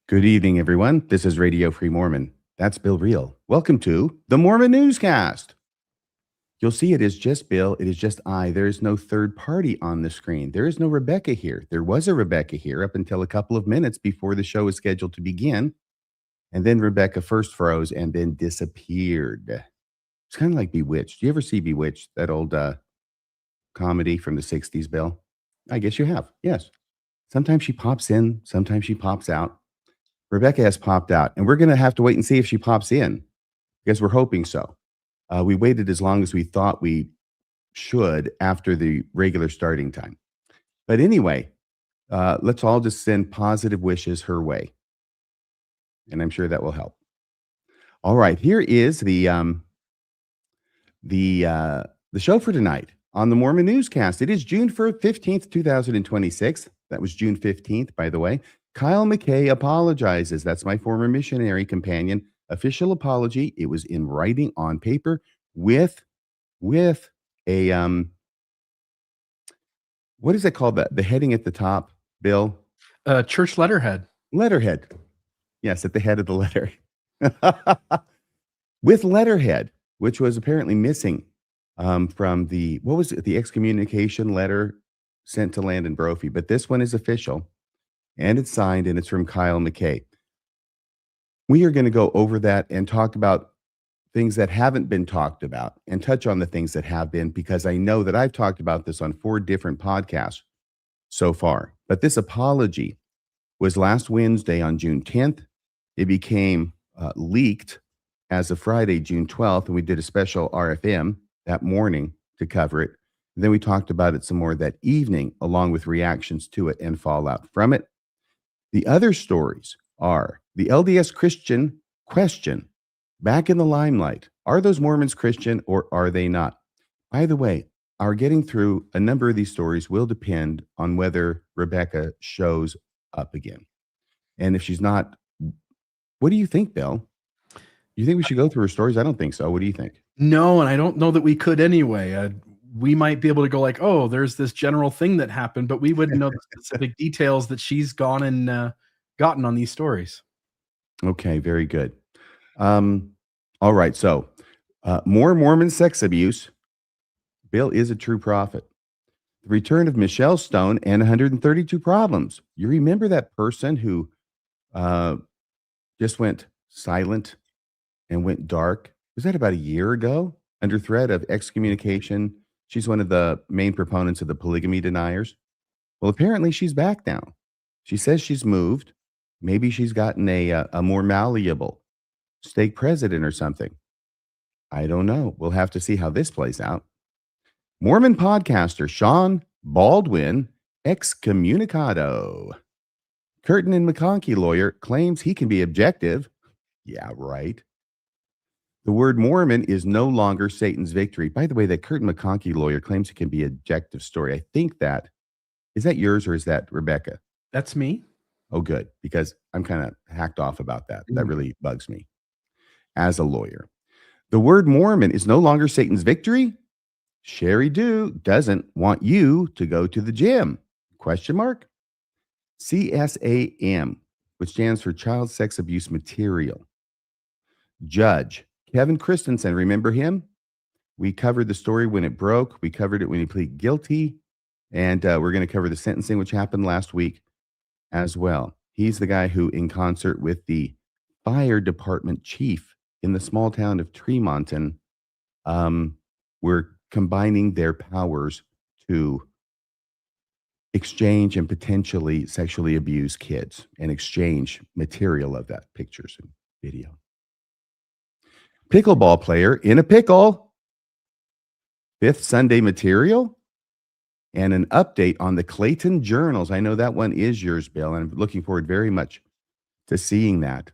Good evening, everyone. This is Radio Free Mormon. That's Bill Reel. Welcome to the Mormon Newscast. You'll see it is just Bill. It is just I. There is no third party on the screen. There is no Rebecca here. There was a Rebecca here up until a couple of minutes before the show was scheduled to begin. And then Rebecca first froze and then disappeared. It's kind of like Bewitched. Do you ever see Bewitched, that old comedy from the 60s, Bill? I guess you have. Yes. Sometimes she pops in, sometimes she pops out. Rebecca has popped out, and we're going to have to wait and see if she pops in because we're hoping so. We waited as long as we thought we should after the regular starting time. But anyway, let's all just send positive wishes her way, and I'm sure that will help. All right, here is the show for tonight on the Mormon Newscast. It is June 15th, 2026. That was June 15th, by the way. Kyle McKay apologizes. That's my former missionary companion. Official apology. It was in writing on paper with a what is it called? The heading at the top, Bill? Church letterhead. Letterhead. Yes, at the head of the letter. With letterhead, which was apparently missing from the excommunication letter sent to Landon Brophy. But this one is official. And it's signed, and it's from Kyle McKay. We are going to go over that and talk about things that haven't been talked about and touch on the things that have been, because I know that I've talked about this on 4 different podcasts so far. But this apology was last Wednesday on June 10th. It became leaked as of Friday, June 12th, and we did a special RFM that morning to cover it. And then we talked about it some more that evening, along with reactions to it and fallout from it. The other stories are the LDS Christian question, back in the limelight. Are those Mormons Christian or are they not? By the way, our getting through a number of these stories will depend on whether Rebecca shows up again. And if she's not, what do you think, Bill? You think we should go through her stories? I don't think so. What do you think? No, and I don't know that we could anyway. We might be able to go like, oh, there's this general thing that happened, but we wouldn't know the specific details that she's gone and gotten on these stories. Okay, very good. All right, so more Mormon sex abuse. Bill is a true prophet. The return of Michelle Stone and 132 problems. You remember that person who just went silent and went dark? Was that about a year ago? Under threat of excommunication. She's one of the main proponents of the polygamy deniers. Well, apparently she's back now. She says she's moved. Maybe she's gotten a more malleable stake president or something. I don't know. We'll have to see how this plays out. Mormon podcaster Shane Baldwin excommunicado. Curtin and McConkie lawyer claims he can be objective. Yeah, right. The word Mormon is no longer Satan's victory. By the way, that Curtin McConkie lawyer claims it can be an objective story. I think is that yours or is that Rebecca? That's me. Oh, good, because I'm kind of hacked off about that. That really bugs me as a lawyer. The word Mormon is no longer Satan's victory. Sheri Dew doesn't want you to go to the gym. Question mark? CSAM, which stands for Child Sex Abuse Material. Judge Kevin Christensen, remember him? We covered the story when it broke. We covered it when he pleaded guilty. And we're going to cover the sentencing, which happened last week as well. He's the guy who, in concert with the fire department chief in the small town of Tremonton, were combining their powers to exchange and potentially sexually abuse kids and exchange material of that, pictures and video. Pickleball player in a pickle. Fifth Sunday material. And an update on the Clayton Journals. I know that one is yours, Bill, and I'm looking forward very much to seeing that.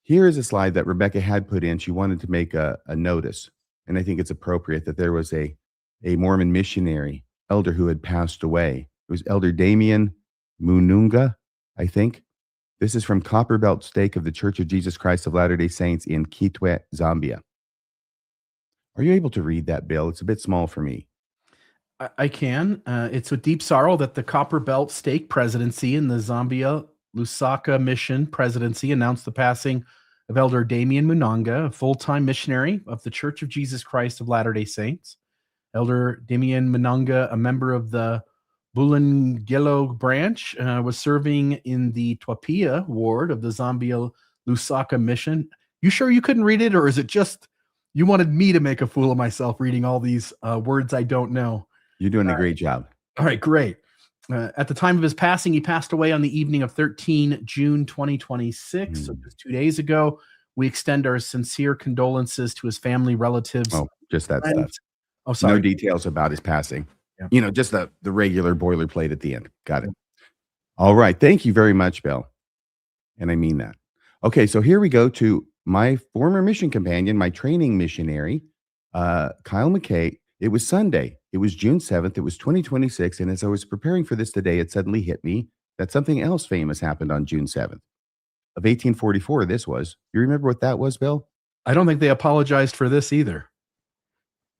Here is a slide that Rebecca had put in. She wanted to make a notice, and I think it's appropriate that there was a Mormon missionary elder who had passed away. It was Elder Damien Mununga, I think. This is from Copperbelt Stake of the Church of Jesus Christ of Latter-day Saints in Kitwe, Zambia. Are you able to read that, Bill? It's a bit small for me. I can. It's with deep sorrow that the Copperbelt Stake presidency in the Zambia Lusaka Mission Presidency announced the passing of Elder Damian Munanga, a full-time missionary of the Church of Jesus Christ of Latter-day Saints. Elder Damian Munanga, a member of the Bulangelo branch, was serving in the Twapia ward of the Zambia Lusaka Mission. You sure you couldn't read it, or is it just you wanted me to make a fool of myself reading all these words I don't know? You're doing a great job. All right, great. At the time of his passing, he passed away on the evening of 13 June 2026, so just 2 days ago. We extend our sincere condolences to his family, relatives. Oh, just that friends. stuff. Oh, sorry. No details about his passing. Yeah. You know, just the regular boilerplate at the end. Got it. All right. Thank you very much, Bill. And I mean that. Okay, so here we go to my former mission companion, my training missionary, Kyle McKay. It was Sunday. It was June 7th. It was 2026. And as I was preparing for this today, it suddenly hit me that something else famous happened on June 7th of 1844. This was. You remember what that was, Bill? I don't think they apologized for this either.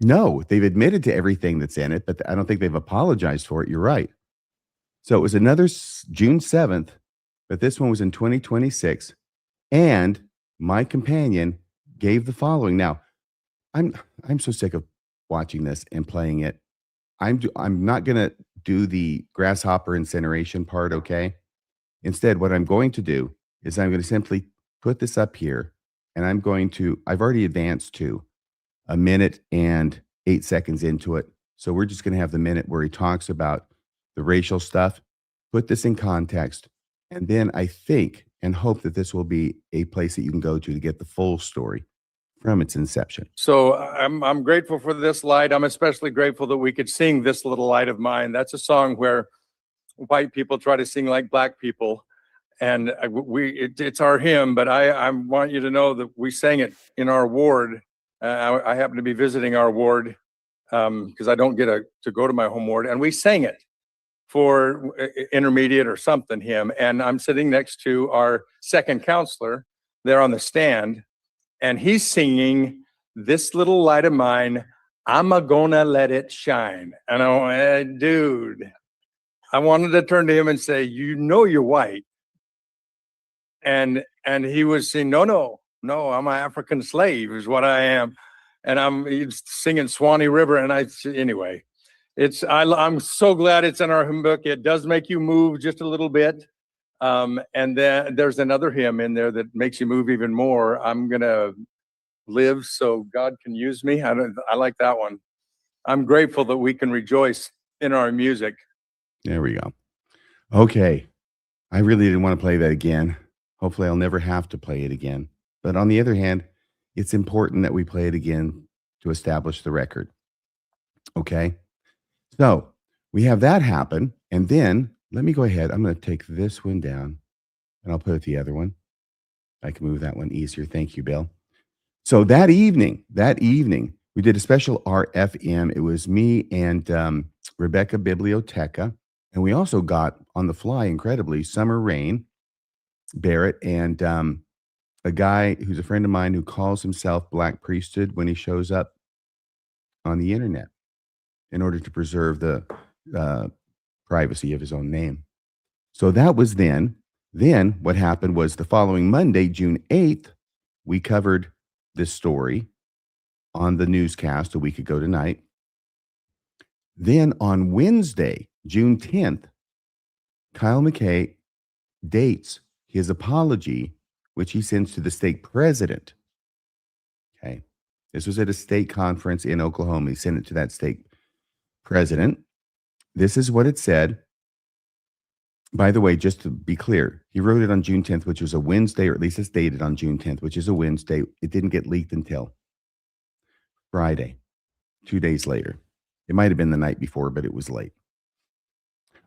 No, they've admitted to everything that's in it, but I don't think they've apologized for it. You're right. So it was another June 7th, but this one was in 2026. And my companion gave the following. Now, I'm so sick of watching this and playing it. I'm not going to do the grasshopper incineration part, okay? Instead, what I'm going to do is I'm going to simply put this up here, and I've already advanced to a minute and 8 seconds into it. So we're just going to have the minute where he talks about the racial stuff, put this in context, and then I think and hope that this will be a place that you can go to get the full story from its inception. So I'm grateful for this light. I'm especially grateful that we could sing This Little Light of Mine. That's a song where white people try to sing like black people. And it's our hymn, but I want you to know that we sang it in our ward. I happen to be visiting our ward because I don't get to go to my home ward, and we sang it for intermediate or something hymn. And I'm sitting next to our second counselor there on the stand, and he's singing This Little Light of Mine, I'm gonna let it shine. And I went, hey, dude, I wanted to turn to him and say, you know you're white. And he was saying, no, I'm an African slave is what I am. And I'm singing Swanee River. And anyway, I'm so glad it's in our hymn book. It does make you move just a little bit. And then there's another hymn in there that makes you move even more. I'm going to live so God can use me. I like that one. I'm grateful that we can rejoice in our music. There we go. Okay. I really didn't want to play that again. Hopefully I'll never have to play it again. But on the other hand, it's important that we play it again to establish the record. Okay? So we have that happen. And then let me go ahead. I'm going to take this one down and I'll put the other one. I can move that one easier. Thank you, Bill. So that evening, we did a special RFM. It was me and Rebecca Bibliotheca. And we also got on the fly, incredibly, Summer Rain Barrett and a guy who's a friend of mine who calls himself Black Priesthood when he shows up on the internet in order to preserve the privacy of his own name. So that was then. Then what happened was the following Monday, June 8th, we covered this story on the newscast a week ago tonight. Then on Wednesday, June 10th, Kyle McKay dates his apology, which he sends to the state president. Okay. This was at a state conference in Oklahoma. He sent it to that state president. This is what it said. By the way, just to be clear, he wrote it on June 10th, which was a Wednesday, or at least it's dated on June 10th, which is a Wednesday. It didn't get leaked until Friday, 2 days later. It might have been the night before, but it was late.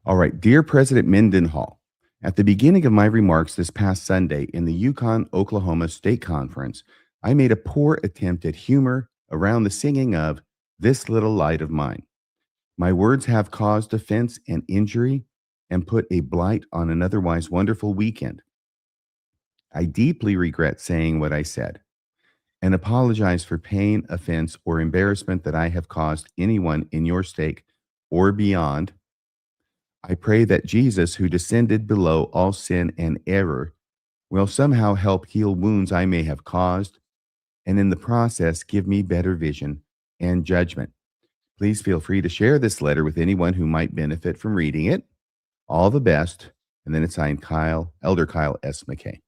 All right. Dear President Mendenhall, at the beginning of my remarks this past Sunday in the Yukon, Oklahoma State Conference, I made a poor attempt at humor around the singing of This Little Light of Mine. My words have caused offense and injury and put a blight on an otherwise wonderful weekend. I deeply regret saying what I said and apologize for pain, offense, or embarrassment that I have caused anyone in your stake or beyond. I pray that Jesus, who descended below all sin and error, will somehow help heal wounds I may have caused, and in the process, give me better vision and judgment. Please feel free to share this letter with anyone who might benefit from reading it. All the best. And then it's signed Elder Kyle S. McKay.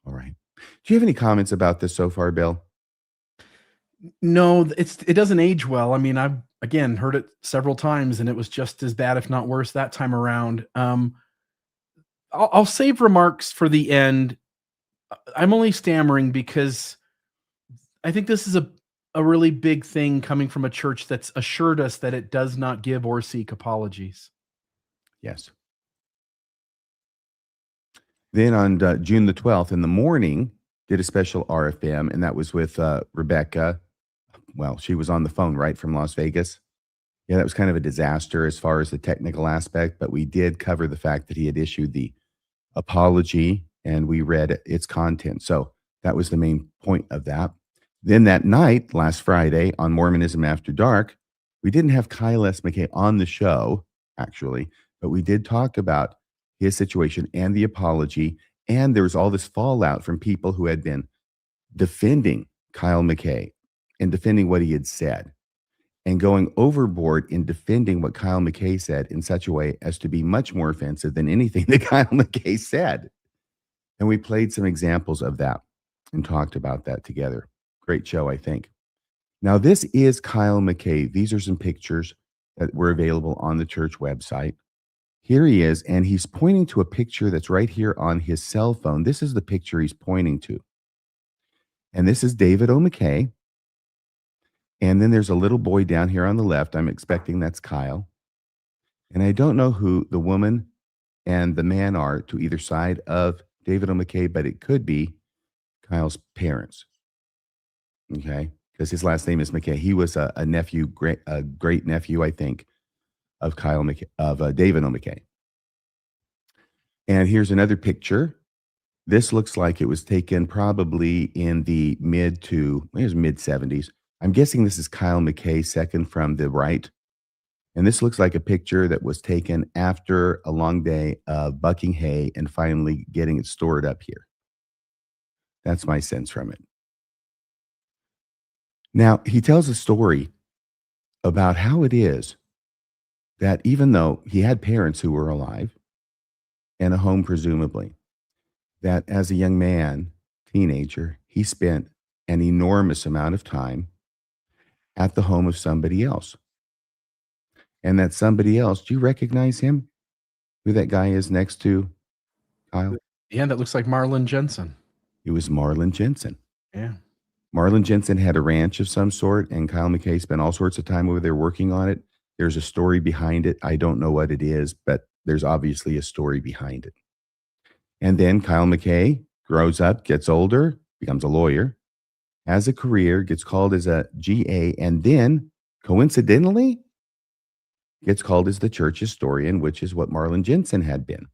All right. Do you have any comments about this so far, Bill? No, it doesn't age well. I mean, I've again heard it several times, and it was just as bad, if not worse, that time around. I'll save remarks for the end. I'm only stammering because I think this is a really big thing coming from a church that's assured us that it does not give or seek apologies. Yes. Then on June the 12th in the morning, did a special RFM, and that was with Rebecca. Well, she was on the phone, right, from Las Vegas. Yeah, that was kind of a disaster as far as the technical aspect, but we did cover the fact that he had issued the apology, and we read its content. So that was the main point of that. Then that night, last Friday, on Mormonism After Dark, we didn't have Kyle S. McKay on the show, actually, but we did talk about his situation and the apology. And there was all this fallout from people who had been defending Kyle McKay and defending what he had said and going overboard in defending what Kyle McKay said in such a way as to be much more offensive than anything that Kyle McKay said. And we played some examples of that and talked about that together. Great show, I think. Now, this is Kyle McKay. These are some pictures that were available on the church website. Here he is, and he's pointing to a picture that's right here on his cell phone. This is the picture he's pointing to. And this is David O. McKay. And then there's a little boy down here on the left. I'm expecting that's Kyle. And I don't know who the woman and the man are to either side of David O. McKay, but it could be Kyle's parents. Okay, because his last name is McKay. He was a nephew, great nephew, I think, of Kyle McKay, of David O. McKay. And here's another picture. This looks like it was taken probably in the mid 70s. I'm guessing this is Kyle McKay, second from the right. And this looks like a picture that was taken after a long day of bucking hay and finally getting it stored up here. That's my sense from it. Now, he tells a story about how it is that even though he had parents who were alive and a home, presumably, that as a young man, teenager, he spent an enormous amount of time at the home of somebody else. And that somebody else, do you recognize him? Who that guy is next to Kyle? Yeah, that looks like Marlon Jensen. It was Marlon Jensen. Yeah. Marlon Jensen had a ranch of some sort, and Kyle McKay spent all sorts of time over there working on it. There's a story behind it. I don't know what it is, but there's obviously a story behind it. And then Kyle McKay grows up, gets older, becomes a lawyer, has a career, gets called as a GA, and then, coincidentally, gets called as the church historian, which is what Marlon Jensen had been.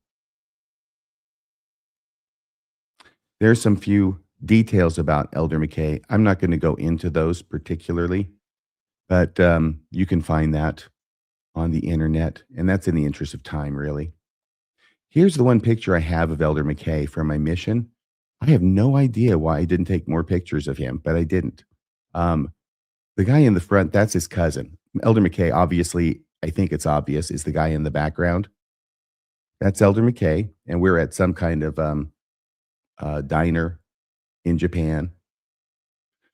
There's some few details about Elder McKay. I'm not going to go into those particularly, but you can find that on the internet, and that's in the interest of time, really. Here's the one picture I have of Elder McKay from my mission. I have no idea why I didn't take more pictures of him, but I didn't. The guy in the front, that's his cousin. Elder McKay, obviously, I think it's obvious, is the guy in the background. That's Elder McKay, and we're at some kind of diner in Japan.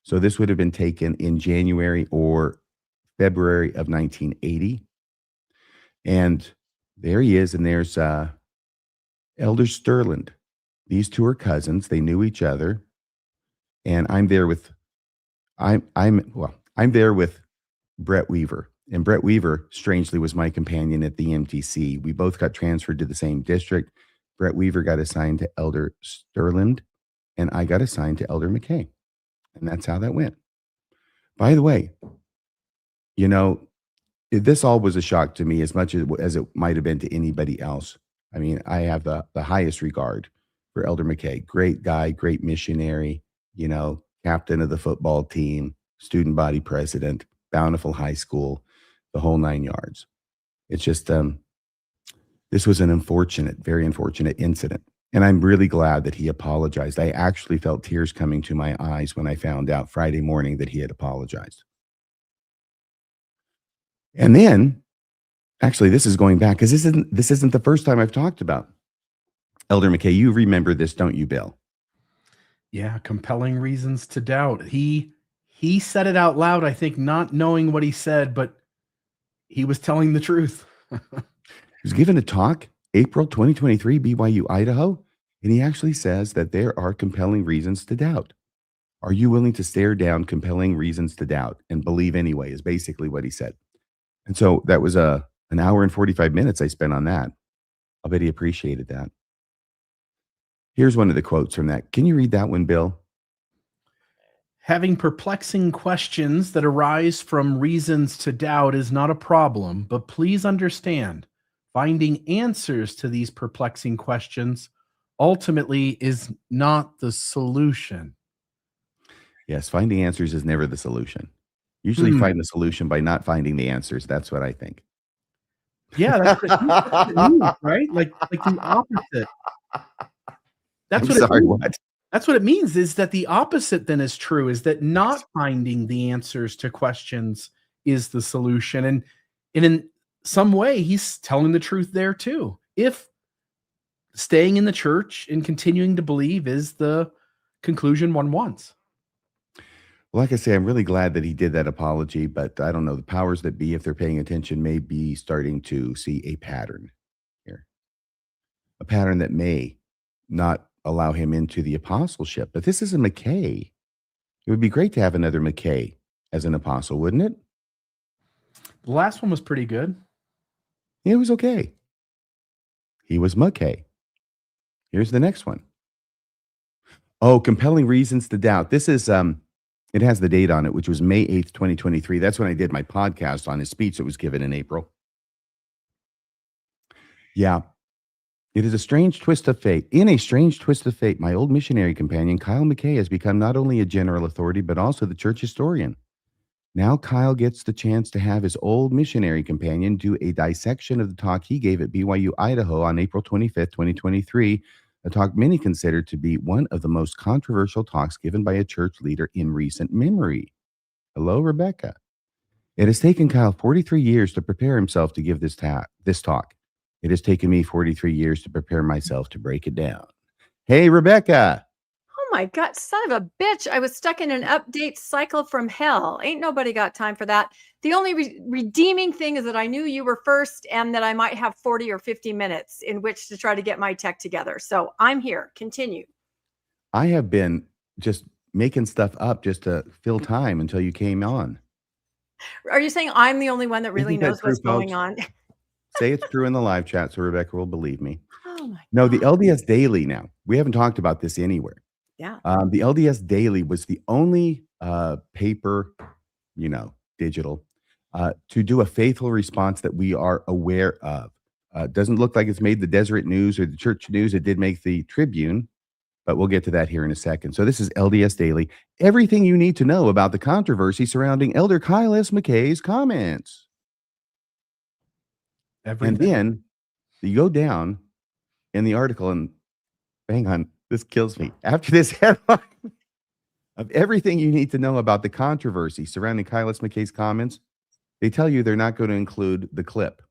So this would have been taken in January or February of 1980. And there he is, and there's Elder Sterland. These two are cousins. They knew each other. And I'm there with Brett Weaver. And Brett Weaver, strangely, was my companion at the MTC. We both got transferred to the same district. Brett Weaver got assigned to Elder Sterland, and I got assigned to Elder McKay. And that's how that went. By the way, you know, this all was a shock to me as much as it might have been to anybody else. I mean, I have the highest regard for Elder McKay. Great guy, great missionary, you know, captain of the football team, student body president, Bountiful High School, the whole 9 yards. It's just, This was an unfortunate, very unfortunate incident. And I'm really glad that he apologized. I actually felt tears coming to my eyes when I found out Friday morning that he had apologized. And then, actually, this is going back because this isn't the first time I've talked about Elder McKay. You remember this, don't you, Bill? Yeah, compelling reasons to doubt. He said it out loud, I think, not knowing what he said, but he was telling the truth. He was given a talk April 2023, BYU, Idaho, and he actually says that there are compelling reasons to doubt. Are you willing to stare down compelling reasons to doubt and believe anyway, is basically what he said. And so that was an hour and 45 minutes I spent on that. I'll bet he appreciated that. Here's one of the quotes from that. Can you read that one, Bill? Having perplexing questions that arise from reasons to doubt is not a problem, but please understand, finding answers to these perplexing questions ultimately is not the solution. Yes, finding answers is never the solution. Usually find the solution by not finding the answers. That's what I think. Yeah, that's what it means, right? Like the opposite. That's what sorry, it means. what? That's what it means, is that the opposite then is true, is that not finding the answers to questions is the solution. And in some way, he's telling the truth there too. If staying in the church and continuing to believe is the conclusion one wants. Well, like I say, I'm really glad that he did that apology, but I don't know, the powers that be, if they're paying attention, may be starting to see a pattern here. A pattern that may not allow him into the apostleship. But this is a McKay. It would be great to have another McKay as an apostle, wouldn't it? The last one was pretty good. Yeah, it was okay. He was McKay. Here's the next one. Oh, compelling reasons to doubt. This is it has the date on it, which was May 8th, 2023. That's when I did my podcast on his speech that was given in April. Yeah. It is a strange twist of fate. In a strange twist of fate, my old missionary companion, Kyle McKay, has become not only a general authority, but also the church historian. Now Kyle gets the chance to have his old missionary companion do a dissection of the talk he gave at BYU, Idaho on April 25th, 2023, a talk many consider to be one of the most controversial talks given by a church leader in recent memory. Hello, Rebecca. It has taken Kyle 43 years to prepare himself to give this talk. It has taken me 43 years to prepare myself to break it down. Hey, Rebecca. Oh my God, son of a bitch. I was stuck in an update cycle from hell. Ain't nobody got time for that. The only redeeming thing is that I knew you were first and that I might have 40 or 50 minutes in which to try to get my tech together. So I'm here. Continue. I have been just making stuff up just to fill time until you came on. Are you saying I'm the only one that really knows what's going on? Say it's true in the live chat so Rebecca will believe me. Oh my No, God. the LDS Daily now. We haven't talked about this anywhere. Yeah. The LDS Daily was the only paper, digital, to do a faithful response that we are aware of. Doesn't look like it's made the Deseret News or the Church News. It did make the Tribune, but we'll get to that here in a second. So this is LDS Daily. Everything you need to know about the controversy surrounding Elder Kyle S. McKay's comments. Everything. And then you go down in the article and hang on, this kills me. After this headline of everything you need to know about the controversy surrounding Kyle S. McKay's comments, they tell you they're not going to include the clip.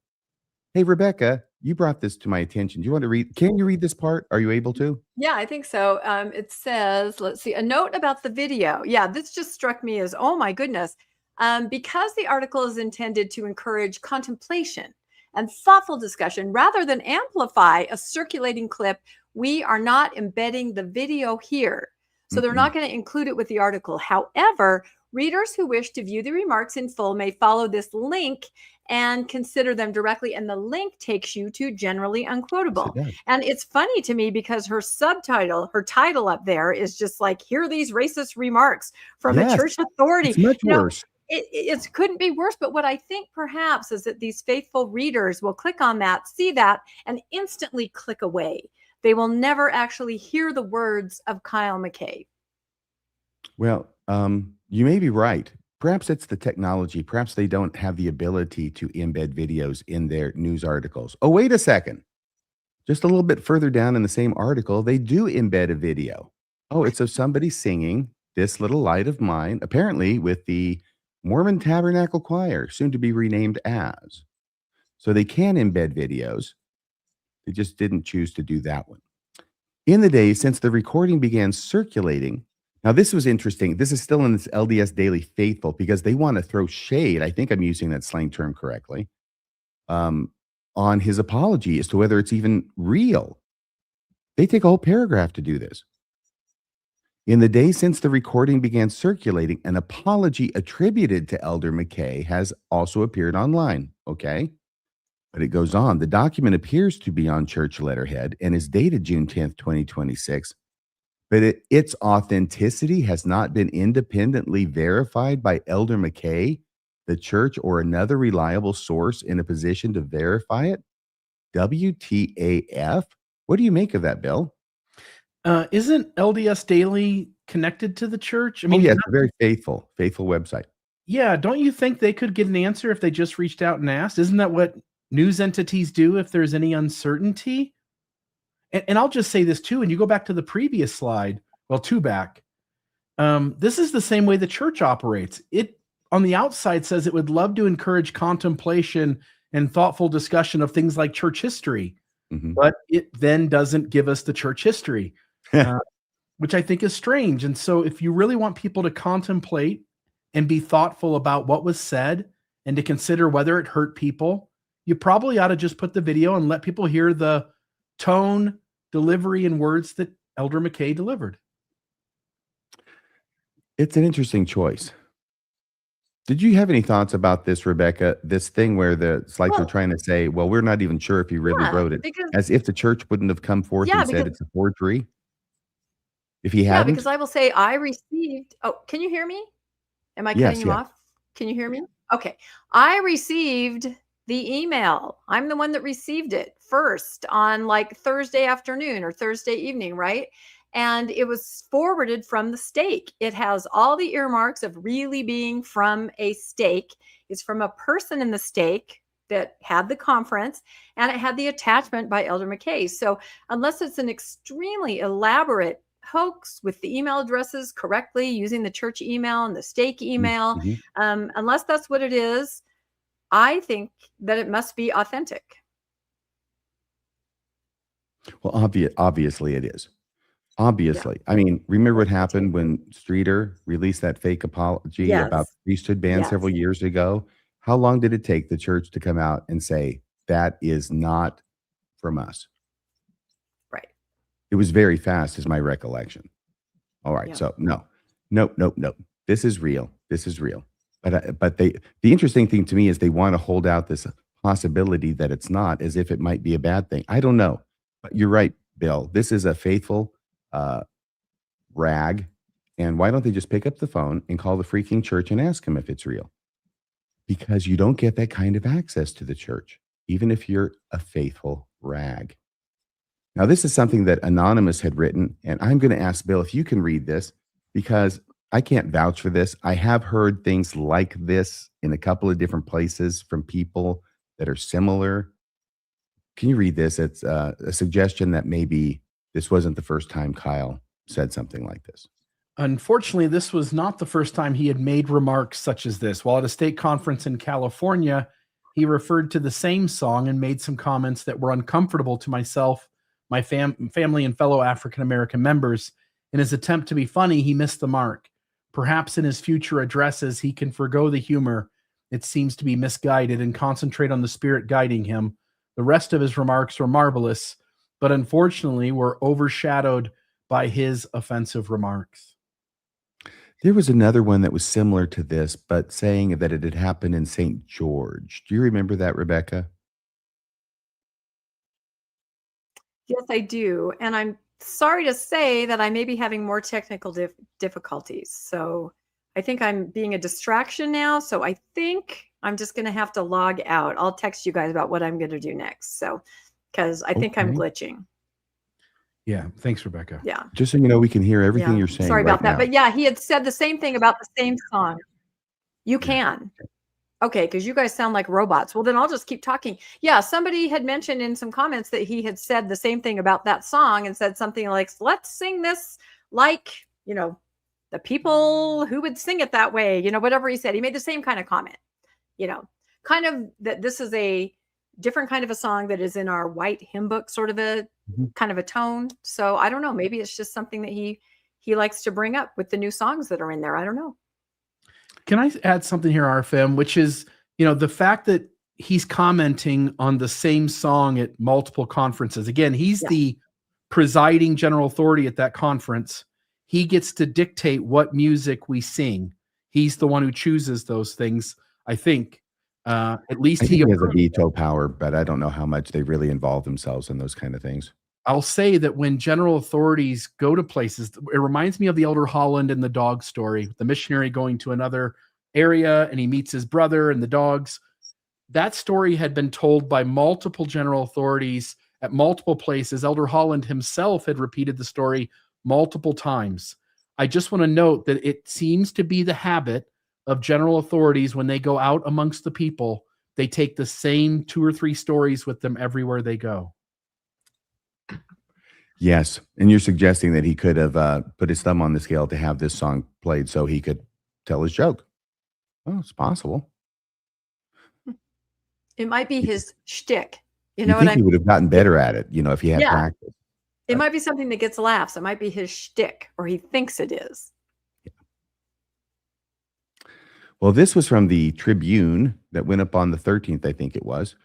Hey, Rebecca, you brought this to my attention. Do you want to read? Can you read this part? Are you able to? Yeah, I think so. It says, let's see, a note about the video. Yeah, this just struck me as, oh my goodness. Because the article is intended to encourage contemplation and thoughtful discussion rather than amplify a circulating clip, we are not embedding the video here. So they're not going to include it with the article. However, readers who wish to view the remarks in full may follow this link and consider them directly. And the link takes you to generally unquotable. And it's funny to me because her title up there is just like, hear these racist remarks from a church authority. It's much worse. It couldn't be worse. But what I think perhaps is that these faithful readers will click on that, see that, and instantly click away. They will never actually hear the words of Kyle McKay. Well, you may be right. Perhaps it's the technology. Perhaps they don't have the ability to embed videos in their news articles. Oh, wait a second. Just a little bit further down in the same article, they do embed a video. Oh, it's of somebody singing This Little Light of Mine, apparently with the Mormon Tabernacle Choir, soon to be renamed as. So they can embed videos. They just didn't choose to do that one. In the days since the recording began circulating, now this was interesting. This is still in this LDS Daily Faithful because they want to throw shade. I think I'm using that slang term correctly. On his apology as to whether it's even real. They take a whole paragraph to do this. In the days since the recording began circulating, an apology attributed to Elder McKay has also appeared online. Okay. But it goes on. The document appears to be on church letterhead and is dated June 10th, 2026. But its authenticity has not been independently verified by Elder McKay, the church, or another reliable source in a position to verify it. WTAF? What do you make of that, Bill? Isn't LDS Daily connected to the church? I mean, it's a very faithful website. Yeah, don't you think they could get an answer if they just reached out and asked? Isn't that what news entities do if there's any uncertainty? And I'll just say this too, and you go back to the previous slide, well, two back. This is the same way the church operates. It, on the outside, says it would love to encourage contemplation and thoughtful discussion of things like church history, but it then doesn't give us the church history, which I think is strange. And so if you really want people to contemplate and be thoughtful about what was said and to consider whether it hurt people, you probably ought to just put the video and let people hear the tone, delivery, and words that Elder McKay delivered. It's an interesting choice. Did you have any thoughts about this, Rebecca? This thing where it's like they're trying to say, well, we're not even sure if he really wrote it, as if the church wouldn't have come forth and said it's a forgery if he hadn't. Yeah, because I will say I received, can you hear me? Am I cutting you off? Can you hear me? Okay. I received the email. I'm the one that received it first on like Thursday afternoon or Thursday evening, right? And it was forwarded from the stake. It has all the earmarks of really being from a stake. It's from a person in the stake that had the conference, and it had the attachment by Elder McKay. So unless it's an extremely elaborate hoax with the email addresses correctly using the church email and the stake email, unless that's what it is, I think that it must be authentic. Well, obviously it is. Obviously. I mean, remember what happened when Streeter released that fake apology about the priesthood ban several years ago? How long did it take the church to come out and say, that is not from us? Right. It was very fast, is my recollection. All right. So no. This is real. This is real. But the interesting thing to me is they want to hold out this possibility that it's not, as if it might be a bad thing. I don't know. But you're right, Bill. This is a faithful rag. And why don't they just pick up the phone and call the freaking church and ask them if it's real? Because you don't get that kind of access to the church, even if you're a faithful rag. Now, this is something that Anonymous had written, and I'm going to ask Bill if you can read this, because I can't vouch for this. I have heard things like this in a couple of different places from people that are similar. Can you read this? It's a suggestion that maybe this wasn't the first time Kyle said something like this. Unfortunately, this was not the first time he had made remarks such as this. While at a state conference in California, he referred to the same song and made some comments that were uncomfortable to myself, my family, and fellow African-American members. In his attempt to be funny, he missed the mark. Perhaps in his future addresses, he can forgo the humor. It seems to be misguided and concentrate on the spirit guiding him. The rest of his remarks were marvelous, but unfortunately were overshadowed by his offensive remarks. There was another one that was similar to this, but saying that it had happened in St. George. Do you remember that, Rebecca? Yes, I do. And I'm sorry to say that I may be having more technical difficulties. So I think I'm being a distraction now. So I think I'm just going to have to log out. I'll text you guys about what I'm going to do next. So, because I think I'm glitching. Yeah. Thanks, Rebecca. Yeah. Just so you know, we can hear everything you're saying. Sorry about that. Now. But yeah, he had said the same thing about the same song. You can. Okay, because you guys sound like robots. Well, then I'll just keep talking. Yeah, somebody had mentioned in some comments that he had said the same thing about that song and said something like, let's sing this like, the people who would sing it that way, whatever he said. He made the same kind of comment, kind of that this is a different kind of a song that is in our white hymn book, sort of a kind of a tone. So I don't know. Maybe it's just something that he likes to bring up with the new songs that are in there. I don't know. Can I add something here, RFM, which is, the fact that he's commenting on the same song at multiple conferences. Again, he's the presiding general authority at that conference. He gets to dictate what music we sing. He's the one who chooses those things, I think. At least he has a veto power, but I don't know how much they really involve themselves in those kind of things. I'll say that when general authorities go to places, it reminds me of the Elder Holland and the dog story, the missionary going to another area and he meets his brother and the dogs. That story had been told by multiple general authorities at multiple places. Elder Holland himself had repeated the story multiple times. I just want to note that it seems to be the habit of general authorities when they go out amongst the people, they take the same 2 or 3 stories with them everywhere they go. Yes. And you're suggesting that he could have put his thumb on the scale to have this song played so he could tell his joke. Oh, it's possible. It might be his shtick. You know what I mean? He would have gotten better at it, if he had practice. It might be something that gets laughs. It might be his shtick, or he thinks it is. Yeah. Well, this was from the Tribune that went up on the 13th, I think it was.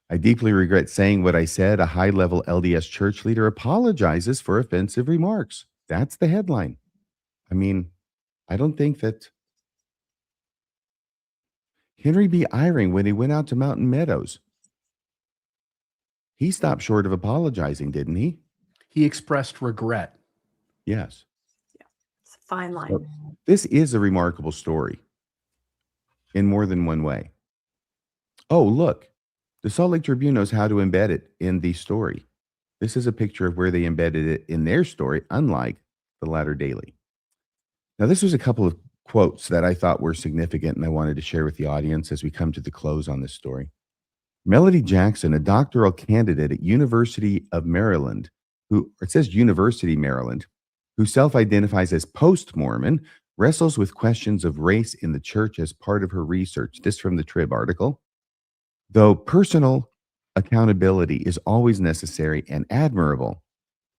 I deeply regret saying what I said. A high-level LDS church leader apologizes for offensive remarks. That's the headline. I mean, I don't think that Henry B. Eyring, when he went out to Mountain Meadows, he stopped short of apologizing, didn't he? He expressed regret. Yes. Yeah, it's a fine line. So, this is a remarkable story in more than one way. Oh, look. The Salt Lake Tribune knows how to embed it in the story. This is a picture of where they embedded it in their story, unlike the Latter Daily. Now, this was a couple of quotes that I thought were significant and I wanted to share with the audience as we come to the close on this story. Melody Jackson, a doctoral candidate at University of Maryland, it says University Maryland, who self-identifies as post-Mormon, wrestles with questions of race in the church as part of her research. This from the Trib article. Though personal accountability is always necessary and admirable,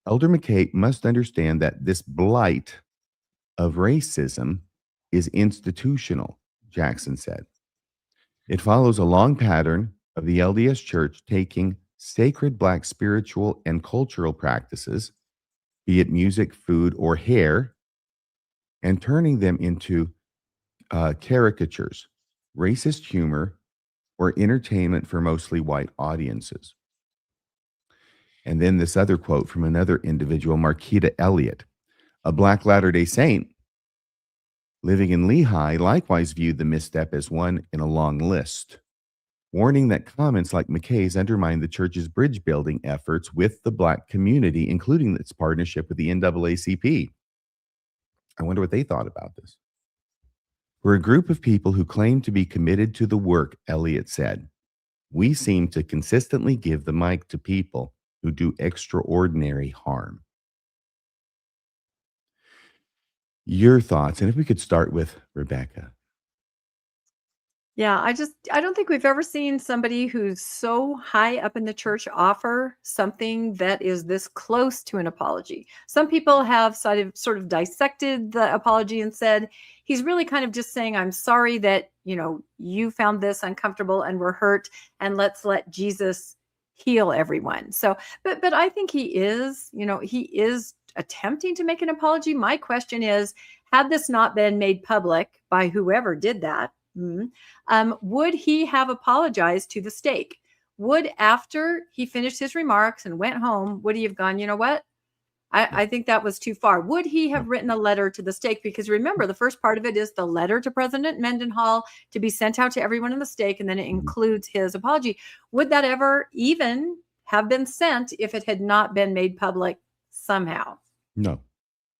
Elder McKay must understand that this blight of racism is institutional, Jackson said. It follows a long pattern of the LDS Church taking sacred Black spiritual and cultural practices, be it music, food, or hair, and turning them into caricatures, racist humor, or entertainment for mostly white audiences. And then this other quote from another individual, Marquita Elliott, a Black Latter-day Saint living in Lehigh, likewise viewed the misstep as one in a long list, warning that comments like McKay's undermine the church's bridge building efforts with the Black community, including its partnership with the NAACP. I wonder what they thought about this. We're a group of people who claim to be committed to the work, Elliott said. We seem to consistently give the mic to people who do extraordinary harm. Your thoughts, and if we could start with Rebecca. Yeah, I don't think we've ever seen somebody who's so high up in the church offer something that is this close to an apology. Some people have sort of dissected the apology and said, he's really kind of just saying, I'm sorry that, you found this uncomfortable and were hurt, and let's let Jesus heal everyone. So, but I think he is attempting to make an apology. My question is, had this not been made public by whoever did that, would he have apologized to the stake? Would, after he finished his remarks and went home, would he have gone, you know what? I think that was too far. Would he have written a letter to the stake? Because remember, the first part of it is the letter to President Mendenhall to be sent out to everyone in the stake, and then it includes his apology. Would that ever even have been sent if it had not been made public somehow? No.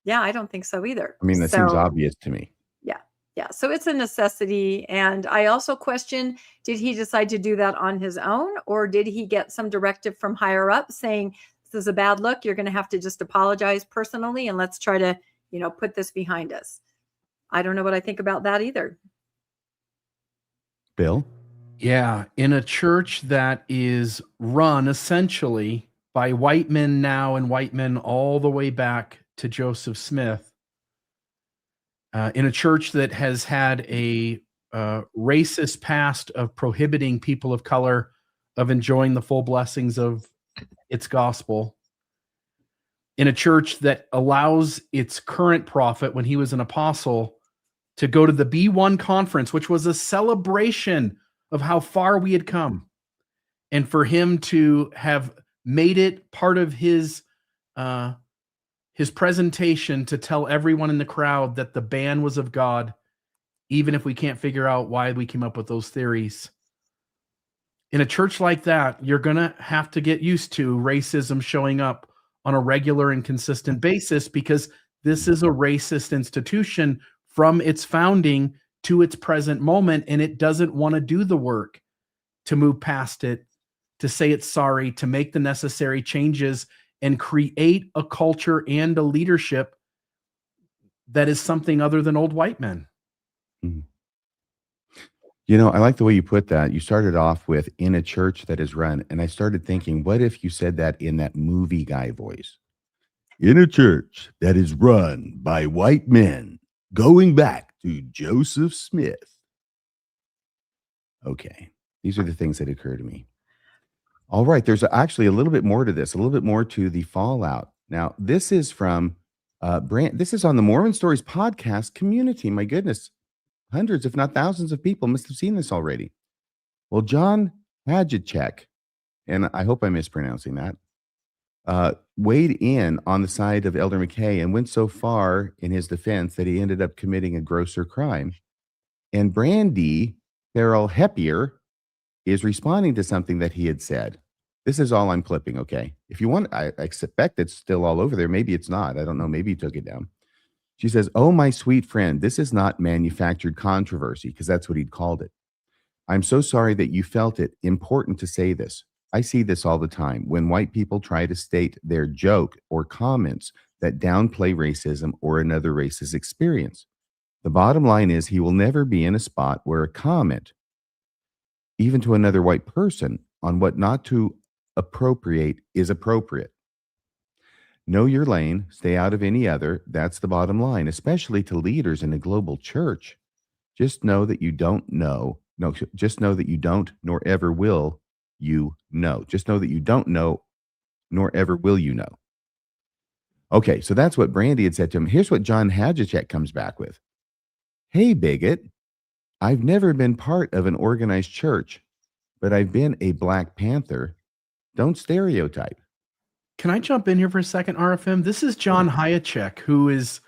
Yeah, I don't think so either. I mean, that seems obvious to me. Yeah. Yeah, so it's a necessity. And I also question, did he decide to do that on his own, or did he get some directive from higher up saying, this is a bad look, you're going to have to just apologize personally, and let's try to, put this behind us. I don't know what I think about that either. Bill? Yeah, in a church that is run essentially by white men now and white men all the way back to Joseph Smith, in a church that has had a racist past of prohibiting people of color of enjoying the full blessings of its gospel, in a church that allows its current prophet, when he was an apostle, to go to the B1 conference, which was a celebration of how far we had come, and for him to have made it part of his presentation to tell everyone in the crowd that the ban was of God, even if we can't figure out why we came up with those theories. In a church like that, you're going to have to get used to racism showing up on a regular and consistent basis, because this is a racist institution from its founding to its present moment, and it doesn't want to do the work to move past it, to say it's sorry, to make the necessary changes, and create a culture and a leadership that is something other than old white men. Mhm. I like the way you put that. You started off with in a church that is run, and I started thinking, what if you said that in that movie guy voice? In a church that is run by white men, going back to Joseph Smith. Okay, these are the things that occur to me. All right, there's actually a little bit more to this, a little bit more to the fallout. Now, this is from this is on the Mormon Stories podcast community. My goodness, hundreds, if not thousands of people must have seen this already. Well, John Hadjicek, and I hope I'm mispronouncing that, weighed in on the side of Elder McKay and went so far in his defense that he ended up committing a grosser crime. And Brandy Farrell Heppier is responding to something that he had said. This is all I'm clipping, okay? If you want, I expect it's still all over there. Maybe it's not. I don't know. Maybe he took it down. She says, "Oh, my sweet friend, this is not manufactured controversy," because that's what he'd called it. "I'm so sorry that you felt it important to say this. I see this all the time when white people try to state their joke or comments that downplay racism or another race's experience. The bottom line is he will never be in a spot where a comment, even to another white person, on what not to appropriate is appropriate. Know your lane, stay out of any other. That's the bottom line, especially to leaders in a global church. Just know that you don't know. No, just know that you don't, nor ever will you know. Just know that you don't know, nor ever will you know." Okay, so that's what Brandy had said to him. Here's what John Hadjicek comes back with. "Hey, bigot, I've never been part of an organized church, but I've been a Black Panther. Don't stereotype." Can I jump in here for a second, RFM? This is John Hadjicek, who is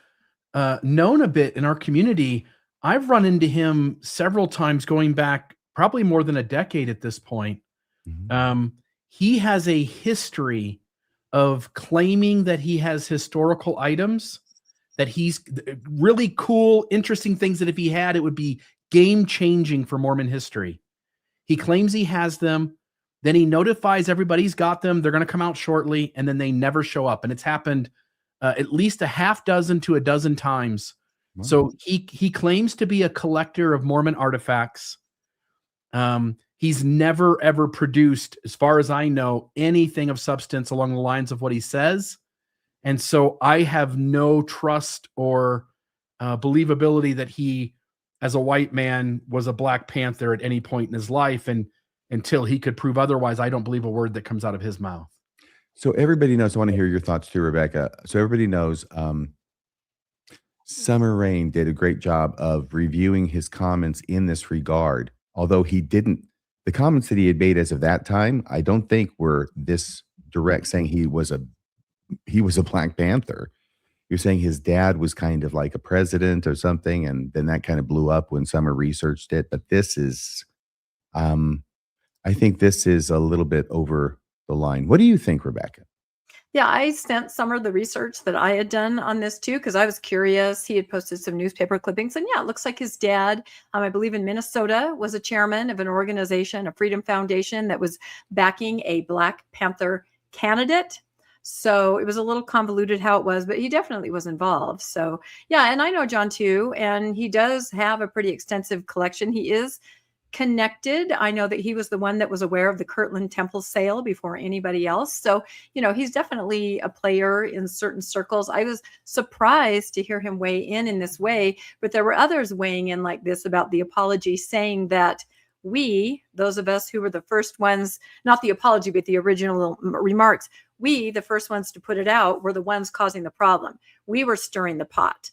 known a bit in our community. I've run into him several times going back probably more than a decade at this point. Mhm. He has a history of claiming that he has historical items, that he's really cool, interesting things that if he had, it would be game-changing for Mormon history. He claims he has them. Then he notifies everybody he's got them. They're going to come out shortly, and then they never show up. And it's happened at least a half dozen to a dozen times. Wow. So he claims to be a collector of Mormon artifacts. He's never, ever produced, as far as I know, anything of substance along the lines of what he says. And so I have no trust or believability that he, as a white man, was a Black Panther at any point in his life. And until he could prove otherwise, I don't believe a word that comes out of his mouth. So everybody knows, I want to hear your thoughts too, Rebecca. So everybody knows Summer Rain did a great job of reviewing his comments in this regard. Although he didn't, the comments that he had made as of that time, I don't think were this direct, saying he was a Black Panther. You're saying his dad was kind of like a president or something, and then that kind of blew up when Summer researched it. But this is, I think this is a little bit over the line. What do you think, Rebecca? Yeah, I sent Summer the research that I had done on this too, because I was curious. He had posted some newspaper clippings, and yeah, it looks like his dad, I believe in Minnesota, was a chairman of an organization, a Freedom Foundation, that was backing a Black Panther candidate. So it was a little convoluted how it was, but he definitely was involved. So yeah, and I know John too, and he does have a pretty extensive collection. He is connected. I know that he was the one that was aware of the Kirtland Temple sale before anybody else. So, he's definitely a player in certain circles. I was surprised to hear him weigh in this way, but there were others weighing in like this about the apology, saying that we, those of us who were the first ones, not the apology, but the original remarks, we, the first ones to put it out, were the ones causing the problem. We were stirring the pot.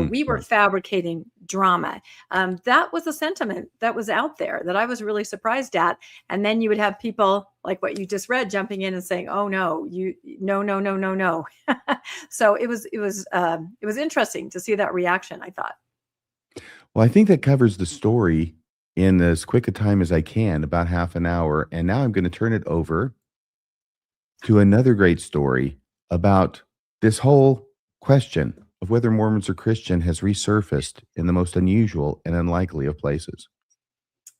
We were fabricating drama. That was a sentiment that was out there that I was really surprised at. And then you would have people like what you just read jumping in and saying, "Oh no, no." So it was interesting to see that reaction, I thought. Well, I think that covers the story in as quick a time as I can, about half an hour. And now I'm going to turn it over to another great story about this whole question of whether Mormons are Christian has resurfaced in the most unusual and unlikely of places.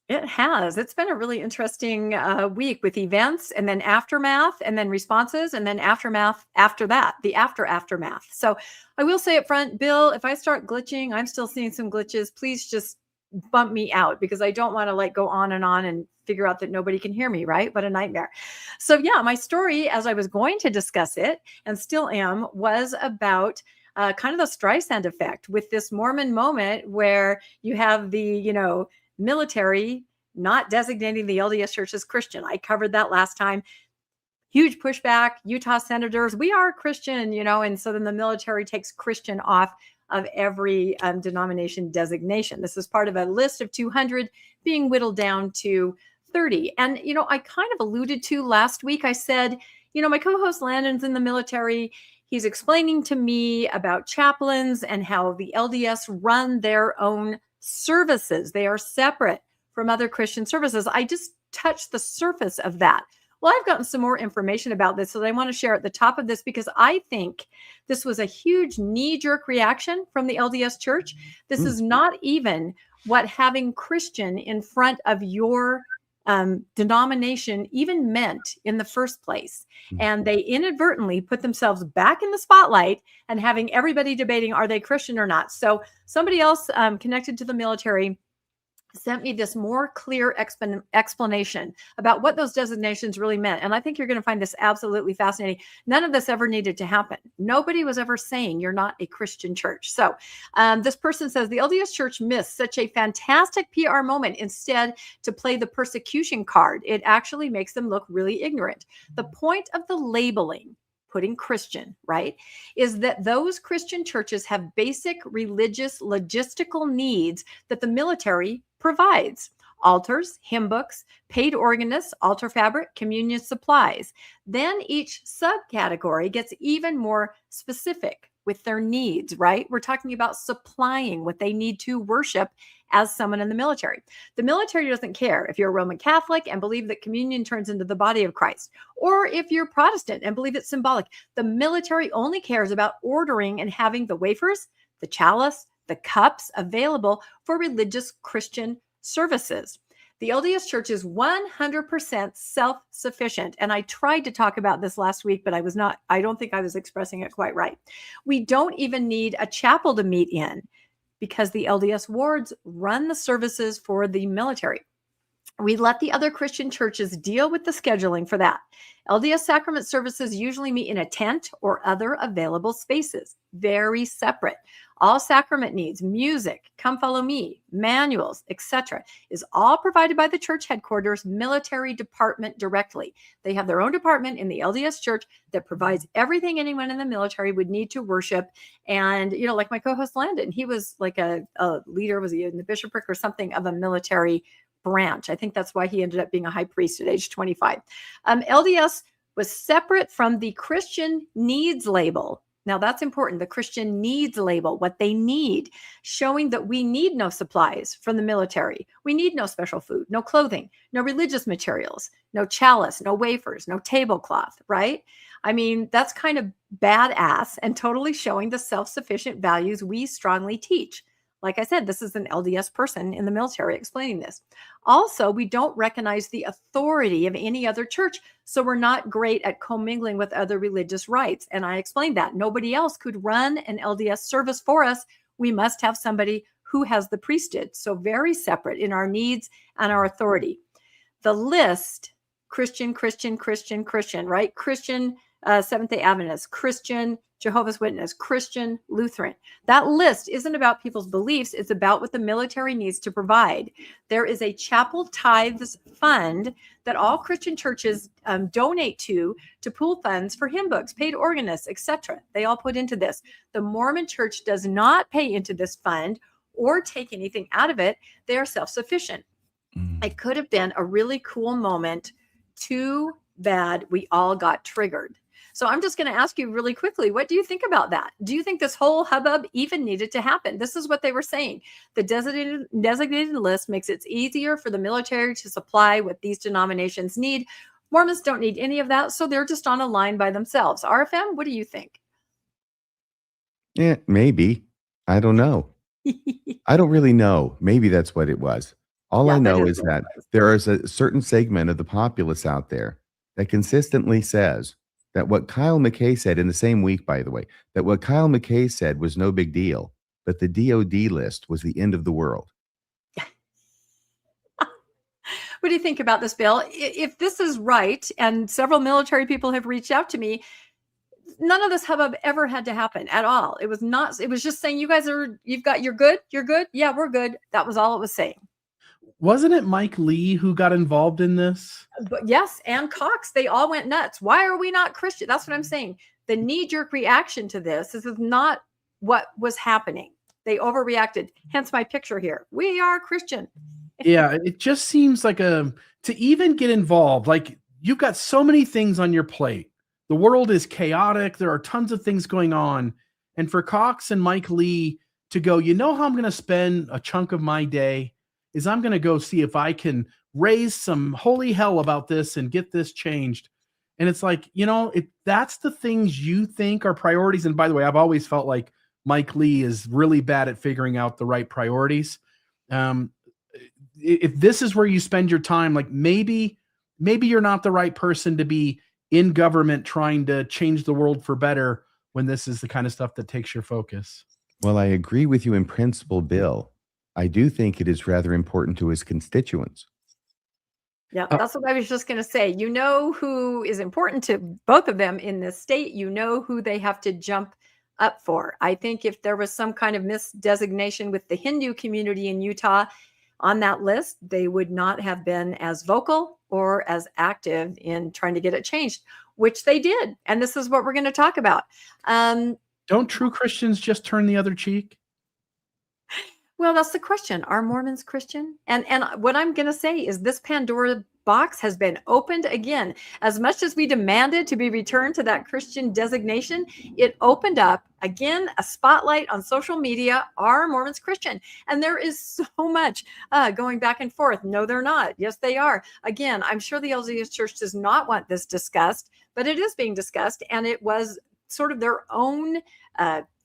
It has. It's been a really interesting week with events, and then aftermath, and then responses, and then aftermath after that, the aftermath. So I will say up front, Bill, if I start glitching, I'm still seeing some glitches. Please just bump me out, because I don't want to go on and figure out that nobody can hear me, right? What a nightmare. So yeah, my story, as I was going to discuss it and still am, was about kind of the Streisand effect with this Mormon moment where you have the, military not designating the LDS Church as Christian. I covered that last time. Huge pushback. Utah senators, we are Christian, and so then the military takes Christian off of every denomination designation. This is part of a list of 200 being whittled down to 30. And, I kind of alluded to last week, I said, my co-host Landon's in the military. He's explaining to me about chaplains and how the LDS run their own services. They are separate from other Christian services. I just touched the surface of that. Well, I've gotten some more information about this, so I want to share at the top of this, because I think this was a huge knee-jerk reaction from the LDS Church. This is not even what having Christian in front of your denomination even meant in the first place. And they inadvertently put themselves back in the spotlight and having everybody debating, are they Christian or not? So somebody else connected to the military sent me this more clear explanation about what those designations really meant. And I think you're going to find this absolutely fascinating. None of this ever needed to happen. Nobody was ever saying you're not a Christian church. So this person says the LDS Church missed such a fantastic PR moment instead to play the persecution card. It actually makes them look really ignorant. The point of the labeling, putting Christian, right, is that those Christian churches have basic religious logistical needs that the military provides: altars, hymn books, paid organists, altar fabric, communion supplies. Then each subcategory gets even more specific with their needs, right? We're talking about supplying what they need to worship as someone in the military. The military doesn't care if you're a Roman Catholic and believe that communion turns into the body of Christ, or if you're Protestant and believe it's symbolic. The military only cares about ordering and having the wafers, the chalice, the cups available for religious Christian services. The LDS Church is 100% self-sufficient. And I tried to talk about this last week, but I don't think I was expressing it quite right. We don't even need a chapel to meet in, because the LDS wards run the services for the military. We let the other Christian churches deal with the scheduling for that. LDS sacrament services usually meet in a tent or other available spaces, very separate. All sacrament needs, music, come follow me, manuals, etc., is all provided by the church headquarters military department directly. They have their own department in the LDS Church that provides everything anyone in the military would need to worship. And, like my co-host Landon, he was like a leader, was he in the bishopric or something of a military branch? I think that's why he ended up being a high priest at age 25. LDS was separate from the Christian needs label. Now that's important. The Christian needs label, what they need, showing that we need no supplies from the military. We need no special food, no clothing, no religious materials, no chalice, no wafers, no tablecloth, right? I mean, that's kind of badass and totally showing the self-sufficient values we strongly teach. Like I said, this is an LDS person in the military explaining this. Also, we don't recognize the authority of any other church, so we're not great at commingling with other religious rites. And I explained that. Nobody else could run an LDS service for us. We must have somebody who has the priesthood. So very separate in our needs and our authority. The list, Christian, right? Christian, Seventh-day Adventist, Christian, Jehovah's Witness, Christian, Lutheran. That list isn't about people's beliefs. It's about what the military needs to provide. There is a chapel tithes fund that all Christian churches donate to pool funds for hymn books, paid organists, etc. They all put into this. The Mormon church does not pay into this fund or take anything out of it. They are self-sufficient. It could have been a really cool moment. Too bad we all got triggered. So I'm just going to ask you really quickly, what do you think about that? Do you think this whole hubbub even needed to happen? This is what they were saying. The designated list makes it easier for the military to supply what these denominations need. Mormons don't need any of that, so they're just on a line by themselves. RFM, what do you think? Yeah, maybe. I don't know. I don't really know. Maybe that's what it was. All I know is that there is a certain segment of the populace out there that consistently says that what Kyle McKay said in the same week, by the way, that what Kyle McKay said was no big deal, but the DOD list was the end of the world. What do you think about this, Bill? If this is right, and several military people have reached out to me, none of this hubbub ever had to happen at all. It was not, it was just saying, you're good? You're good? Yeah, we're good. That was all it was saying. Wasn't it Mike Lee who got involved in this? But yes, and Cox, they all went nuts. Why are we not Christian? That's what I'm saying. The knee-jerk reaction to this is not what was happening. They overreacted. Hence my picture here. We are Christian. Yeah, it just seems like to even get involved, like you've got so many things on your plate. The world is chaotic. There are tons of things going on. And for Cox and Mike Lee to go, you know how I'm going to spend a chunk of my day is I'm going to go see if I can raise some holy hell about this and get this changed. And it's like, if that's the things you think are priorities. And by the way, I've always felt like Mike Lee is really bad at figuring out the right priorities. If this is where you spend your time, like maybe you're not the right person to be in government trying to change the world for better when this is the kind of stuff that takes your focus. Well, I agree with you in principle, Bill. I do think it is rather important to his constituents. Yeah, that's what I was just going to say. You know who is important to both of them in this state. You know who they have to jump up for. I think if there was some kind of misdesignation with the Hindu community in Utah on that list, they would not have been as vocal or as active in trying to get it changed, which they did. And this is what we're going to talk about. Don't true Christians just turn the other cheek? Well, that's the question. Are Mormons Christian? And what I'm going to say is this Pandora box has been opened again. As much as we demanded to be returned to that Christian designation, it opened up again a spotlight on social media. Are Mormons Christian? And there is so much going back and forth. No, they're not. Yes, they are. Again, I'm sure the LDS Church does not want this discussed, but it is being discussed. And it was sort of their own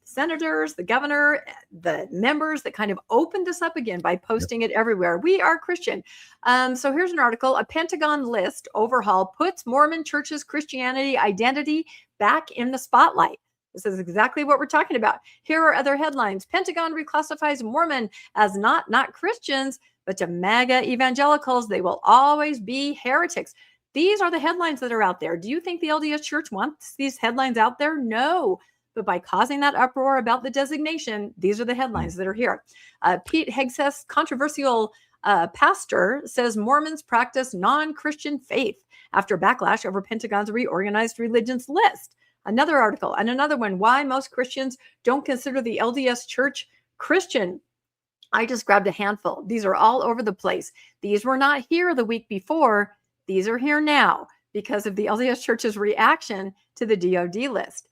senators, the governor, the members that kind of opened this up again by posting it everywhere. We are Christian. So here's an article. A Pentagon list overhaul puts Mormon church's Christianity identity back in the spotlight. This is exactly what we're talking about. Here are other headlines. Pentagon reclassifies Mormon as not Christians, but to MAGA evangelicals, they will always be heretics. These are the headlines that are out there. Do you think the LDS Church wants these headlines out there? No. But by causing that uproar about the designation, these are the headlines that are here. Pete Hegseth, controversial pastor, says Mormons practice non-Christian faith after backlash over Pentagon's reorganized religions list. Another article and another one, why most Christians don't consider the LDS Church Christian. I just grabbed a handful. These are all over the place. These were not here the week before. These are here now because of the LDS Church's reaction to the DOD list.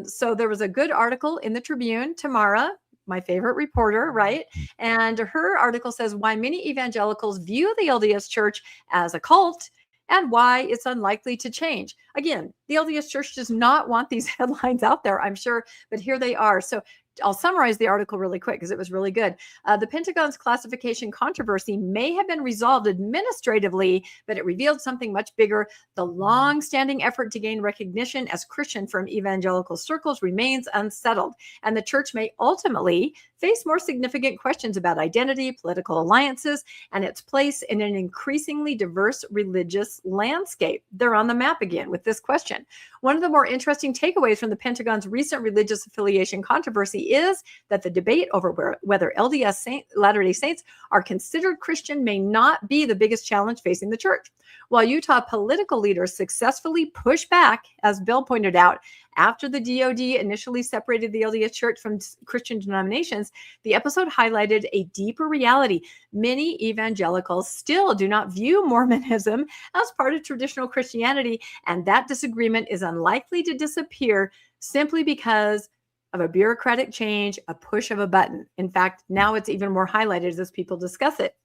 So there was a good article in the Tribune, Tamara, my favorite reporter, right? And her article says why many evangelicals view the LDS Church as a cult and why it's unlikely to change. Again, The LDS Church does not want these headlines out there, I'm sure, but here they are. So I'll summarize the article really quick because it was really good. The Pentagon's classification controversy may have been resolved administratively, but it revealed something much bigger. The long-standing effort to gain recognition as Christian from evangelical circles remains unsettled, and the church may ultimately face more significant questions about identity, political alliances, and its place in an increasingly diverse religious landscape. They're on the map again with this question. One of the more interesting takeaways from the Pentagon's recent religious affiliation controversy is that the debate over whether LDS Latter-day Saints are considered Christian may not be the biggest challenge facing the church. While Utah political leaders successfully push back, as Bill pointed out, after the DOD initially separated the LDS Church from Christian denominations, the episode highlighted a deeper reality. Many evangelicals still do not view Mormonism as part of traditional Christianity, and that disagreement is unlikely to disappear simply because of a bureaucratic change, a push of a button. In fact, now it's even more highlighted as people discuss it.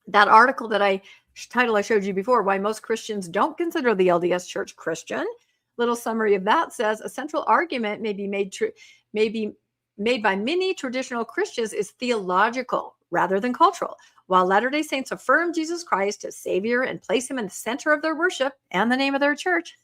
That article that title I showed you before, Why Most Christians Don't Consider the LDS Church Christian, little summary of that says a central argument may be made by many traditional Christians is theological rather than cultural. While Latter-day Saints affirm Jesus Christ as Savior and place him in the center of their worship and the name of their church,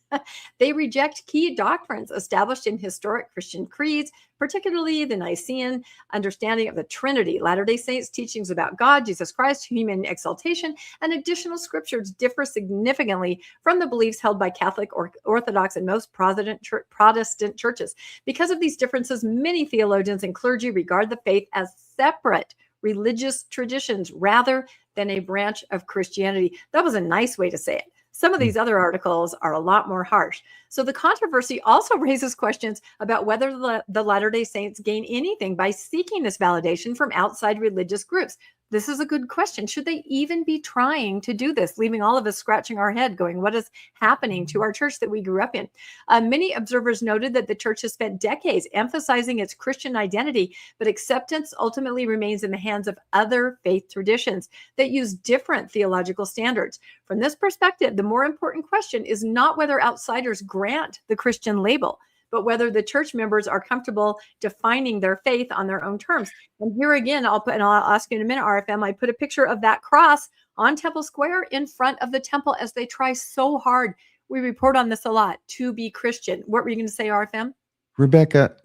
they reject key doctrines established in historic Christian creeds, particularly the Nicene understanding of the Trinity. Latter-day Saints' teachings about God, Jesus Christ, human exaltation, and additional scriptures differ significantly from the beliefs held by Catholic, Orthodox, and most Protestant churches. Because of these differences, many theologians and clergy regard the faith as separate religious traditions rather than a branch of Christianity. That was a nice way to say it. Some of these other articles are a lot more harsh. So the controversy also raises questions about whether the Latter-day Saints gain anything by seeking this validation from outside religious groups. This is a good question. Should they even be trying to do this, leaving all of us scratching our head going, what is happening to our church that we grew up in? Many observers noted that the church has spent decades emphasizing its Christian identity, but acceptance ultimately remains in the hands of other faith traditions that use different theological standards. From this perspective, the more important question is not whether outsiders grant the Christian label, but whether the church members are comfortable defining their faith on their own terms. And here again, I'll ask you in a minute, RFM, I put a picture of that cross on Temple Square in front of the temple as they try so hard. We report on this a lot, to be Christian. What were you going to say, RFM? Rebecca,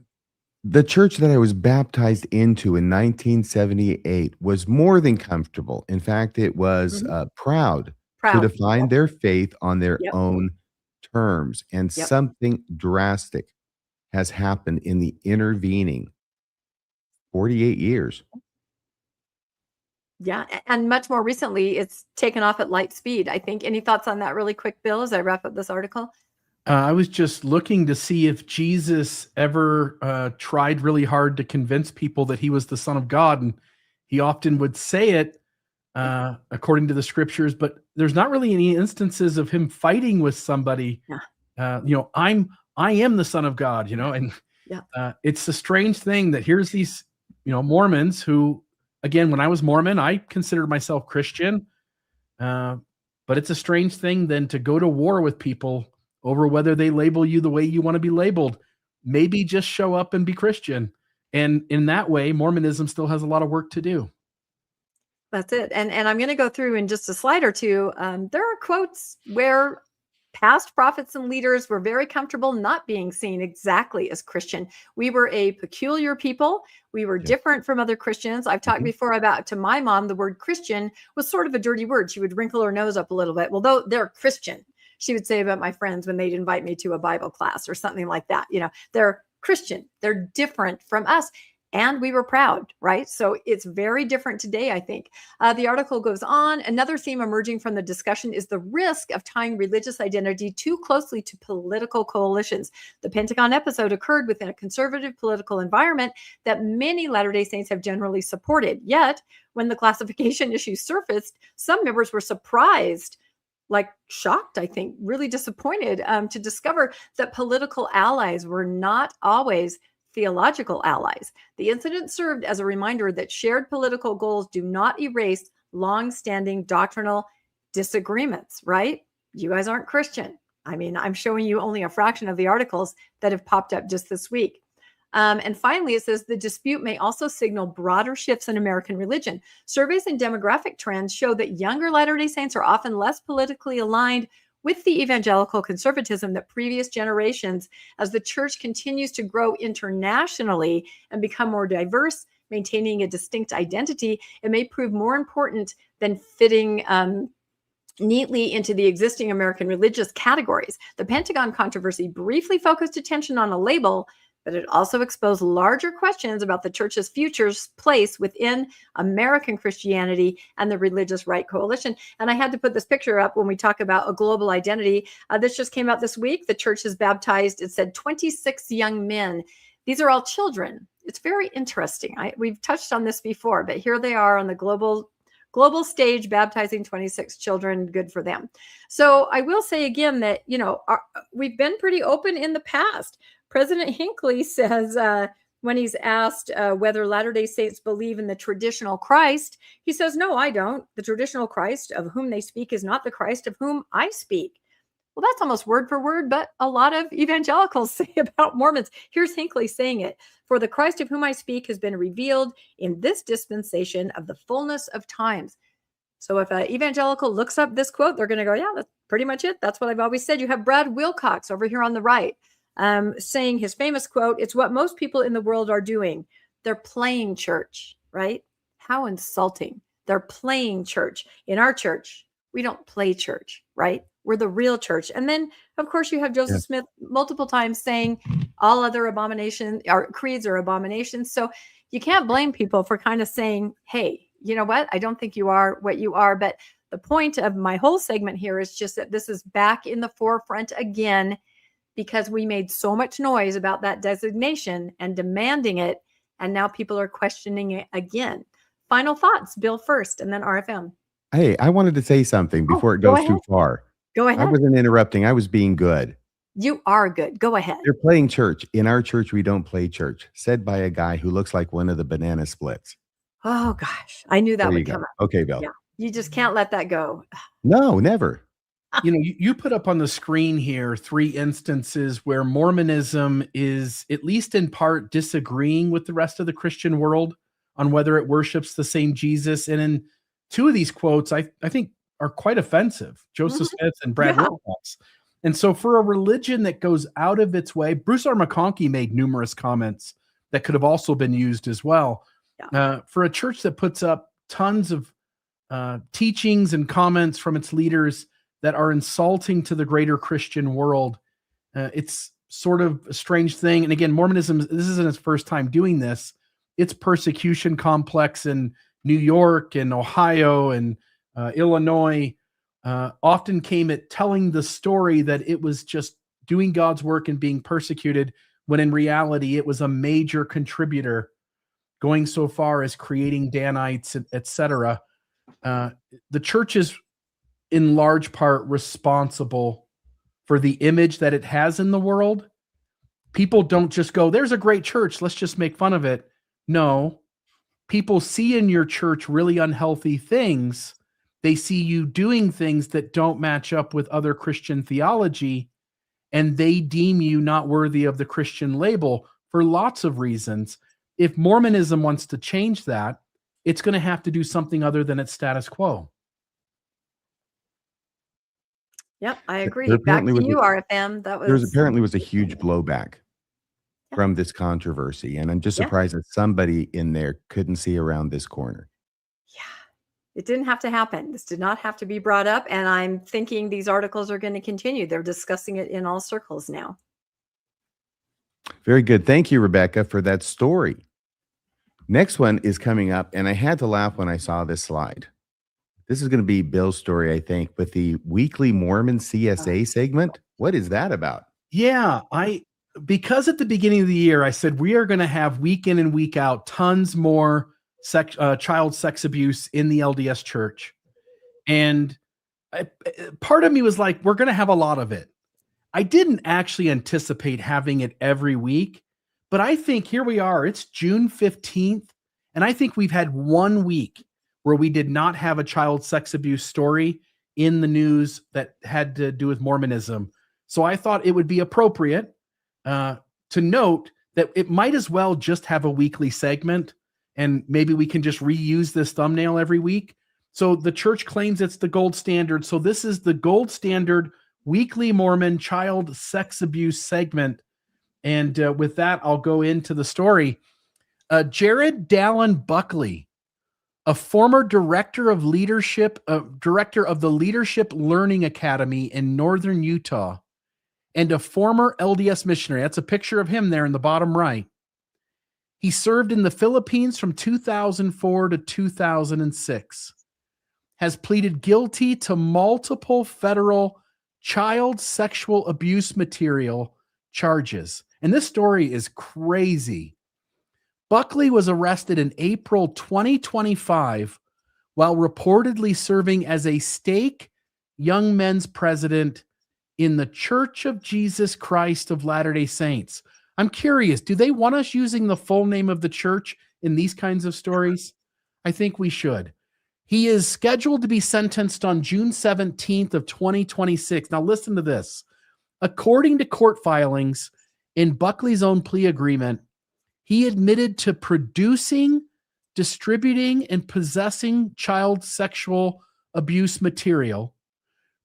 the church that I was baptized into in 1978 was more than comfortable. In fact, it was proud to define their faith on their own terms. And something drastic has happened in the intervening 48 years. Yeah, and much more recently, it's taken off at light speed, I think. Any thoughts on that really quick, Bill, as I wrap up this article? I was just looking to see if Jesus ever tried really hard to convince people that he was the Son of God, and he often would say it according to the scriptures, but there's not really any instances of him fighting with somebody. I am the Son of God, and it's a strange thing that here's these, Mormons who, again, when I was Mormon, I considered myself Christian, but it's a strange thing then to go to war with people over whether they label you the way you want to be labeled. Maybe just show up and be Christian. And in that way, Mormonism still has a lot of work to do. That's it. And I'm going to go through in just a slide or two. There are quotes where past prophets and leaders were very comfortable not being seen exactly as Christian. We were a peculiar people. We were different from other Christians. I've talked before about, to my mom, the word Christian was sort of a dirty word. She would wrinkle her nose up a little bit. Well, though they're Christian, she would say about my friends when they'd invite me to a Bible class or something like that. They're Christian. They're different from us. And we were proud, right? So it's very different today, I think. The article goes on. Another theme emerging from the discussion is the risk of tying religious identity too closely to political coalitions. The Pentagon episode occurred within a conservative political environment that many Latter-day Saints have generally supported. Yet, when the classification issue surfaced, some members were surprised, like shocked, I think, really disappointed to discover that political allies were not always theological allies. The incident served as a reminder that shared political goals do not erase long-standing doctrinal disagreements, right? You guys aren't Christian. I mean, I'm showing you only a fraction of the articles that have popped up just this week. And finally, it says the dispute may also signal broader shifts in American religion. Surveys and demographic trends show that younger Latter-day Saints are often less politically aligned with the evangelical conservatism that previous generations, as the church continues to grow internationally and become more diverse, maintaining a distinct identity. It may prove more important than fitting neatly into the existing American religious categories. The Pentagon controversy briefly focused attention on a label, but it also exposed larger questions about the church's future's place within American Christianity and the religious right coalition. And I had to put this picture up when we talk about a global identity. This just came out this week. The church has baptized, it said 26 young men. These are all children. It's very interesting. We've touched on this before, but here they are on the global stage baptizing 26 children. Good for them. So I will say again that, we've been pretty open in the past. President Hinckley says when he's asked whether Latter-day Saints believe in the traditional Christ, he says, no, I don't. The traditional Christ of whom they speak is not the Christ of whom I speak. Well, that's almost word for word, but a lot of evangelicals say about Mormons. Here's Hinckley saying it. For the Christ of whom I speak has been revealed in this dispensation of the fullness of times. So if an evangelical looks up this quote, they're going to go, yeah, that's pretty much it. That's what I've always said. You have Brad Wilcox over here on the right saying his famous quote, it's what most people in the world are doing. They're playing church, right? How insulting. They're playing church. In our church, we don't play church, right? We're the real church. And then, of course, you have Joseph Smith multiple times saying all other abominations or creeds are abominations. So you can't blame people for kind of saying, hey, you know what? I don't think you are what you are. But the point of my whole segment here is just that this is back in the forefront again, because we made so much noise about that designation and demanding it. And now people are questioning it again. Final thoughts, Bill first, and then RFM. Hey, I wanted to say something before it goes too far. Go ahead. I wasn't interrupting. I was being good. You are good. Go ahead. They're playing church. In our church, we don't play church. Said by a guy who looks like one of the banana splits. Oh, gosh. I knew that would come up. Okay, Bill. Yeah. You just can't let that go. No, never. You put up on the screen here 3 instances where Mormonism is, at least in part, disagreeing with the rest of the Christian world on whether it worships the same Jesus. And in 2 of these quotes, I think are quite offensive. Joseph Smith and Brad Wilcox. And so for a religion that goes out of its way, Bruce R. McConkie made numerous comments that could have also been used as well. Yeah. For a church that puts up tons of teachings and comments from its leaders that are insulting to the greater Christian world, it's sort of a strange thing. And again, Mormonism, this isn't its first time doing this. Its persecution complex in New York and Ohio and Illinois often came at telling the story that it was just doing God's work and being persecuted, when in reality it was a major contributor, going so far as creating Danites, etc. The church is in large part responsible for the image that it has in the world. People don't just go, there's a great church, let's just make fun of it. No, people see in your church really unhealthy things. They see you doing things that don't match up with other Christian theology, and they deem you not worthy of the Christian label for lots of reasons. If Mormonism wants to change that, it's going to have to do something other than its status quo. Yep, I agree. Back to you, RFM. There apparently was a huge blowback from this controversy, and I'm just surprised that somebody in there couldn't see around this corner. Yeah, it didn't have to happen. This did not have to be brought up, and I'm thinking these articles are going to continue. They're discussing it in all circles now. Very good. Thank you, Rebecca, for that story. Next one is coming up, and I had to laugh when I saw this slide. This is going to be Bill's story, I think, with the weekly Mormon CSA segment. What is that about? Yeah, because at the beginning of the year, I said we are going to have week in and week out tons more child sex abuse in the LDS Church. And part of me was like, we're going to have a lot of it. I didn't actually anticipate having it every week, but I think here we are. It's June 15th, and I think we've had 1 week where we did not have a child sex abuse story in the news that had to do with Mormonism. So I thought it would be appropriate to note that it might as well just have a weekly segment, and maybe we can just reuse this thumbnail every week. So the church claims it's the gold standard. So this is the gold standard weekly Mormon child sex abuse segment. And with that, I'll go into the story. Jared Buckley, a former director of leadership, director of the Leadership Learning Academy in northern Utah, and a former LDS missionary. That's a picture of him there in the bottom right. He served in the Philippines from 2004 to 2006, has pleaded guilty to multiple federal child sexual abuse material charges. And this story is crazy. Buckley was arrested in April 2025 while reportedly serving as a stake young men's president in the Church of Jesus Christ of Latter-day Saints. I'm curious, do they want us using the full name of the church in these kinds of stories? I think we should. He is scheduled to be sentenced on June 17th of 2026. Now listen to this. According to court filings in Buckley's own plea agreement, he admitted to producing, distributing, and possessing child sexual abuse material.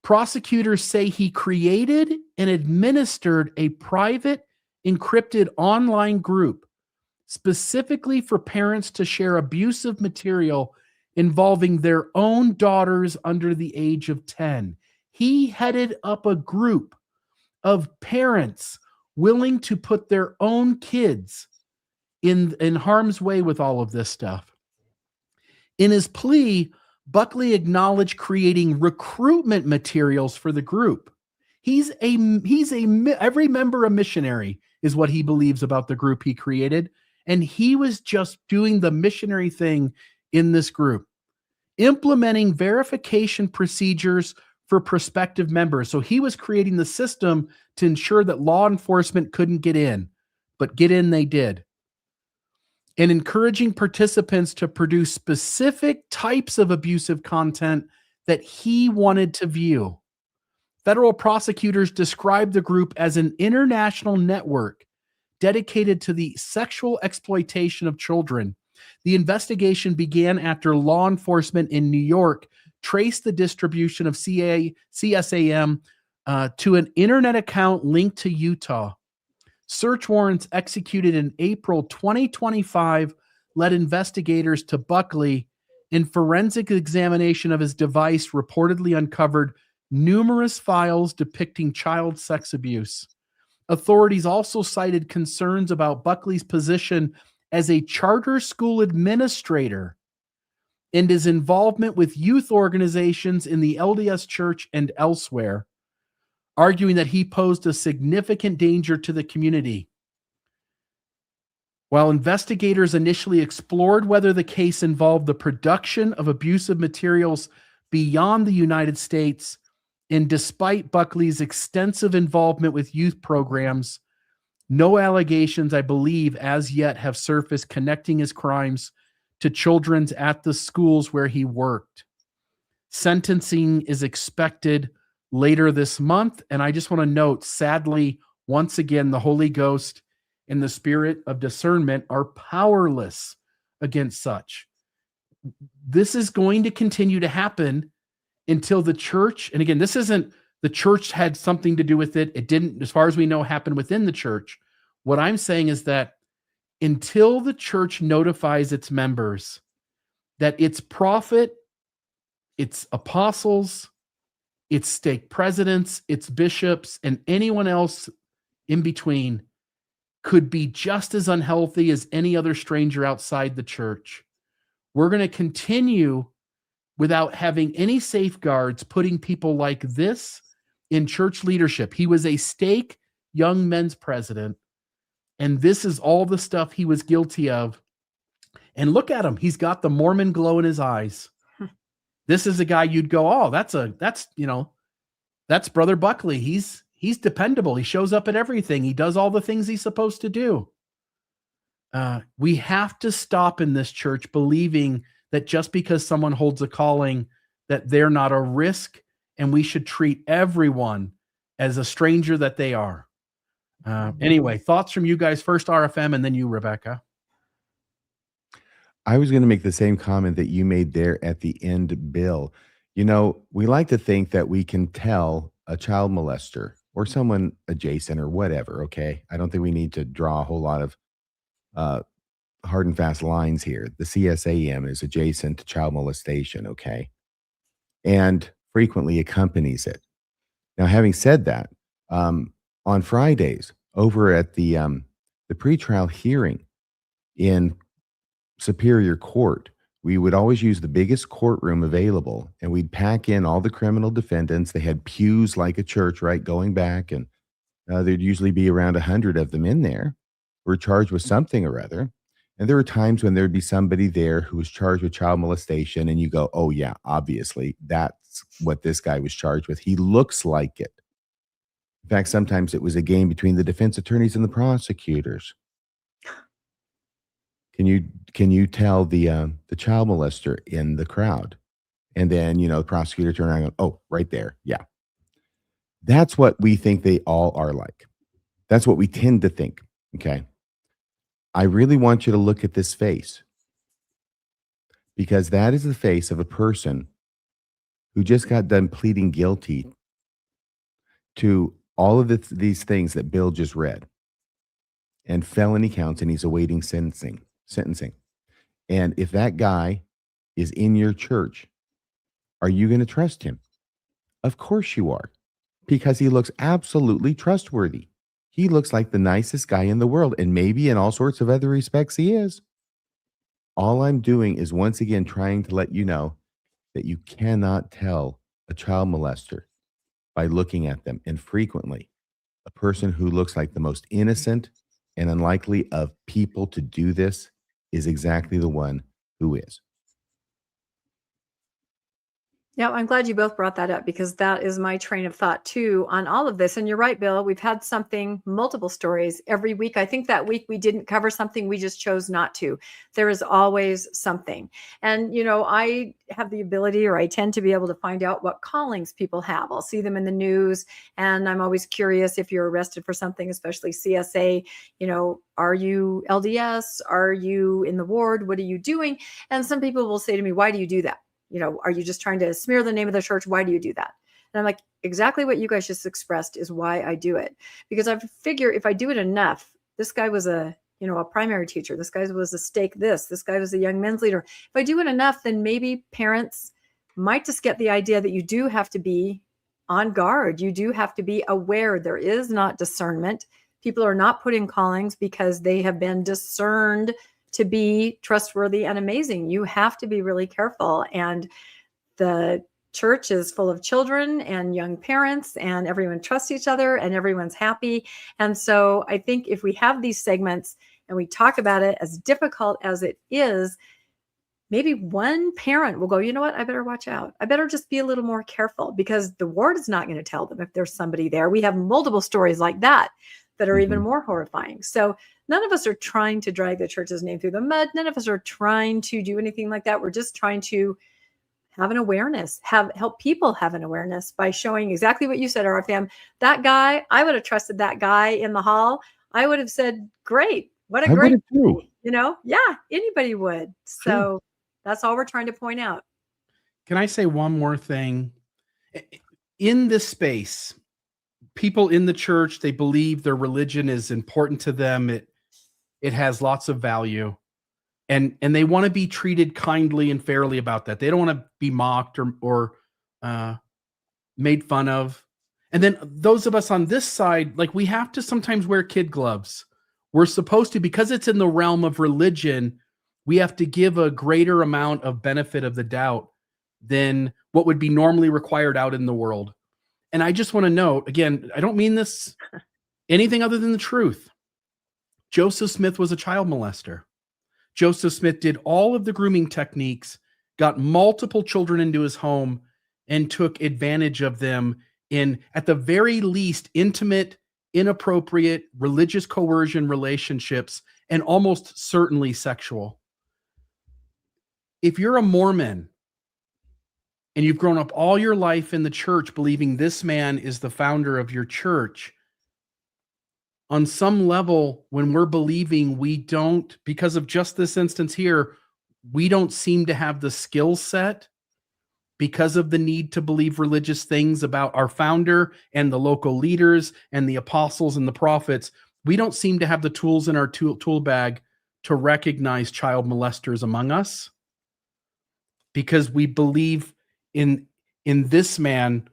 Prosecutors say he created and administered a private, encrypted online group specifically for parents to share abusive material involving their own daughters under the age of 10. He headed up a group of parents willing to put their own kids in harm's way with all of this stuff. In his plea, Buckley acknowledged creating recruitment materials for the group. Every member a missionary is what he believes about the group he created, and he was just doing the missionary thing in this group, implementing verification procedures for prospective members. So he was creating the system to ensure that law enforcement couldn't get in, but get in they did. And encouraging participants to produce specific types of abusive content that he wanted to view. Federal prosecutors described the group as an international network dedicated to the sexual exploitation of children. The investigation began after law enforcement in New York traced the distribution of CSAM to an internet account linked to Utah. Search warrants executed in April 2025 led investigators to Buckley, and forensic examination of his device reportedly uncovered numerous files depicting child sex abuse. Authorities also cited concerns about Buckley's position as a charter school administrator and his involvement with youth organizations in the LDS Church and elsewhere, arguing that he posed a significant danger to the community. While investigators initially explored whether the case involved the production of abusive materials beyond the United States, and despite Buckley's extensive involvement with youth programs, no allegations, I believe, as yet have surfaced connecting his crimes to children at the schools where he worked. Sentencing is expected later this month, and I just want to note, sadly, once again, the Holy Ghost and the spirit of discernment are powerless against such. This is going to continue to happen until the church, and again, this isn't the church had something to do with it. It didn't, as far as we know, happen within the church. What I'm saying is that until the church notifies its members that its prophet, its apostles, its stake presidents, its bishops, and anyone else in between could be just as unhealthy as any other stranger outside the church, we're going to continue without having any safeguards, putting people like this in church leadership. He was a stake young men's president, and this is all the stuff he was guilty of. And look at him. He's got the Mormon glow in his eyes. This is a guy you'd go, oh, that's Brother Buckley. He's dependable. He shows up at everything. He does all the things he's supposed to do. We have to stop in this church believing that just because someone holds a calling, that they're not a risk, and we should treat everyone as a stranger that they are. Anyway, thoughts from you guys first, RFM, and then you, Rebecca. I was going to make the same comment that you made there at the end, Bill. You know, we like to think that we can tell a child molester or someone adjacent or whatever, okay? I don't think we need to draw a whole lot of hard and fast lines here. The CSAM is adjacent to child molestation, okay? And frequently accompanies it. Now, having said that, on Fridays over at the pretrial hearing in Superior Court, we would always use the biggest courtroom available, and we'd pack in all the criminal defendants. They had pews like a church, right, going back, and there'd usually be around 100 of them in there who were charged with something or other. And there were times when there'd be somebody there who was charged with child molestation, and you go, oh yeah, obviously, that's what this guy was charged with. He looks like it. In fact, sometimes it was a game between the defense attorneys and the prosecutors. Can you tell the child molester in the crowd? And then, the prosecutor turn around and go, oh, right there. Yeah. That's what we think they all are like. That's what we tend to think. Okay. I really want you to look at this face, because that is the face of a person who just got done pleading guilty to all of these things that Bill just read, and felony counts, and he's awaiting sentencing. And if that guy is in your church, are you going to trust him? Of course you are, because he looks absolutely trustworthy. He looks like the nicest guy in the world, and maybe in all sorts of other respects he is. All I'm doing is once again trying to let you know that you cannot tell a child molester by looking at them. And frequently, a person who looks like the most innocent and unlikely of people to do this is exactly the one who is. Yeah, I'm glad you both brought that up, because that is my train of thought too on all of this. And you're right, Bill. We've had multiple stories every week. I think that week we didn't cover something, we just chose not to. There is always something. And, I have the ability, or I tend to be able to find out what callings people have. I'll see them in the news, and I'm always curious if you're arrested for something, especially CSA, are you LDS? Are you in the ward? What are you doing? And some people will say to me, why do you do that? Are you just trying to smear the name of the church? Why do you do that? And I'm like, exactly what you guys just expressed is why I do it. Because I figure if I do it enough, this guy was a primary teacher. This guy was a stake this guy was a young men's leader. If I do it enough, then maybe parents might just get the idea that you do have to be on guard. You do have to be aware. There is not discernment. People are not put in callings because they have been discerned to be trustworthy and amazing. You have to be really careful. And the church is full of children and young parents, and everyone trusts each other and everyone's happy. And so I think if we have these segments and we talk about it, as difficult as it is, maybe one parent will go, you know what, I better watch out. I better just be a little more careful, because the ward is not going to tell them if there's somebody there. We have multiple stories like that are even more horrifying. So none of us are trying to drag the church's name through the mud. None of us are trying to do anything like that. We're just trying to have an awareness, help people have an awareness by showing exactly what you said, RFM. That guy, I would have trusted that guy in the hall. I would have said, great, what a great, yeah, anybody would. So that's all we're trying to point out. Can I say one more thing? In this space, people in the church, they believe their religion is important to them. It has lots of value, and they want to be treated kindly and fairly about that. They don't want to be mocked or made fun of. And then those of us on this side, like, we have to sometimes wear kid gloves. We're supposed to, because it's in the realm of religion, we have to give a greater amount of benefit of the doubt than what would be normally required out in the world. And I just want to note, again, I don't mean this anything other than the truth. Joseph Smith was a child molester. Joseph Smith did all of the grooming techniques, got multiple children into his home, and took advantage of them in, at the very least, intimate, inappropriate, religious coercion relationships, and almost certainly sexual. If you're a Mormon, and you've grown up all your life in the church believing this man is the founder of your church, on some level, when we're believing, we don't, because of just this instance here, we don't seem to have the skill set because of the need to believe religious things about our founder and the local leaders and the apostles and the prophets. We don't seem to have the tools in our tool bag to recognize child molesters among us, because we believe in this man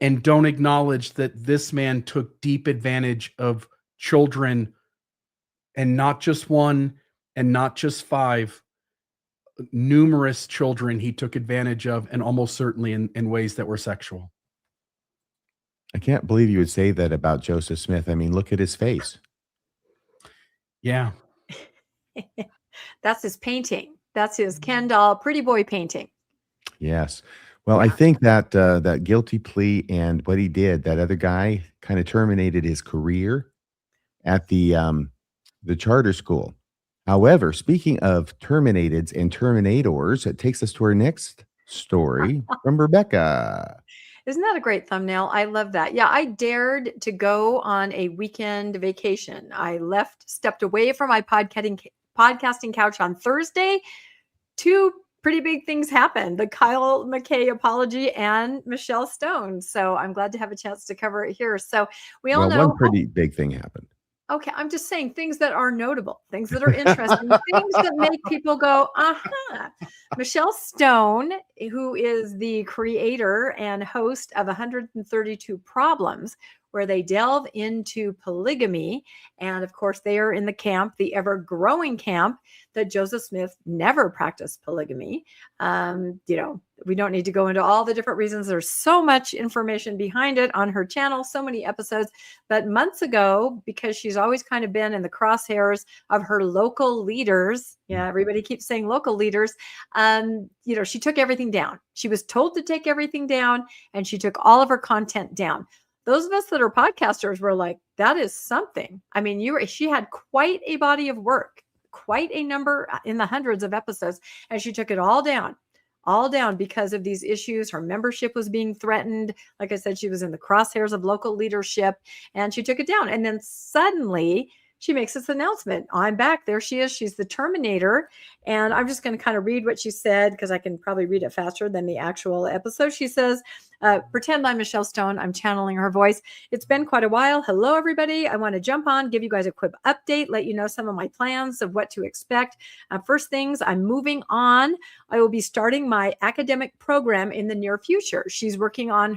and don't acknowledge that this man took deep advantage of children, and not just one and not just five, numerous children he took advantage of, and almost certainly in ways that were sexual. I can't believe you would say that about Joseph Smith. I mean, look at his face. Yeah. That's his painting. That's his Ken doll pretty boy painting. Yes. Well, I think that that guilty plea and what he did, that other guy kind of terminated his career at the charter school. However, speaking of terminateds and terminators, it takes us to our next story from Rebecca. Isn't that a great thumbnail? I love that. Yeah, I dared to go on a weekend vacation. I stepped away from my podcasting couch on Thursday. Two pretty big things happened: the Kyle McKay apology and Michelle Stone. So I'm glad to have a chance to cover it here. So we all know one pretty big thing happened. Okay, I'm just saying things that are notable, things that are interesting, things that make people go, aha. Michelle Stone, who is the creator and host of 132 Problems, where they delve into polygamy. And of course, they are in the camp, the ever-growing camp, that Joseph Smith never practiced polygamy. We don't need to go into all the different reasons. There's so much information behind it on her channel, so many episodes. But months ago, because she's always kind of been in the crosshairs of her local leaders, yeah, everybody keeps saying local leaders, she took everything down. She was told to take everything down, and she took all of her content down. Those of us that are podcasters were like, that is something. I mean, she had quite a body of work, quite a number in the hundreds of episodes, and she took it all down because of these issues. Her membership was being threatened. Like I said, she was in the crosshairs of local leadership, and she took it down. And then suddenly she makes this announcement. I'm back. There she is. She's the Terminator. And I'm just going to kind of read what she said, because I can probably read it faster than the actual episode. She says, pretend I'm Michelle Stone. I'm channeling her voice. It's been quite a while. Hello, everybody. I want to jump on, give you guys a quick update, let you know some of my plans of what to expect. First things, I'm moving on. I will be starting my academic program in the near future. She's working on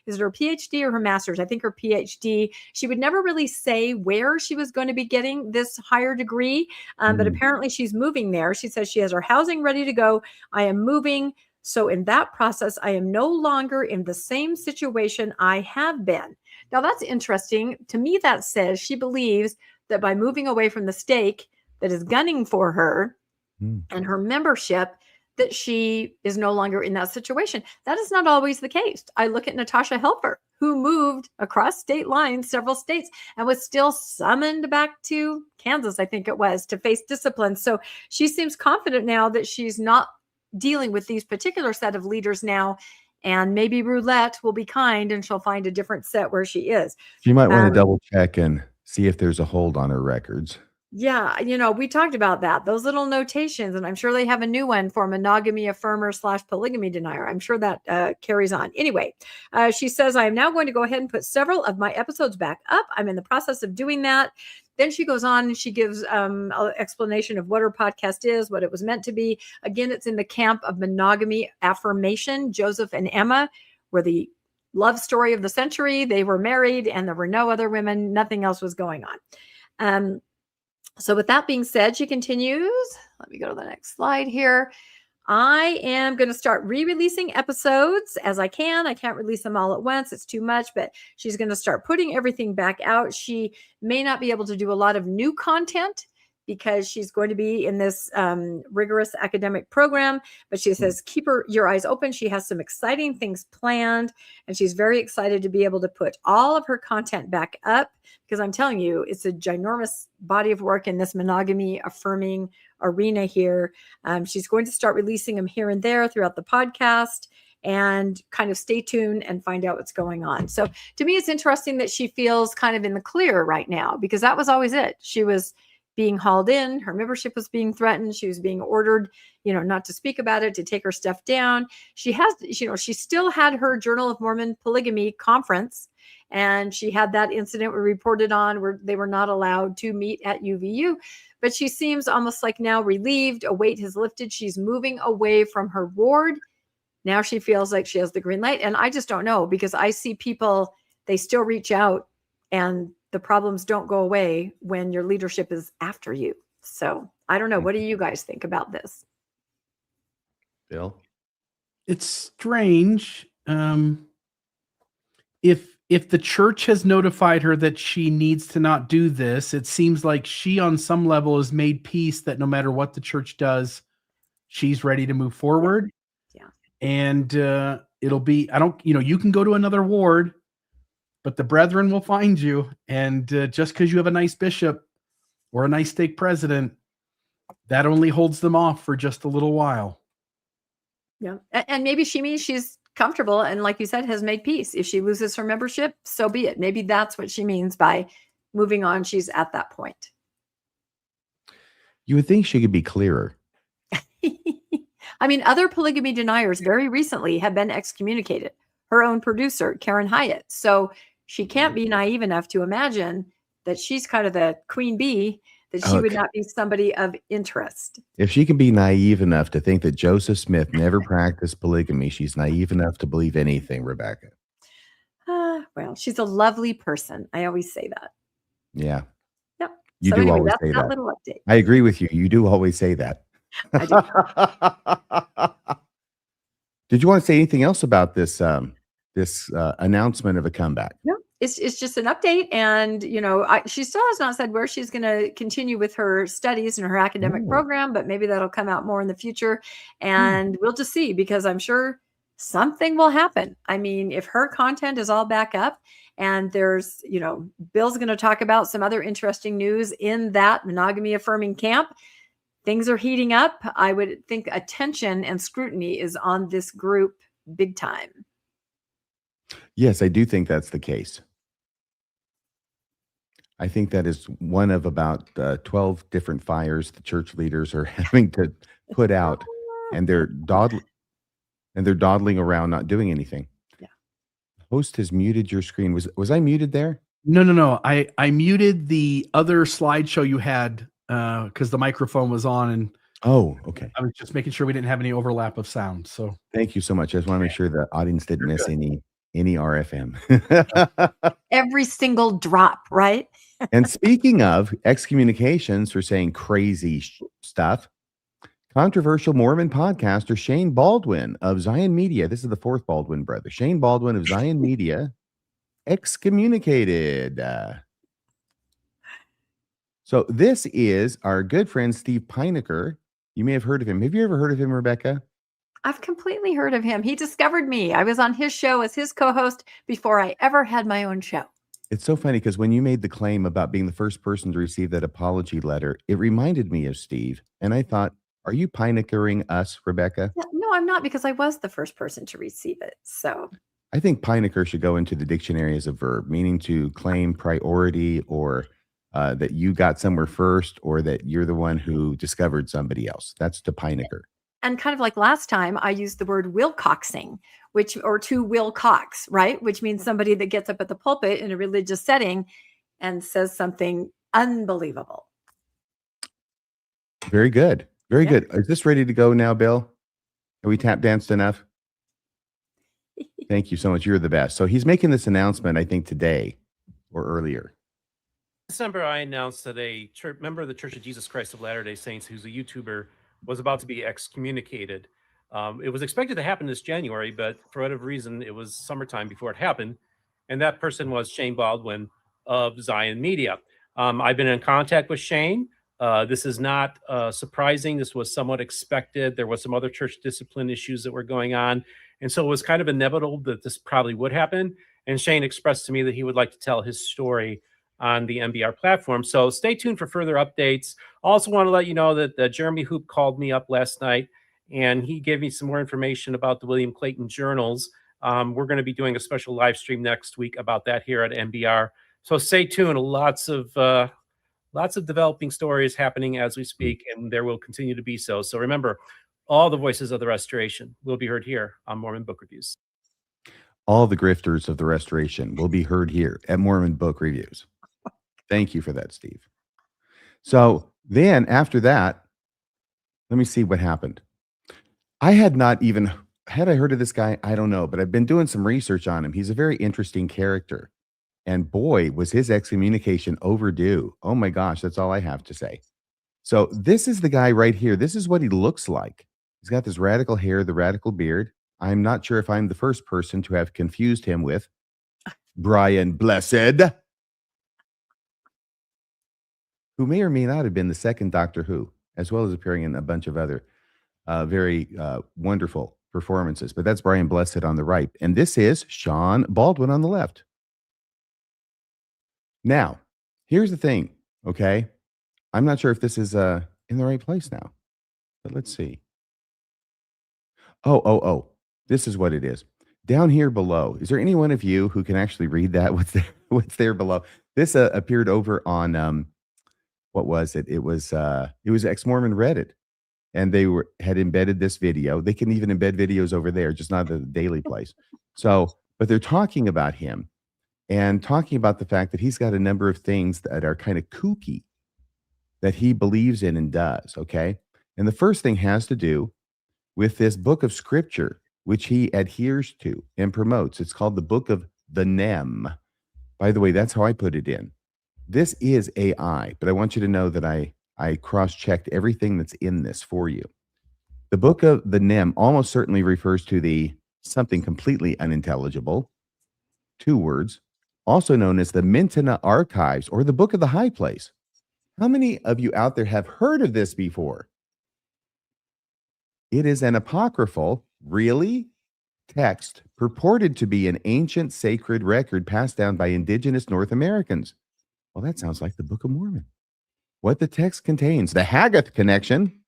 is it her PhD or her master's? I think her PhD. She would never really say where she was going to be getting this higher degree, but apparently she's moving there. She says she has her housing ready to go. I am moving. So in that process, I am no longer in the same situation I have been. Now that's interesting. To me, that says she believes that by moving away from the stake that is gunning for her and her membership, that she is no longer in that situation. That is not always the case. I look at Natasha Helfer, who moved across state lines, several states, and was still summoned back to Kansas, I think it was, to face discipline. So she seems confident now that she's not dealing with these particular set of leaders now, and maybe roulette will be kind and she'll find a different set where she is. You might want to double check and see if there's a hold on her records. Yeah, we talked about that, those little notations, and I'm sure they have a new one for monogamy affirmer / polygamy denier. I'm sure that carries on. Anyway, she says, I am now going to go ahead and put several of my episodes back up. I'm in the process of doing that. Then she goes on and she gives an explanation of what her podcast is, what it was meant to be. Again, it's in the camp of monogamy affirmation. Joseph and Emma were the love story of the century. They were married and there were no other women. Nothing else was going on. So with that being said, she continues. Let me go to the next slide here. I am going to start re-releasing episodes as I can. I can't release them all at once. It's too much, but she's going to start putting everything back out. She may not be able to do a lot of new content because she's going to be in this rigorous academic program, but she says, keep your eyes open. She has some exciting things planned, and she's very excited to be able to put all of her content back up, because I'm telling you, it's a ginormous body of work in this monogamy affirming arena here. She's going to start releasing them here and there throughout the podcast. and kind of stay tuned and find out what's going on. So to me, it's interesting that she feels kind of in the clear right now, because that was always it. She was being hauled in, her membership was being threatened, she was being ordered, not to speak about it, to take her stuff down. She has, she still had her Journal of Mormon Polygamy conference, and she had that incident we reported on where they were not allowed to meet at UVU, but she seems almost like now relieved. A weight has lifted. She's moving away from her ward. Now she feels like she has the green light. And I just don't know, because I see people, they still reach out, and the problems don't go away when your leadership is after you. So I don't know. What do you guys think about this? Bill? It's strange. If the church has notified her that she needs to not do this, it seems like she on some level has made peace that no matter what the church does, she's ready to move forward. Yeah. And it'll be, you can go to another ward, but the brethren will find you. And just because you have a nice bishop or a nice stake president, that only holds them off for just a little while. Yeah. And maybe she means she's comfortable and, like you said, has made peace. If she loses her membership, so be it. Maybe that's what she means by moving on. She's at that point. You would think she could be clearer. I mean, other polygamy deniers very recently have been excommunicated. Her own producer, Karen Hyatt. So she can't be naive enough to imagine that she's kind of the queen bee, that she would not be somebody of interest. If she can be naive enough to think that Joseph Smith never practiced polygamy, she's naive enough to believe anything, Rebecca. Well, she's a lovely person. I always say that. Yeah. Yep. You do always say that. Little update. I agree with you. You do always say that. I do. Did you want to say anything else about this announcement of a comeback? No, it's just an update, and she still has not said where she's going to continue with her studies and her academic program, but maybe that'll come out more in the future, and we'll just see, because I'm sure something will happen. I mean, if her content is all back up, and there's Bill's going to talk about some other interesting news in that monogamy affirming camp. Things are heating up. I would think attention and scrutiny is on this group big time. Yes, I do think that's the case. I think that is one of about 12 different fires the church leaders are having to put out, and they're dawdling around, not doing anything. Yeah. Host has muted your screen. Was I muted there? No. I muted the other slideshow you had because the microphone was on, and okay. I was just making sure we didn't have any overlap of sound. So Thank you so much. I just want to make sure the audience didn't miss any RFM. Every single drop, right? And speaking of excommunications for saying crazy stuff, controversial Mormon podcaster Shane Baldwin of Zion Media, this is the fourth Baldwin brother, Shane Baldwin of Zion Media, excommunicated. So this is our good friend Steve Pinecker. You may have heard of him. Have you ever heard of him, Rebecca? I've completely heard of him. He discovered me. I was on his show as his co-host before I ever had my own show. It's so funny because when you made the claim about being the first person to receive that apology letter, it reminded me of Steve. And I thought, are you Pineckering us, Rebecca? No, I'm not, because I was the first person to receive it. So I think Pinecker should go into the dictionary as a verb, meaning to claim priority, or that you got somewhere first, or that you're the one who discovered somebody else. That's to Pinecker. And kind of like last time, I used the word Wilcoxing, or to Wilcox, right? Which means somebody that gets up at the pulpit in a religious setting and says something unbelievable. Very good. Very good. Is this ready to go now, Bill? Have we tap danced enough? Thank you so much. You're the best. So he's making this announcement, I think, today or earlier. December, I announced that a member of the Church of Jesus Christ of Latter-day Saints, who's a YouTuber, was about to be excommunicated. It was expected to happen this January, but for whatever reason, it was summertime before it happened. And that person was Shane Baldwin of Zion Media. I've been in contact with Shane. This is not surprising. This was somewhat expected. There was some other church discipline issues that were going on. And so it was kind of inevitable that this probably would happen. And Shane expressed to me that he would like to tell his story on the MBR platform. So stay tuned for further updates. Also want to let you know that Jeremy Hoop called me up last night and he gave me some more information about the William Clayton journals. We're going to be doing a special live stream next week about that here at MBR. So stay tuned. Lots of developing stories happening as we speak, and there will continue to be so. So remember, all the voices of the restoration will be heard here on Mormon Book Reviews. All the grifters of the restoration will be heard here at Mormon Book Reviews. Thank you for that, Steve. So then after that, let me see what happened. I had not even, had I heard of this guy? I don't know, but I've been doing some research on him. He's a very interesting character. And boy, was his excommunication overdue. Oh my gosh, that's all I have to say. So this is the guy right here. This is what he looks like. He's got this radical hair, the radical beard. I'm not sure if I'm the first person to have confused him with Brian Blessed, who may or may not have been the second Doctor Who, as well as appearing in a bunch of other very wonderful performances. But that's Brian Blessed on the right. And this is Shane Baldwin on the left. Now, here's the thing, okay? I'm not sure if this is in the right place now, but let's see. Oh. This is what it is. Down here below, is there any one of you who can actually read that? What's there below? This appeared over on, what was it? It was Ex-Mormon Reddit, and they had embedded this video. They can even embed videos over there, just not the daily place. So, but they're talking about him and talking about the fact that he's got a number of things that are kind of kooky that he believes in and does, okay? And the first thing has to do with this book of scripture, which he adheres to and promotes. It's called the Book of the Nem. By the way, that's how I put it in. This is AI, but I want you to know that I cross-checked everything that's in this for you. The Book of the Nem almost certainly refers to the something completely unintelligible, 2 words, also known as the Mintana Archives or the Book of the High Place. How many of you out there have heard of this before? It is an apocryphal, really, text purported to be an ancient sacred record passed down by indigenous North Americans. Well, that sounds like the Book of Mormon. What the text contains, the Haggath connection.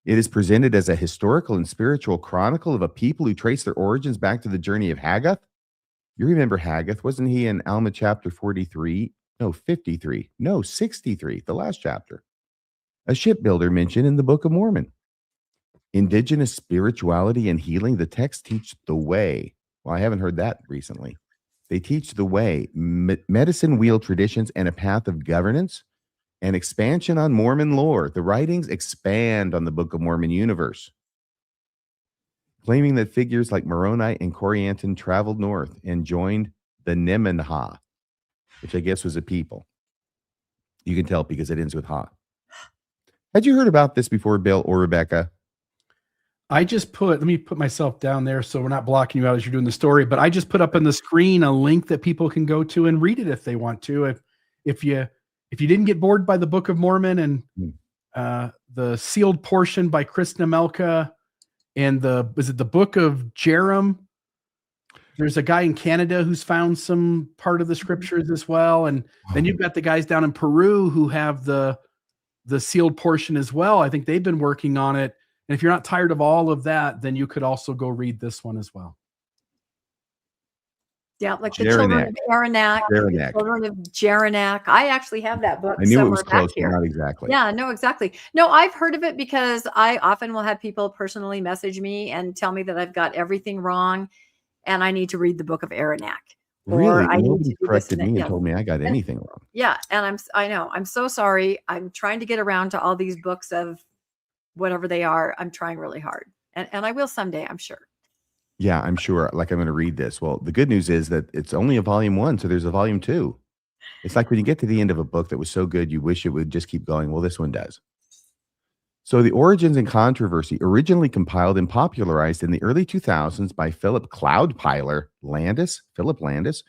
It is presented as a historical and spiritual chronicle of a people who trace their origins back to the journey of Haggath. You remember Haggath, wasn't he in Alma chapter 43? No, 53. No, 63, the last chapter. A shipbuilder mentioned in the Book of Mormon. Indigenous spirituality and healing, the text teach the way. Well, I haven't heard that recently. They teach the way, medicine wheel traditions, and a path of governance, and expansion on Mormon lore. The writings expand on the Book of Mormon universe, claiming that figures like Moroni and Corianton traveled north and joined the Nemenha, which I guess was a people. You can tell because it ends with Ha. Had you heard about this before, Bill or Rebecca? I just let me put myself down there so we're not blocking you out as you're doing the story, but I just put up on the screen a link that people can go to and read it if they want to. If you didn't get bored by the Book of Mormon and the sealed portion by Krishna Melka and the Book of Jerem, there's a guy in Canada who's found some part of the scriptures as well. And then you've got the guys down in Peru who have the sealed portion as well. I think they've been working on it. And if you're not tired of all of that, then you could also go read this one as well. Yeah, like the children of Aranak, the children of Jeranak. I actually have that book. I knew it was close, but not exactly. Yeah, no, exactly. No, I've heard of it because I often will have people personally message me and tell me that I've got everything wrong and I need to read the Book of Aranak. Really? Nobody corrected me and told me I got anything wrong. Yeah, and I know. I'm so sorry. I'm trying to get around to all these books of whatever they are. I'm trying really hard. And I will someday, I'm sure. Yeah, I'm sure. Like, I'm going to read this. Well, the good news is that it's only a volume 1, so there's a volume 2. It's like when you get to the end of a book that was so good, you wish it would just keep going. Well, this one does. So the Origins and Controversy, originally compiled and popularized in the early 2000s by Philip Landis.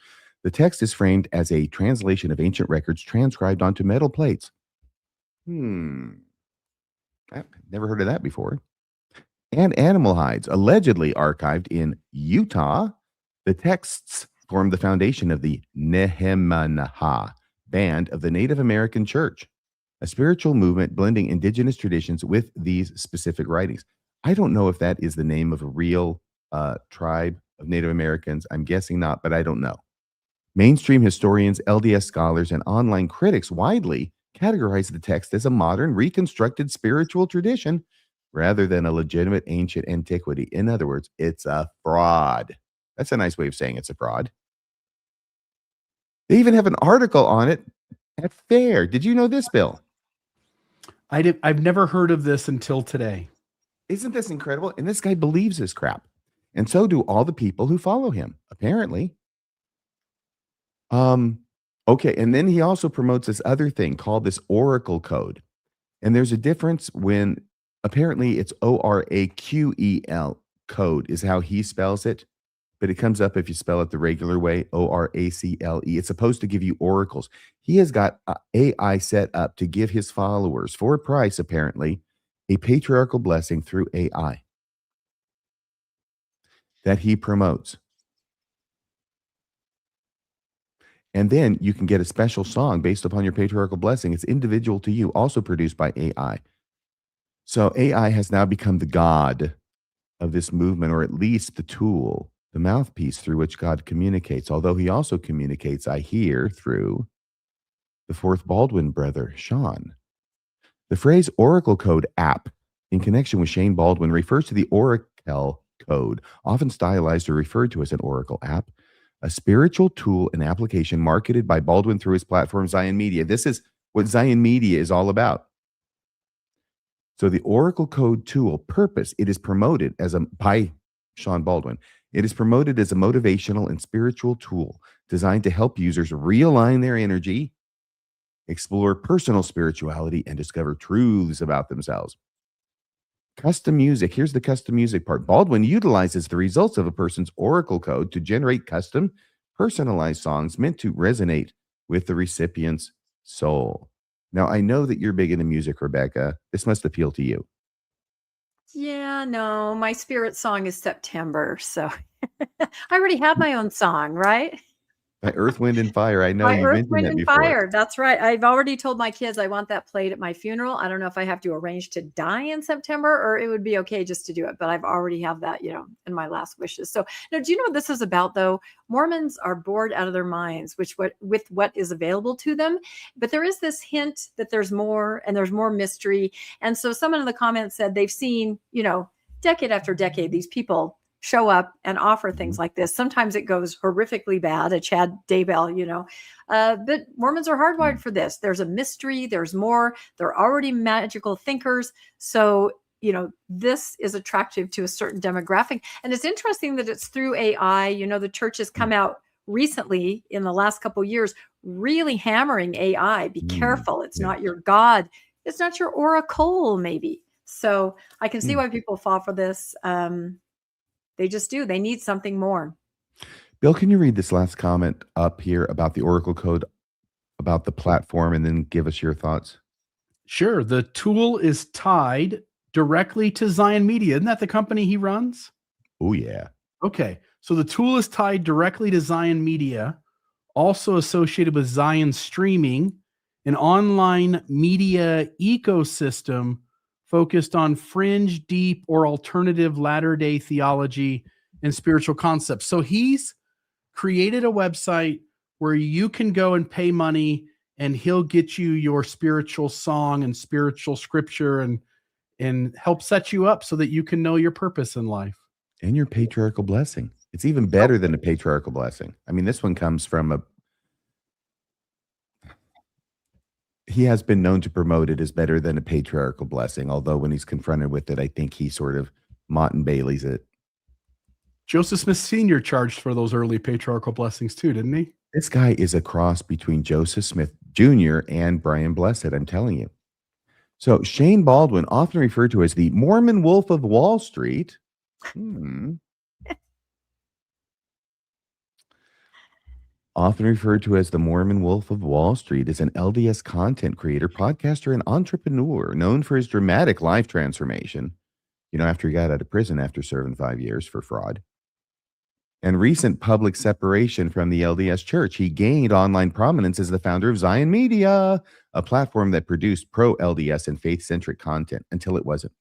The text is framed as a translation of ancient records transcribed onto metal plates. I've never heard of that before. And animal hides, allegedly archived in Utah. The texts form the foundation of the Nehemanah Band of the Native American Church, a spiritual movement blending indigenous traditions with these specific writings. I don't know if that is the name of a real tribe of Native Americans. I'm guessing not, but I don't know. Mainstream historians, LDS scholars, and online critics widely categorize the text as a modern, reconstructed spiritual tradition rather than a legitimate ancient antiquity. In other words, it's a fraud. That's a nice way of saying it's a fraud. They even have an article on it at FAIR. Did you know this, Bill? I've never heard of this until today. Isn't this incredible? And this guy believes this crap. And so do all the people who follow him, apparently. Okay. And then he also promotes this other thing called this Oracle code. And there's a difference when apparently it's ORAQEL code is how he spells it. But it comes up if you spell it the regular way, ORACLE. It's supposed to give you oracles. He has got AI set up to give his followers, for a price apparently, a patriarchal blessing through AI that he promotes. And then you can get a special song based upon your patriarchal blessing. It's individual to you, also produced by AI. So AI has now become the god of this movement, or at least the tool, the mouthpiece through which God communicates. Although he also communicates, I hear, through the fourth Baldwin brother, Sean. The phrase Oracle Code app in connection with Shane Baldwin refers to the Oracle code, often stylized or referred to as an Oracle app, a spiritual tool and application marketed by Baldwin through his platform, Zion Media. This is what Zion Media is all about. So the Oracle Code tool purpose, it is promoted by Sean Baldwin. It is promoted as a motivational and spiritual tool designed to help users realign their energy, explore personal spirituality, and discover truths about themselves. Custom music. Here's the custom music part. Baldwin utilizes the results of a person's Oracle code to generate custom, personalized songs meant to resonate with the recipient's soul. Now, I know that you're big into music, Rebecca. This must appeal to you. Yeah, no, my spirit song is September. So I already have my own song, right? By Earth, Wind, and Fire. I know By you Earth, mentioned Wind, that and before. Fire. That's right. I've already told my kids I want that played at my funeral. I don't know if I have to arrange to die in September or it would be okay just to do it. But I've already have that, in my last wishes. So now, do you know what this is about, though? Mormons are bored out of their minds, with what is available to them. But there is this hint that there's more and there's more mystery. And so someone in the comments said they've seen, decade after decade, these people show up and offer things like this. Sometimes it goes horrifically bad, a Chad Daybell, but Mormons are hardwired for this. There's a mystery, there's more, they're already magical thinkers. So, this is attractive to a certain demographic. And it's interesting that it's through AI. The church has come out recently in the last couple of years, really hammering AI. Be careful. It's not your God. It's not your oracle, maybe. So I can see why people fall for this. They just do. They need something more. Bill, can you read this last comment up here about the Oracle code, about the platform, and then give us your thoughts? Sure. The tool is tied directly to Zion Media. Isn't that the company he runs? Oh, yeah. Okay. So the tool is tied directly to Zion Media, also associated with Zion Streaming, an online media ecosystem focused on fringe, deep, or alternative latter-day theology and spiritual concepts. So he's created a website where you can go and pay money and he'll get you your spiritual song and spiritual scripture and help set you up so that you can know your purpose in life. And your patriarchal blessing. It's even better than a patriarchal blessing. I mean, this one comes from he has been known to promote it as better than a patriarchal blessing, although when he's confronted with it, I think he sort of Mott and Bailey's it. Joseph Smith Sr. charged for those early patriarchal blessings too, didn't he? This guy is a cross between Joseph Smith Jr. and Brian Blessed, I'm telling you. So Shane Baldwin, often referred to as the Mormon Wolf of Wall Street. Often referred to as the Mormon Wolf of Wall Street, is an LDS content creator, podcaster, and entrepreneur known for his dramatic life transformation, after he got out of prison after serving 5 years for fraud, and recent public separation from the LDS Church. He gained online prominence as the founder of Zion Media, a platform that produced pro-LDS and faith-centric content until it wasn't.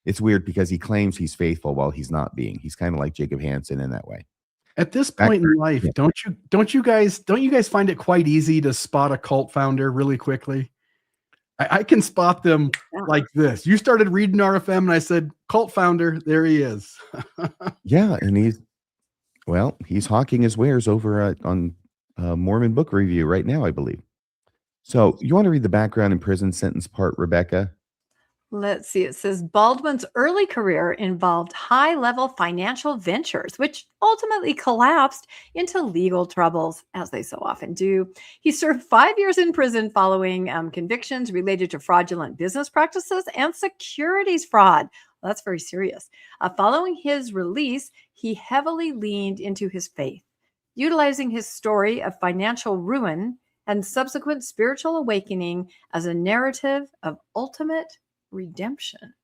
it's weird because he claims he's faithful while he's not being. He's kind of like Jacob Hansen in that way. At this point in life, yeah. don't you guys find it quite easy to spot a cult founder really quickly? I can spot them like this. You started reading RFM and I said, cult founder, there he is. Yeah, and he's hawking his wares over on Mormon Book Review right now, I believe. So you want to read the background and prison sentence part, Rebecca? Let's see. It says Baldwin's early career involved high-level financial ventures, which ultimately collapsed into legal troubles, as they so often do. He served 5 years in prison following convictions related to fraudulent business practices and securities fraud. Well, that's very serious. Following his release, he heavily leaned into his faith, utilizing his story of financial ruin and subsequent spiritual awakening as a narrative of ultimate redemption.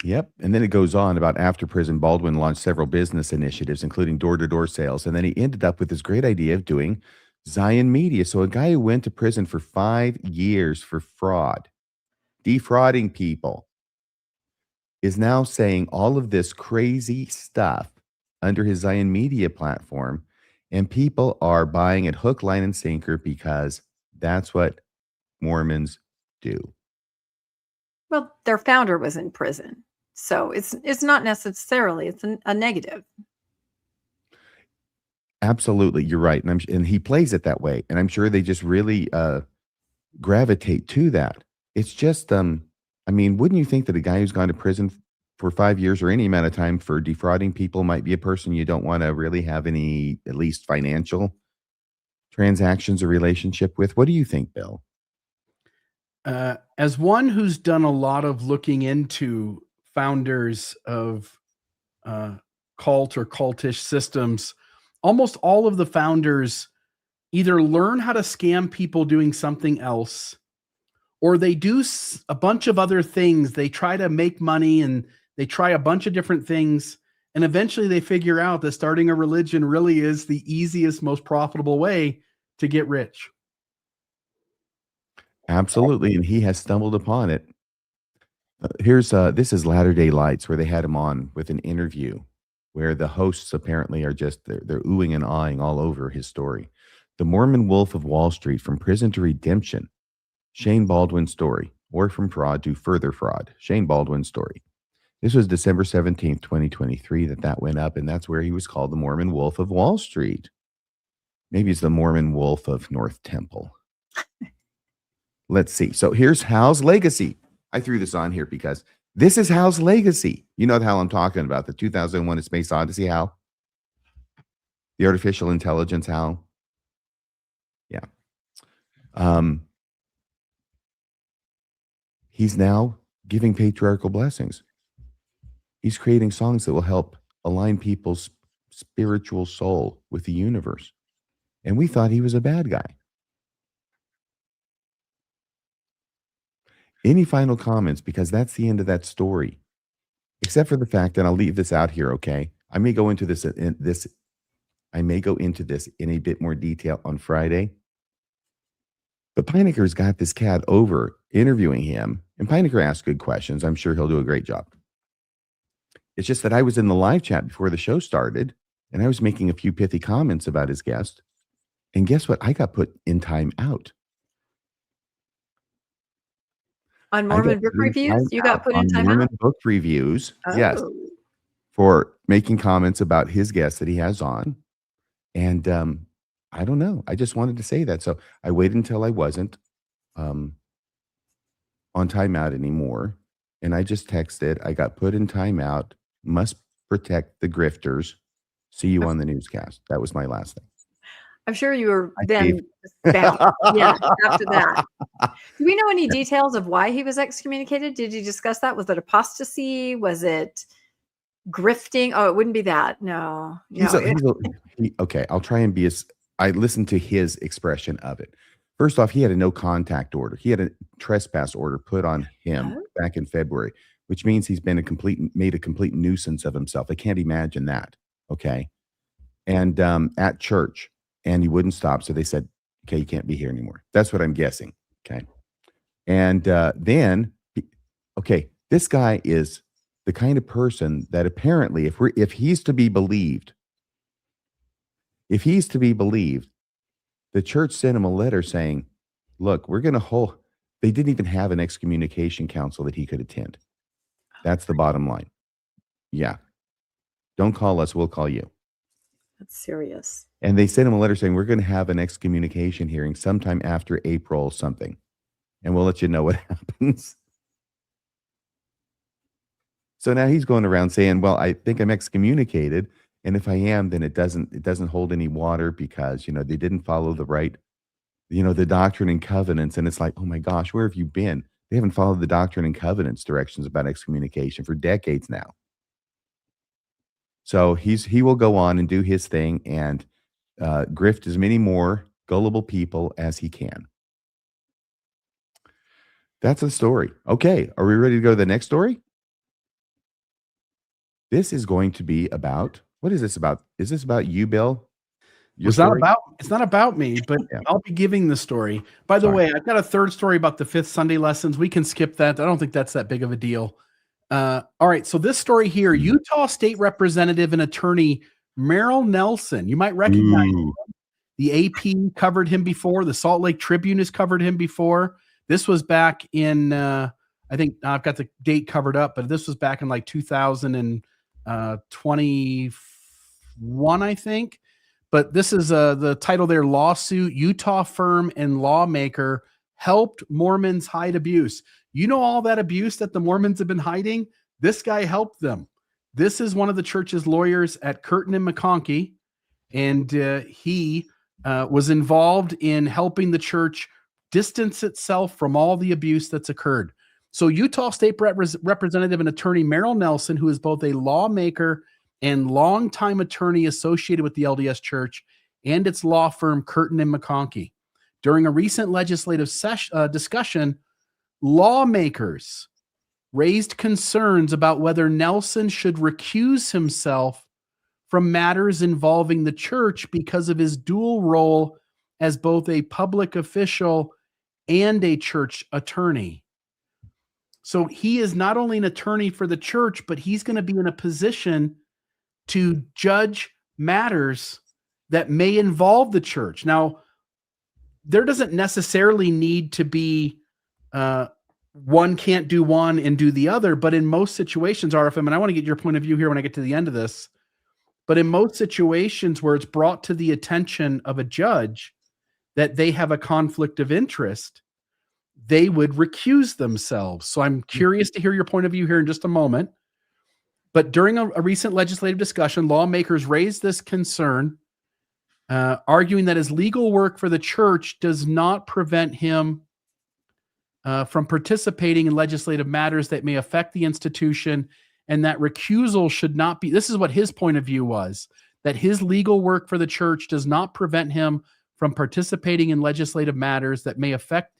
Yep. And then it goes on about after prison, Baldwin launched several business initiatives, including door-to-door sales. And then he ended up with this great idea of doing Zion Media. So a guy who went to prison for 5 years for fraud, defrauding people, is now saying all of this crazy stuff under his Zion Media platform. And people are buying it hook, line, and sinker because that's what Mormons do. Well, their founder was in prison, so it's not necessarily a negative. Absolutely, you're right, and he plays it that way, and I'm sure they just really gravitate to that. It's just, I mean, wouldn't you think that a guy who's gone to prison for 5 years or any amount of time for defrauding people might be a person you don't want to really have any, at least financial transactions or relationship with? What do you think, Bill? As one who's done a lot of looking into founders of cult or cultish systems, almost all of the founders either learn how to scam people doing something else, or they do a bunch of other things. They try to make money and they try a bunch of different things. And eventually they figure out that starting a religion really is the easiest, most profitable way to get rich. Absolutely, and he has stumbled upon it. This is Latter-day Lights, where they had him on with an interview where the hosts apparently are just, they're oohing and ahhing all over his story. The Mormon Wolf of Wall Street, from prison to redemption. Shane Baldwin's story, or from fraud to further fraud. Shane Baldwin's story. This was December 17th, 2023 that went up, and that's where he was called the Mormon Wolf of Wall Street. Maybe it's the Mormon Wolf of North Temple. Let's see. So here's Hal's legacy. I threw this on here because this is Hal's legacy. You know the Hal I'm talking about, the 2001 A Space Odyssey Hal? The artificial intelligence Hal? Yeah. He's now giving patriarchal blessings. He's creating songs that will help align people's spiritual soul with the universe. And we thought he was a bad guy. Any final comments? Because that's the end of that story. Except for the fact that I'll leave this out here, okay? I may go into this in a bit more detail on Friday. But Pineker's got this cat over interviewing him, and Pineker asked good questions. I'm sure he'll do a great job. It's just that I was in the live chat before the show started, and I was making a few pithy comments about his guest. And guess what? I got put in time out. On Mormon Book Reviews, you got put in time Mormon out? Book Reviews, Oh. yes, for making comments about his guest that he has on. And I don't know. I just wanted to say that. So I waited until I wasn't on timeout anymore. And I just texted, I got put in timeout, must protect the grifters. See you on the newscast. That was my last thing. I'm sure you were then bound. Yeah, after that. Do we know any details of why he was excommunicated? Did you discuss that? Was it apostasy? Was it grifting? Oh, it wouldn't be that. No. Okay, I'll try and be as I listened to his expression of it. First off, he had a no contact order. He had a trespass order put on him back in February, which means he's been made a complete nuisance of himself. I can't imagine that. Okay. And at church, and he wouldn't stop. So they said, okay, you can't be here anymore. That's what I'm guessing. Okay. And then Okay, this guy is the kind of person that apparently, if he's to be believed, the church sent him a letter saying, look, we're going to hold, they didn't even have an excommunication council that he could attend. That's the bottom line. Yeah. Don't call us, we'll call you. That's serious. And they sent him a letter saying, we're going to have an excommunication hearing sometime after April something, and we'll let you know what happens. So now he's going around saying, well, I think I'm excommunicated. And if I am, then it doesn't hold any water because, they didn't follow the right, the doctrine and covenants. And it's like, oh my gosh, where have you been? They haven't followed the doctrine and covenants directions about excommunication for decades now. So he will go on and do his thing and grift as many more gullible people as he can. That's the story. Okay, are we ready to go to the next story? This is going to be about, what is this about? Is this about you, Bill? It's not about me, but yeah. I'll be giving the story. By the way, I've got a third story about the fifth Sunday lessons. We can skip that. I don't think that's that big of a deal. All right. So this story here, Utah State Representative and Attorney Merrill Nelson. You might recognize him. The AP covered him before. The Salt Lake Tribune has covered him before. This was back in, I think I've got the date covered up, but this was back in like 2021, I think. But this is the title there, Lawsuit, Utah Firm and Lawmaker Helped Mormons Hide Abuse. You know all that abuse that the Mormons have been hiding? This guy helped them. This is one of the church's lawyers at Curtin and McConkie, and he was involved in helping the church distance itself from all the abuse that's occurred. So Utah State Representative and Attorney Merrill Nelson, who is both a lawmaker and longtime attorney associated with the LDS Church and its law firm Curtin and McConkie. During a recent legislative discussion, lawmakers raised concerns about whether Nelson should recuse himself from matters involving the church because of his dual role as both a public official and a church attorney. So he is not only an attorney for the church, but he's going to be in a position to judge matters that may involve the church. Now, there doesn't necessarily need to be one can't do one and do the other, but in most situations, RFM, and I want to get your point of view here when I get to the end of this, but in most situations where it's brought to the attention of a judge that they have a conflict of interest, they would recuse themselves. So I'm curious to hear your point of view here in just a moment. But during a recent legislative discussion, lawmakers raised this concern, arguing that his legal work for the church does not prevent him from participating in legislative matters that may affect the institution, and that recusal should not be, this is what his point of view was, that his legal work for the church does not prevent him from participating in legislative matters that may affect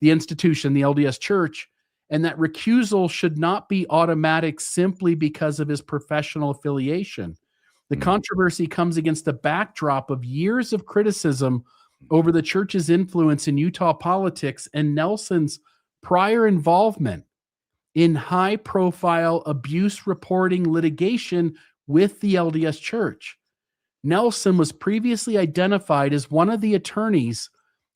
the institution, the LDS Church, and that recusal should not be automatic simply because of his professional affiliation. The controversy comes against the backdrop of years of criticism over the church's influence in Utah politics and Nelson's prior involvement in high-profile abuse reporting litigation with the LDS Church. Nelson was previously identified as one of the attorneys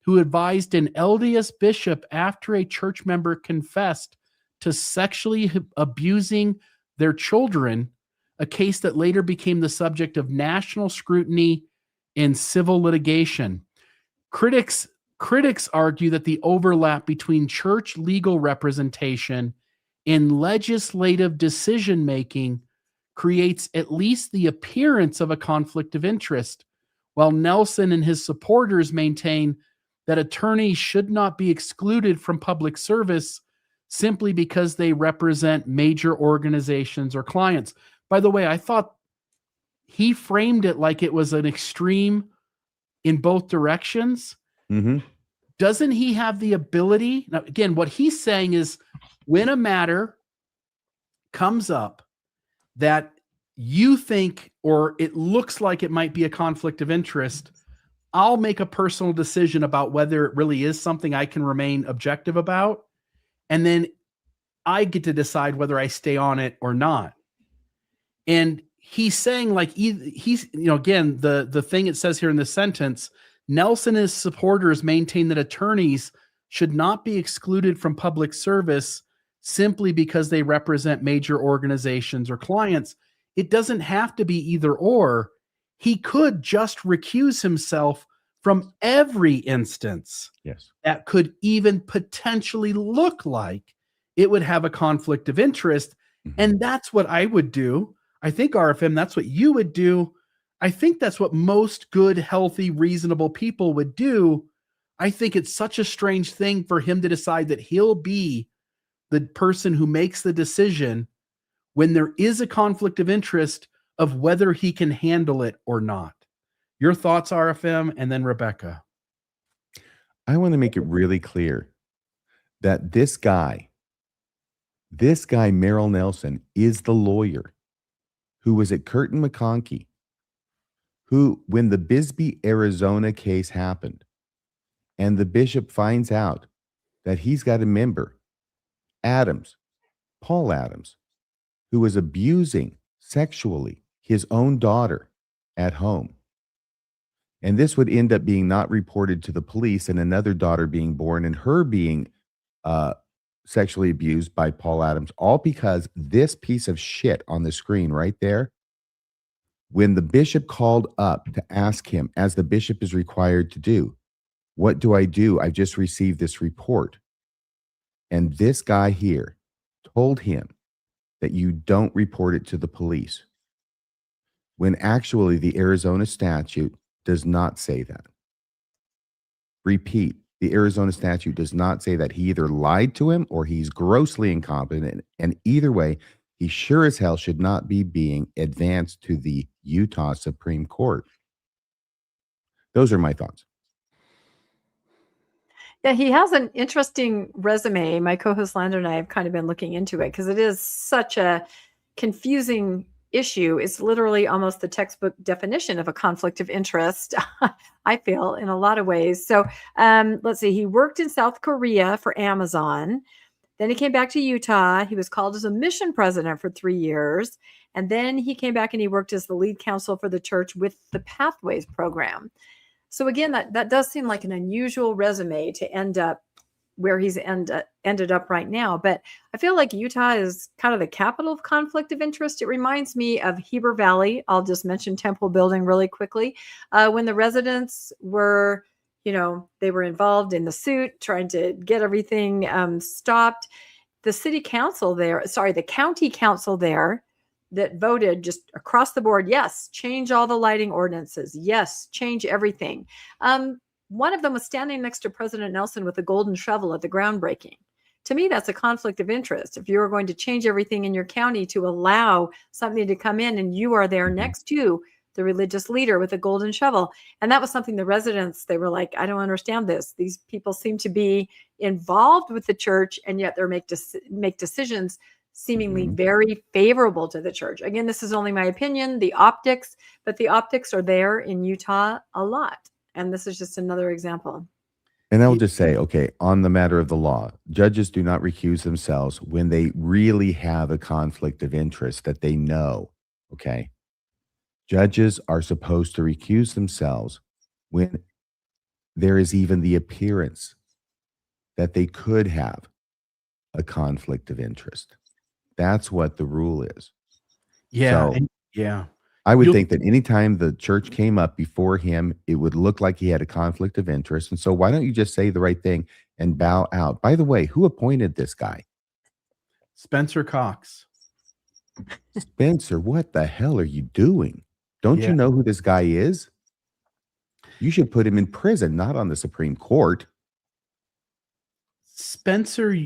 who advised an LDS bishop after a church member confessed to sexually abusing their children, a case that later became the subject of national scrutiny and civil litigation. Critics argue that the overlap between church legal representation and legislative decision-making creates at least the appearance of a conflict of interest, while Nelson and his supporters maintain that attorneys should not be excluded from public service simply because they represent major organizations or clients. By the way, I thought he framed it like it was an extreme in both directions. Mm-hmm. Doesn't he have the ability? Now, again, what he's saying is when a matter comes up that you think, or it looks like it might be a conflict of interest, I'll make a personal decision about whether it really is something I can remain objective about. And then I get to decide whether I stay on it or not. And he's saying, like, he's, again, the thing it says here in this sentence, Nelson and his supporters maintain that attorneys should not be excluded from public service simply because they represent major organizations or clients. It doesn't have to be either or. He could just recuse himself from every instance that could even potentially look like it would have a conflict of interest. And that's what I would do. I think, RFM, that's what you would do. I think that's what most good, healthy, reasonable people would do. I think it's such a strange thing for him to decide that he'll be the person who makes the decision when there is a conflict of interest of whether he can handle it or not. Your thoughts, RFM, and then Rebecca. I want to make it really clear that this guy, Merrill Nelson, is the lawyer who was at Curtin McConkie, who, when the Bisbee, Arizona case happened, and the bishop finds out that he's got a member, Adams, Paul Adams, who was abusing sexually his own daughter at home. And this would end up being not reported to the police, and another daughter being born and her being sexually abused by Paul Adams, all because this piece of shit on the screen right there, when the bishop called up to ask him, as the bishop is required to do, what do I do? I've just received this report. And this guy here told him that you don't report it to the police, when actually the Arizona statute does not say that. Repeat, the Arizona statute does not say that. He either lied to him or he's grossly incompetent. And either way, he sure as hell should not be being advanced to the Utah Supreme Court. Those are my thoughts. Yeah, he has an interesting resume. My co-host Landon and I have kind of been looking into it because it is such a confusing issue. It's literally almost the textbook definition of a conflict of interest, I feel, in a lot of ways. So let's see. He worked in South Korea for Amazon. Then he came back to Utah. He was called as a mission president for 3 years. And then he came back and he worked as the lead counsel for the church with the Pathways program. So again, that does seem like an unusual resume to end up where he's ended up right now. But I feel like Utah is kind of the capital of conflict of interest. It reminds me of Heber Valley. I'll just mention temple building really quickly. When the residents were, they were involved in the suit, trying to get everything stopped. The county council there that voted just across the board, yes, change all the lighting ordinances. Yes, change everything. One of them was standing next to President Nelson with a golden shovel at the groundbreaking. To me, that's a conflict of interest. If you are going to change everything in your county to allow something to come in and you are there next to the religious leader with a golden shovel. And that was something the residents, they were like, I don't understand this. These people seem to be involved with the church, and yet they're make decisions seemingly very favorable to the church. Again, this is only my opinion, but the optics are there in Utah a lot. And this is just another example. And I'll just say, okay, on the matter of the law, judges do not recuse themselves when they really have a conflict of interest that they know, okay? Judges are supposed to recuse themselves when there is even the appearance that they could have a conflict of interest. That's what the rule is. Yeah. So, I would think that anytime the church came up before him, it would look like he had a conflict of interest. And so why don't you just say the right thing and bow out? By the way, who appointed this guy? Spencer Cox. Spencer, what the hell are you doing? Don't you know who this guy is? You should put him in prison, not on the Supreme Court. Spencer,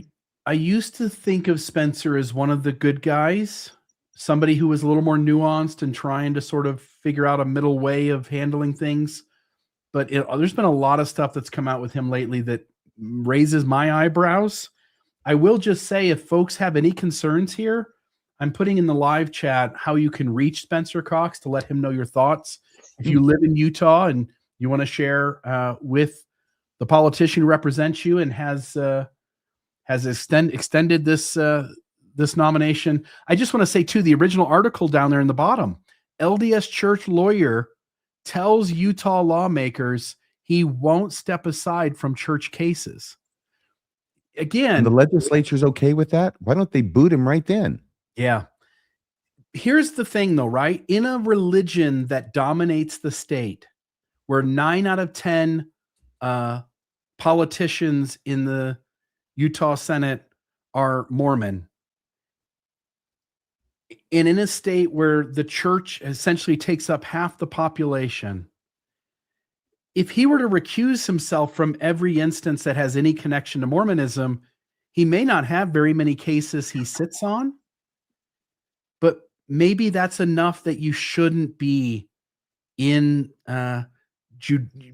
I used to think of Spencer as one of the good guys, somebody who was a little more nuanced and trying to sort of figure out a middle way of handling things. But there's been a lot of stuff that's come out with him lately that raises my eyebrows. I will just say, if folks have any concerns here, I'm putting in the live chat how you can reach Spencer Cox to let him know your thoughts. If you live in Utah and you want to share with the politician who represents you and has has extended this this nomination. I just want to say too, the original article down there in the bottom, LDS Church lawyer tells Utah lawmakers he won't step aside from church cases. Again, And the legislature's okay with that? Why don't they boot him right then? yeah. Here's the thing though, right? In a religion that dominates the state, where 9 out of 10 politicians in the Utah Senate are Mormon, and in a state where the church essentially takes up half the population, if he were to recuse himself from every instance that has any connection to Mormonism, he may not have very many cases he sits on, but maybe that's enough that you shouldn't be in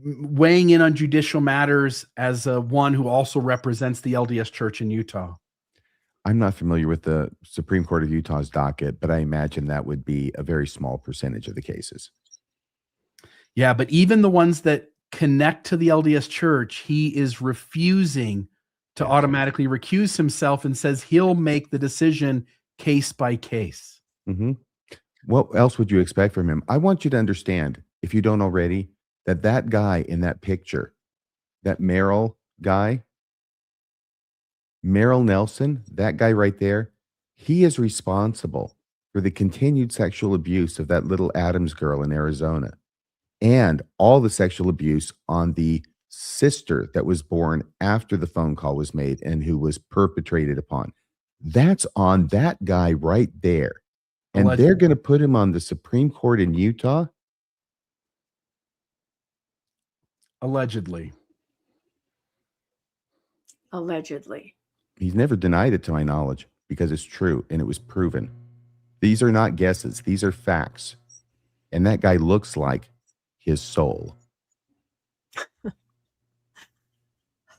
weighing in on judicial matters as one who also represents the LDS Church in Utah. I'm not familiar with the Supreme Court of Utah's docket, but I imagine that would be a very small percentage of the cases. Yeah, but even the ones that connect to the LDS Church, he is refusing to automatically recuse himself and says he'll make the decision case by case. Mm-hmm. What else would you expect from him? I want you to understand, if you don't already, that guy in that picture, that Merrill guy, Merrill Nelson, that guy right there, he is responsible for the continued sexual abuse of that little Adams girl in Arizona and all the sexual abuse on the sister that was born after the phone call was made and who was perpetrated upon. That's on that guy right there. And Allegedly. they're going to put him on the Supreme Court in Utah. Allegedly. Allegedly. He's never denied it to my knowledge because it's true and it was proven. These are not guesses. These are facts. And that guy looks like his soul.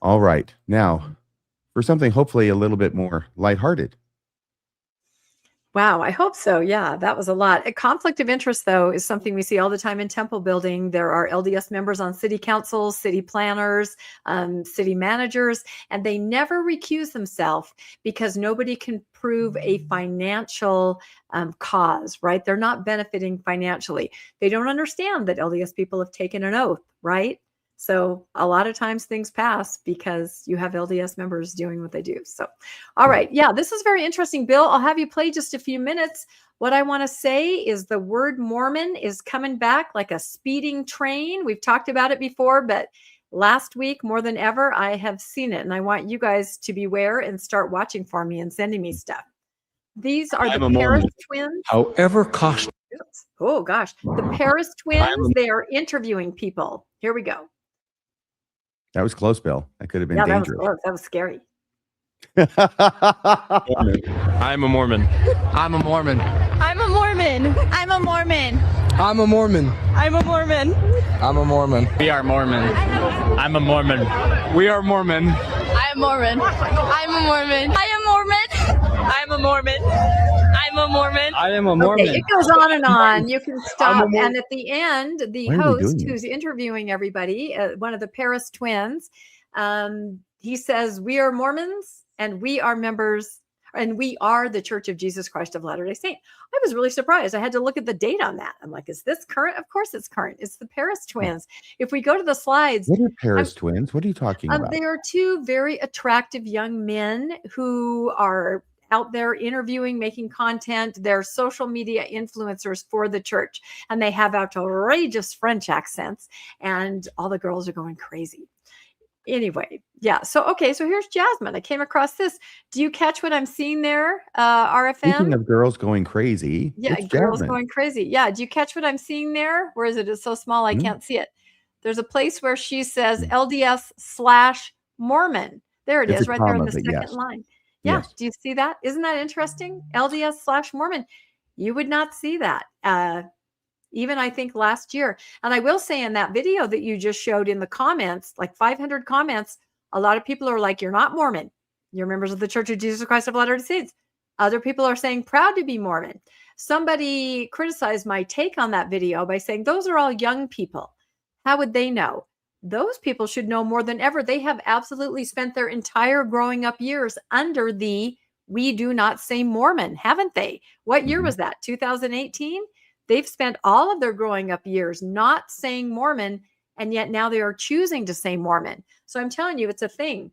All right. Now, for something hopefully a little bit more lighthearted. Wow, I hope so. Yeah, that was a lot. A conflict of interest, though, is something we see all the time in temple building. There are LDS members on city councils, city planners, city managers, and they never recuse themselves because nobody can prove a financial cause, right? They're not benefiting financially. They don't understand that LDS people have taken an oath, right? So a lot of times things pass because you have LDS members doing what they do. So, all right. Yeah, this is very interesting, Bill. I'll have you play just a few minutes. What I want to say is the word Mormon is coming back like a speeding train. We've talked about it before, but last week, more than ever, I have seen it. And I want you guys to beware and start watching for me and sending me stuff. These are the Paris twins. However costly. Oh, gosh. The Paris twins, they are interviewing people. Here we go. That was close, Bill. That could have been Yeah, dangerous. that was scary. I'm a Mormon. I'm a Mormon. I'm a Mormon. I'm a Mormon. I'm a Mormon. I'm a Mormon. I'm a Mormon. We are Mormon. I'm a Mormon. We are Mormon. I'm Mormon. I'm a Mormon. I am Mormon. I'm a Mormon. I'm a Mormon. I am a Mormon. Okay, it goes on and on. You can stop. And at the end, the Why are we host doing who's interviewing everybody, one of the Paris twins, he says, "We are Mormons and we are members and we are the Church of Jesus Christ of Latter-day Saints." I was really surprised. I had to look at the date on that. I'm like, is this current? Of course it's current. It's the Paris twins. If we go to the slides. What are Paris twins? What are you talking about? They are two very attractive young men who are out there interviewing, making content. They're social media influencers for the church, and they have outrageous French accents, and all the girls are going crazy. Anyway, yeah. So here's Jasmine. I came across this. Do you catch what I'm seeing there, RFM? Speaking of girls going crazy. Yeah, it's girls Jasmine. going crazy. Yeah. Do you catch what I'm seeing there? Where is it? It's so small I can't see it. There's a place where she says LDS/Mormon. There it It's is, a right there in comma, the but second yes. line. Yeah. Yes. Do you see that? Isn't that interesting? LDS/Mormon. You would not see that. Even I think last year. And I will say in that video that you just showed in the comments, like 500 comments, a lot of people are like, you're not Mormon. You're members of the Church of Jesus Christ of Latter-day Saints. Other people are saying proud to be Mormon. Somebody criticized my take on that video by saying those are all young people. How would they know? those people should know more than ever. They have absolutely spent their entire growing up years under the "we do not say Mormon," haven't they? What year Mhm. was that? 2018? They've spent all of their growing up years not saying Mormon, and yet now they are choosing to say Mormon. So I'm telling you, it's a thing.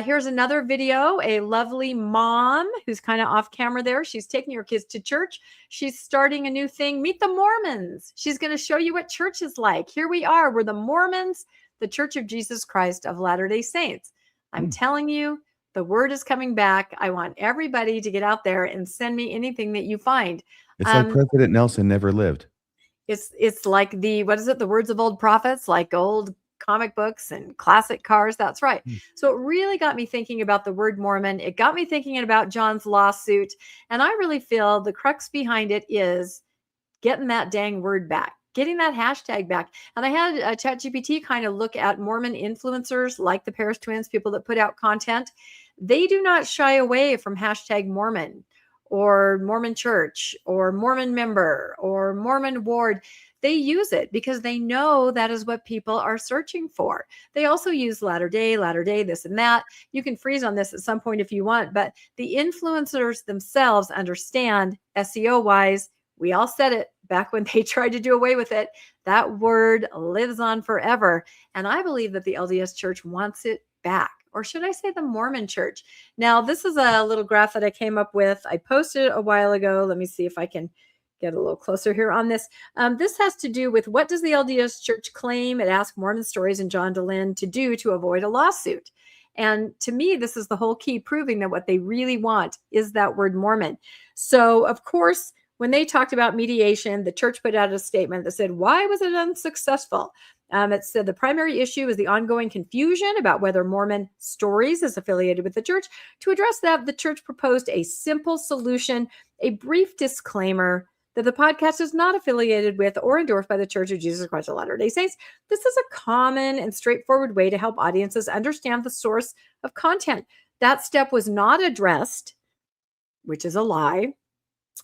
Here's another video. A lovely mom who's kind of off camera there. She's taking her kids to church. She's starting a new thing. Meet the Mormons. She's going to show you what church is like. Here we are. We're the Mormons, the Church of Jesus Christ of Latter-day Saints. I'm telling you, the word is coming back. I want everybody to get out there and send me anything that you find. It's like President Nelson never lived. It's like what is it? The words of old prophets, like old comic books and classic cars. That's right. So it really got me thinking about the word Mormon. It got me thinking about John's lawsuit. And I really feel the crux behind it is getting that dang word back, getting that hashtag back. And I had ChatGPT kind of look at Mormon influencers like the Paris twins, people that put out content. They do not shy away from hashtag Mormon or Mormon church or Mormon member or Mormon ward. They use it because they know that is what people are searching for. They also use latter day, this and that. You can freeze on this at some point if you want, but the influencers themselves understand SEO wise. We all said it back when they tried to do away with it. That word lives on forever. And I believe that the LDS Church wants it back. Or should I say the Mormon Church? Now, this is a little graph that I came up with. I posted it a while ago. Let me see if I can get a little closer here on this. This has to do with what does the LDS Church claim at Ask Mormon Stories and John DeLynn to do to avoid a lawsuit? And to me, this is the whole key, proving that what they really want is that word Mormon. So, of course, when they talked about mediation, the church put out a statement that said, why was it unsuccessful? It said the primary issue is the ongoing confusion about whether Mormon Stories is affiliated with the church. To address that, the church proposed a simple solution, a brief disclaimer that the podcast is not affiliated with or endorsed by the Church of Jesus Christ of Latter-day Saints. This is a common and straightforward way to help audiences understand the source of content. That step was not addressed, which is a lie.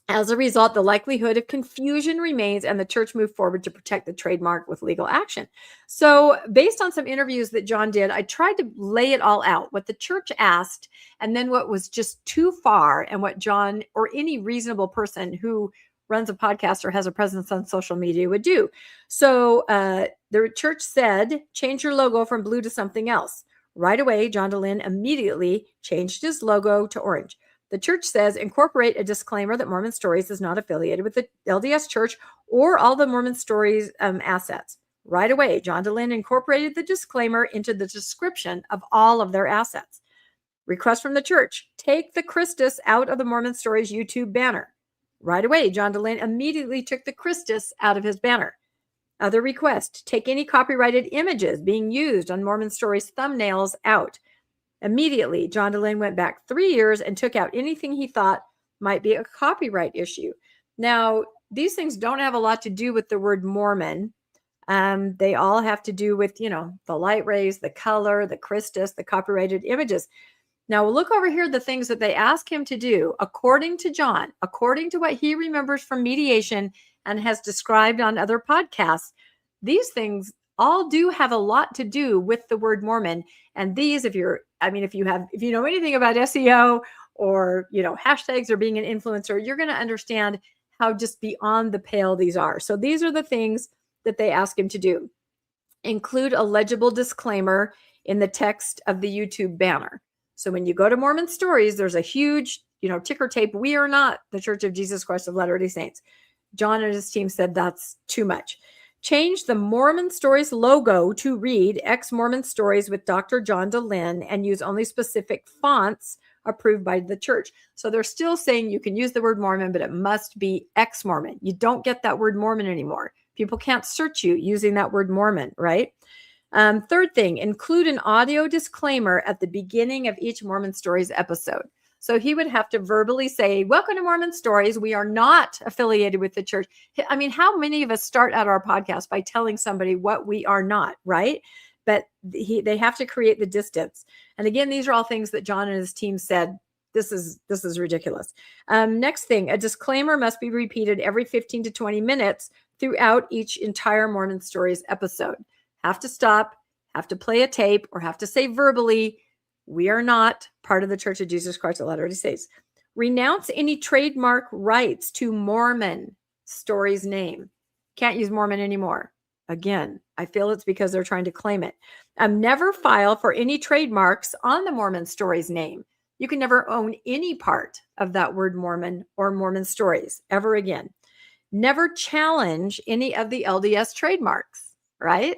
As a result, the likelihood of confusion remains, and the church moved forward to protect the trademark with legal action. So based on some interviews that John did, I tried to lay it all out, what the church asked, and then what was just too far, and what John or any reasonable person who runs a podcast or has a presence on social media would do. So the church said, change your logo from blue to something else. Right away, John DeLynn immediately changed his logo to orange. The church says incorporate a disclaimer that Mormon Stories is not affiliated with the LDS Church or all the Mormon Stories assets. Right away, John DeLynn incorporated the disclaimer into the description of all of their assets. Request from the church, take the Christus out of the Mormon Stories YouTube banner. Right away, John DeLynn immediately took the Christus out of his banner. Other request, take any copyrighted images being used on Mormon Stories thumbnails out. Immediately, John DeLynn went back 3 years and took out anything he thought might be a copyright issue. Now, these things don't have a lot to do with the word Mormon. They all have to do with, the light rays, the color, the Christus, the copyrighted images. Now, we'll look over here, the things that they ask him to do, according to John, according to what he remembers from mediation and has described on other podcasts. These things all do have a lot to do with the word Mormon. And these, if you know anything about SEO or, hashtags or being an influencer, you're going to understand how just beyond the pale these are. So these are the things that they ask him to do. Include a legible disclaimer in the text of the YouTube banner. So when you go to Mormon Stories, there's a huge, ticker tape. We are not the Church of Jesus Christ of Latter-day Saints. John and his team said that's too much. Change the Mormon Stories logo to read Mormon Stories with Dr. John DeLynn and use only specific fonts approved by the church. So they're still saying you can use the word Mormon, but it must be Mormon. You don't get that word Mormon anymore. People can't search you using that word Mormon, right? Third thing, include an audio disclaimer at the beginning of each Mormon Stories episode. So he would have to verbally say, welcome to Mormon Stories. We are not affiliated with the church. I mean, how many of us start out our podcast by telling somebody what we are not, right? But they have to create the distance. And again, these are all things that John and his team said, this is ridiculous. Next thing, a disclaimer must be repeated every 15 to 20 minutes throughout each entire Mormon Stories episode. Have to stop, have to play a tape or have to say verbally, we are not part of the Church of Jesus Christ of Latter-day Saints. Renounce any trademark rights to Mormon story's name. Can't use Mormon anymore. Again, I feel it's because they're trying to claim it. Never file for any trademarks on the Mormon story's name. You can never own any part of that word Mormon or Mormon stories ever again. Never challenge any of the LDS trademarks, right?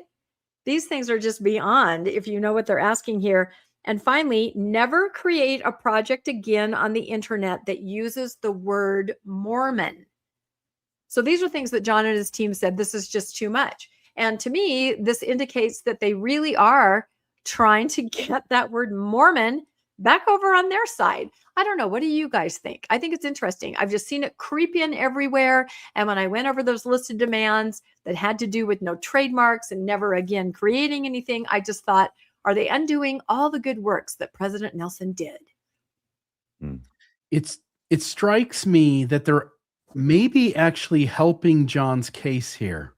These things are just beyond if you know what they're asking here. And finally, never create a project again on the internet that uses the word Mormon. So these are things that John and his team said, this is just too much. And to me, this indicates that they really are trying to get that word Mormon back over on their side. I don't know. What do you guys think? I think it's interesting. I've just seen it creep in everywhere. And when I went over those listed demands that had to do with no trademarks and never again creating anything, I just thought, are they undoing all the good works that President Nelson did? It strikes me that they're maybe actually helping John's case here.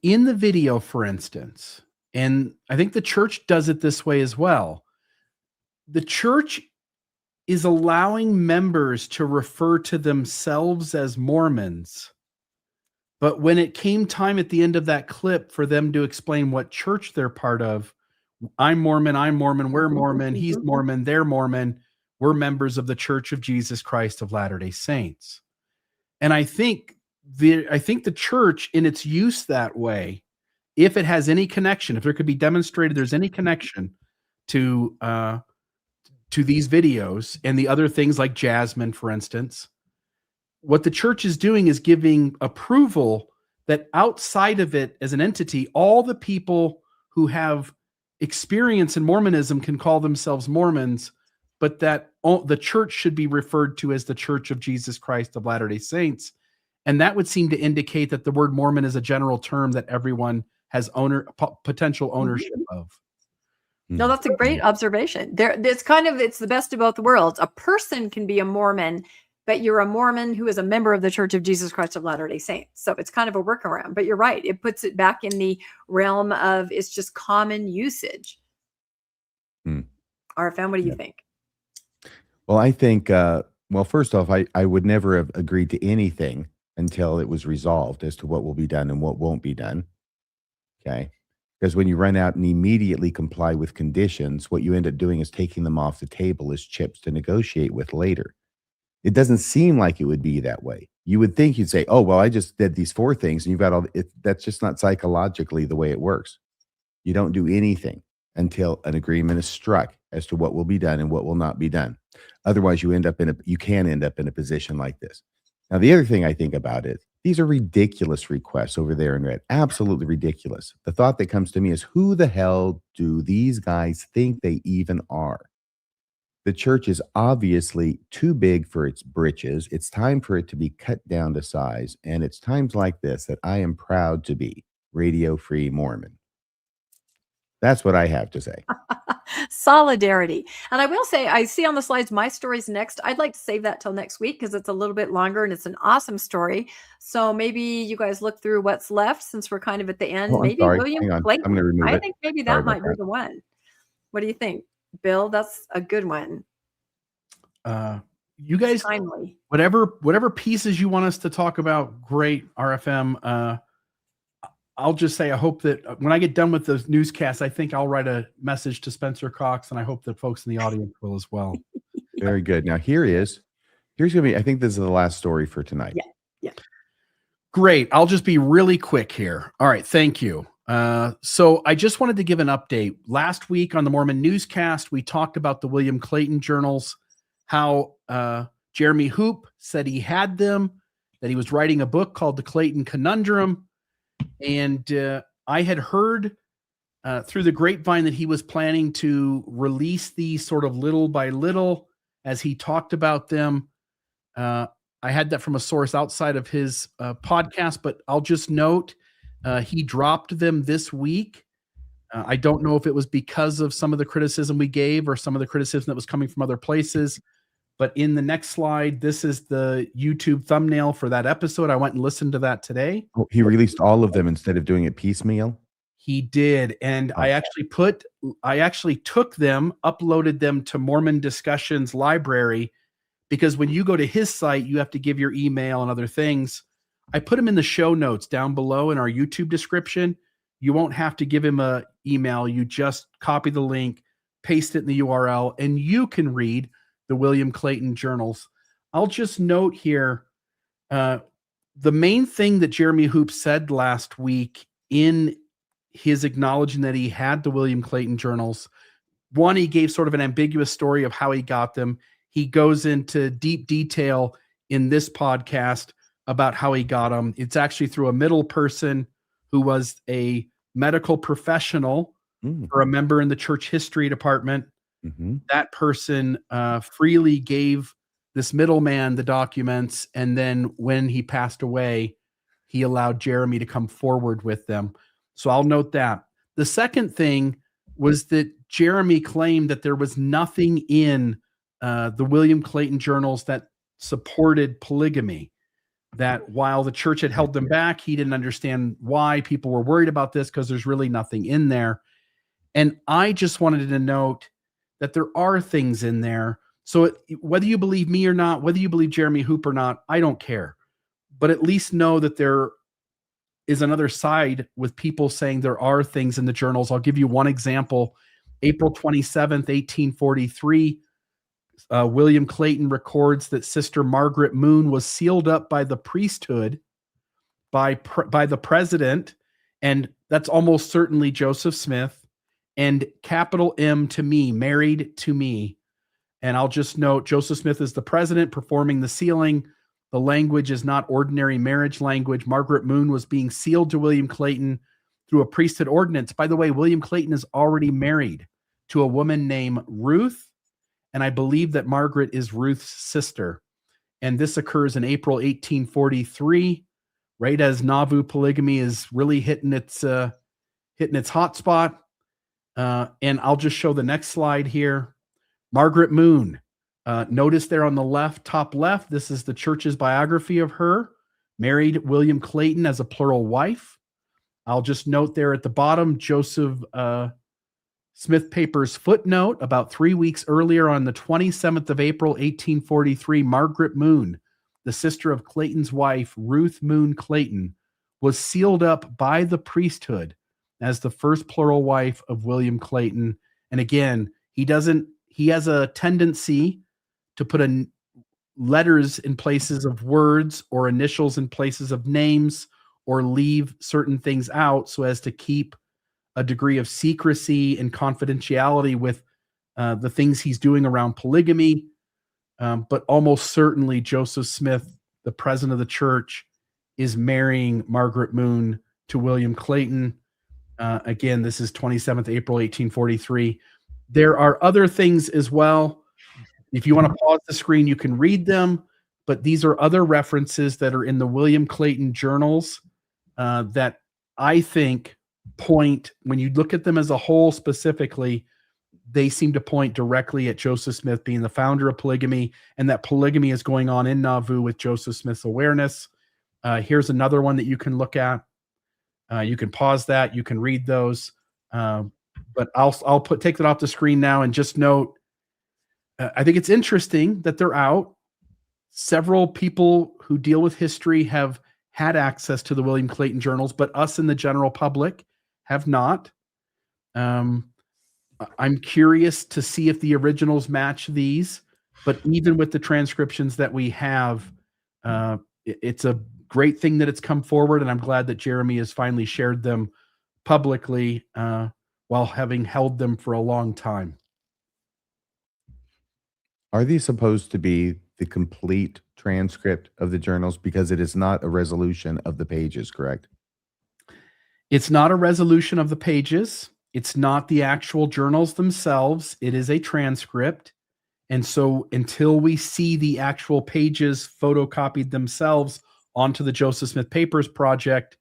In the video, for instance, and I think the church does it this way as well. The church is allowing members to refer to themselves as Mormons. But when it came time at the end of that clip for them to explain what church they're part of, I'm Mormon, we're Mormon, he's Mormon, they're Mormon, we're members of the Church of Jesus Christ of Latter-day Saints. And I think the church, in its use that way, if it has any connection, if there could be demonstrated there's any connection to these videos and the other things like Jasmine, for instance, what the church is doing is giving approval that outside of it as an entity, all the people who have experience in Mormonism can call themselves Mormons, but that the church should be referred to as the Church of Jesus Christ of Latter-day Saints. And that would seem to indicate that the word Mormon is a general term that everyone has potential ownership of. No, that's a great observation. It's the best of both worlds. A person can be a Mormon, but you're a Mormon who is a member of the Church of Jesus Christ of Latter-day Saints. So it's kind of a workaround, but you're right. It puts it back in the realm of it's just common usage. RFM, what do you think? Well, I think, first off, I would never have agreed to anything until it was resolved as to what will be done and what won't be done. Okay. Because when you run out and immediately comply with conditions, what you end up doing is taking them off the table as chips to negotiate with later. It doesn't seem like it would be that way. You would think you'd say, oh, well, I just did these 4 things and you've got all that's just not psychologically the way it works. You don't do anything until an agreement is struck as to what will be done and what will not be done. Otherwise, you can end up in a position like this. Now, the other thing I think about it, these are ridiculous requests over there in red. Absolutely ridiculous. The thought that comes to me is, who the hell do these guys think they even are? The church is obviously too big for its britches. It's time for it to be cut down to size. And it's times like this that I am proud to be Radio Free Mormon. That's what I have to say. Solidarity. And I will say, I see on the slides, my story's next. I'd like to save that till next week because it's a little bit longer and it's an awesome story. So maybe you guys look through what's left since we're kind of at the end. Oh, maybe sorry. William Hang on. Clayton. I'm going to remove it. I think maybe that might be the one. What do you think, Bill? That's a good one. You guys, Timely. whatever pieces you want us to talk about, great, RFM. I'll just say I hope that when I get done with the newscast, I think I'll write a message to Spencer Cox, and I hope that folks in the audience will as well. Very good. Now here's going to be, I think this is the last story for tonight. Yeah. Great. I'll just be really quick here. All right. Thank you. So I just wanted to give an update. Last week on the Mormon Newscast, we talked about the William Clayton journals, how Jeremy Hoop said he had them, that he was writing a book called The Clayton Conundrum. And I had heard through the grapevine that he was planning to release these sort of little by little as he talked about them. I had that from a source outside of his podcast, but I'll just note he dropped them this week. I don't know if it was because of some of the criticism we gave or some of the criticism that was coming from other places. But in the next slide, this is the YouTube thumbnail for that episode. I went and listened to that today. Oh, he released all of them instead of doing it piecemeal. He did. And I actually took them, uploaded them to Mormon Discussions library, because when you go to his site, you have to give your email and other things. I put them in the show notes down below in our YouTube description. You won't have to give him an email. You just copy the link, paste it in the URL, and you can read the William Clayton journals. I'll just note here, the main thing that Jeremy Hoop said last week in his acknowledging that he had the William Clayton journals, one, he gave sort of an ambiguous story of how he got them. He goes into deep detail in this podcast about how he got them. It's actually through a middle person who was a medical professional or a member in the church history department. That person freely gave this middleman the documents, and then when he passed away, he allowed Jeremy to come forward with them. So I'll note that. The second thing was that Jeremy claimed that there was nothing in the William Clayton journals that supported polygamy, that while the church had held them back, he didn't understand why people were worried about this, because there's really nothing in there. And I just wanted to note that there are things in there. So whether you believe me or not, whether you believe Jeremy Hoop or not, I don't care. But at least know that there is another side with people saying there are things in the journals. I'll give you one example. April 27th, 1843, William Clayton records that Sister Margaret Moon was sealed up by the priesthood by the president, and that's almost certainly Joseph Smith, and capital M to me, married to me. And I'll just note, Joseph Smith is the president performing the sealing. The language is not ordinary marriage language. Margaret Moon was being sealed to William Clayton through a priesthood ordinance. By the way, William Clayton is already married to a woman named Ruth, and I believe that Margaret is Ruth's sister. And this occurs in April 1843, right as Nauvoo polygamy is really hitting its hot spot. And I'll just show the next slide here. Margaret Moon. Notice there on the left, top left, this is the church's biography of her. Married William Clayton as a plural wife. I'll just note there at the bottom, Joseph Smith Paper's footnote. About 3 weeks earlier, on the 27th of April, 1843, Margaret Moon, the sister of Clayton's wife, Ruth Moon Clayton, was sealed up by the priesthood as the first plural wife of William Clayton. And again, he has a tendency to put letters in places of words or initials in places of names, or leave certain things out so as to keep a degree of secrecy and confidentiality with the things he's doing around polygamy. But almost certainly Joseph Smith, the president of the church, is marrying Margaret Moon to William Clayton. Again, this is 27th April, 1843. There are other things as well. If you want to pause the screen, you can read them, but these are other references that are in the William Clayton journals that I think point, when you look at them as a whole specifically, they seem to point directly at Joseph Smith being the founder of polygamy, and that polygamy is going on in Nauvoo with Joseph Smith's awareness. Here's another one that you can look at. You can pause that. You can read those. But I'll take that off the screen now and just note, I think it's interesting that they're out. Several people who deal with history have had access to the William Clayton journals, but us in the general public have not. I'm curious to see if the originals match these, but even with the transcriptions that we have, it's a great thing that it's come forward, and I'm glad that Jeremy has finally shared them publicly while having held them for a long time. Are these supposed to be the complete transcript of the journals? Because it is not a resolution of the pages, correct? It's not a resolution of the pages. It's not the actual journals themselves. It is a transcript. And so until we see the actual pages photocopied themselves onto the Joseph Smith Papers project,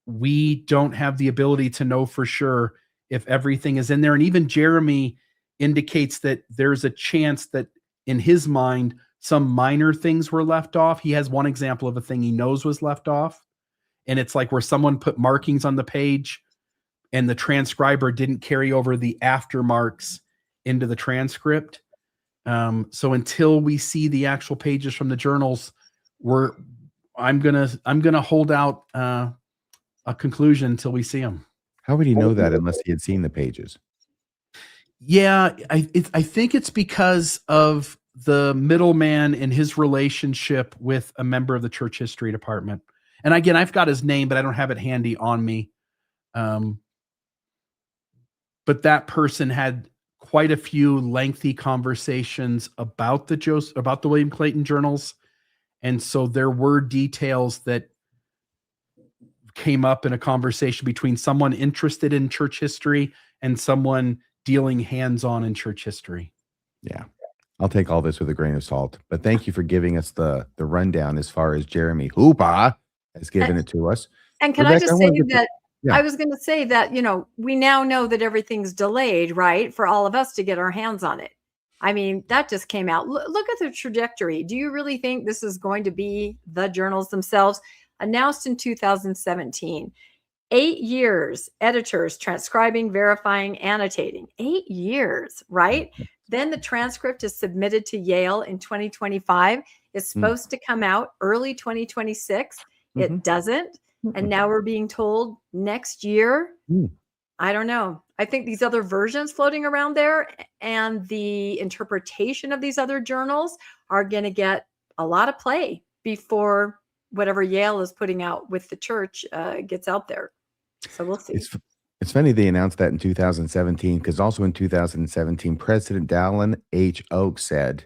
we don't have the ability to know for sure if everything is in there. And even Jeremy indicates that there's a chance that in his mind, some minor things were left off. He has one example of a thing he knows was left off. And it's like where someone put markings on the page and the transcriber didn't carry over the aftermarks into the transcript. So until we see the actual pages from the journals, I'm gonna hold out a conclusion until we see them. How would he know that unless he had seen the pages? Yeah, I think it's because of the middleman and his relationship with a member of the church history department. And again, I've got his name, but I don't have it handy on me. But that person had quite a few lengthy conversations about the William Clayton journals, and so there were details that came up in a conversation between someone interested in church history and someone dealing hands-on in church history. Yeah. I'll take all this with a grain of salt, but thank you for giving us the rundown as far as Jeremy Hoopa has given it to us. And can Rebecca, I just say that yeah. I was going to say that, we now know that everything's delayed, right? For all of us to get our hands on it. I mean, that just came out. Look at the trajectory. Do you really think this is going to be the journals themselves? Announced in 2017. 8 years, editors transcribing, verifying, annotating. 8 years, right? Then the transcript is submitted to Yale in 2025. It's supposed to come out early 2026. It doesn't. And now we're being told next year. I don't know. I think these other versions floating around there and the interpretation of these other journals are going to get a lot of play before whatever Yale is putting out with the church gets out there. So we'll see. It's funny they announced that in 2017, because also in 2017, President Dallin H. Oaks said,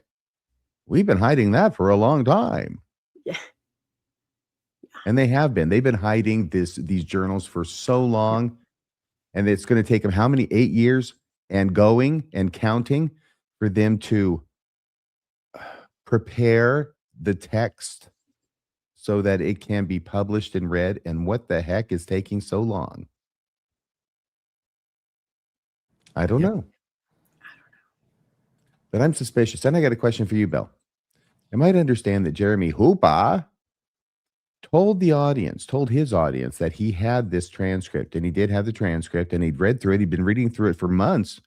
"We've been hiding that for a long time." Yeah. And they have been. They've been hiding these journals for so long. And it's going to take them how many? 8 years and going and counting for them to prepare the text so that it can be published and read. And what the heck is taking so long? I don't know. But I'm suspicious. And I got a question for you, Bill. I might understand that Jeremy Hoopa told his audience that he had this transcript, and he did have the transcript, and he'd read through it. He'd been reading through it for months.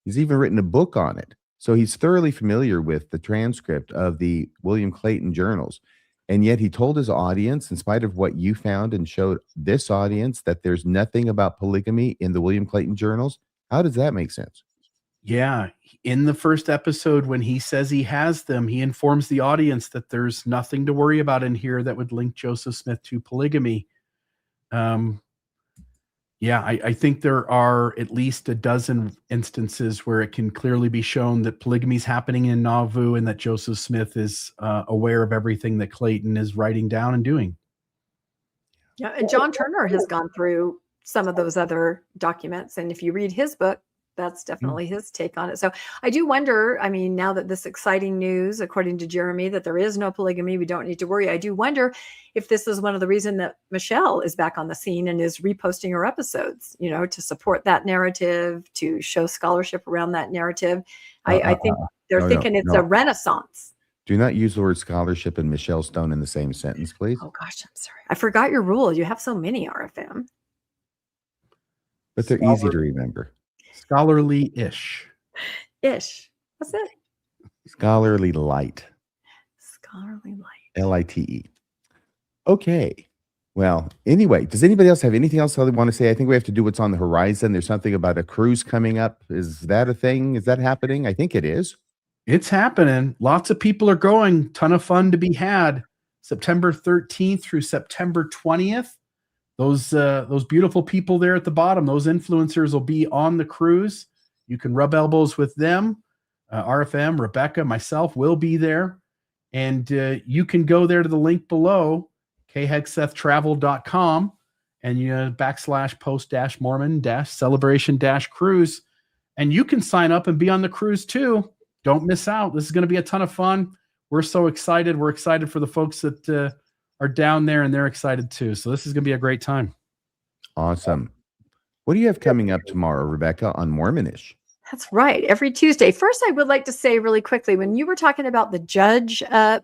He's even written a book on it. So he's thoroughly familiar with the transcript of the William Clayton journals. And yet he told his audience, in spite of what you found and showed this audience, that there's nothing about polygamy in the William Clayton journals. How does that make sense? Yeah. In the first episode, when he says he has them, he informs the audience that there's nothing to worry about in here that would link Joseph Smith to polygamy. I think there are at least a dozen instances where it can clearly be shown that polygamy is happening in Nauvoo and that Joseph Smith is aware of everything that Clayton is writing down and doing. Yeah, and John Turner has gone through some of those other documents. And if you read his book, that's definitely his take on it. So I do wonder, I mean, now that this exciting news, according to Jeremy, that there is no polygamy, we don't need to worry. I do wonder if this is one of the reasons that Michelle is back on the scene and is reposting her episodes, to support that narrative, to show scholarship around that narrative. I think they're thinking it's a renaissance. Do not use the word scholarship and Michelle Stone in the same sentence, please. Oh gosh, I'm sorry. I forgot your rule. You have so many, RFM. But they're easy to remember. Scholarly-ish. Ish. What's it? Scholarly light. Scholarly light. L-I-T-E. Okay. Well, anyway, does anybody else have anything else they want to say? I think we have to do what's on the horizon. There's something about a cruise coming up. Is that a thing? Is that happening? I think it is. It's happening. Lots of people are going. Ton of fun to be had. September 13th through September 20th. Those beautiful people there at the bottom, those influencers will be on the cruise. You can rub elbows with them. RFM, Rebecca, myself will be there. And you can go there to the link below, khexethtravel.com, and you /post-mormon-celebration-cruise. And you can sign up and be on the cruise too. Don't miss out. This is going to be a ton of fun. We're so excited. We're excited for the folks that are down there, and they're excited too. So this is going to be a great time. Awesome. What do you have coming up tomorrow, Rebecca, on Mormonish? That's right. Every Tuesday. First, I would like to say really quickly, when you were talking about the judge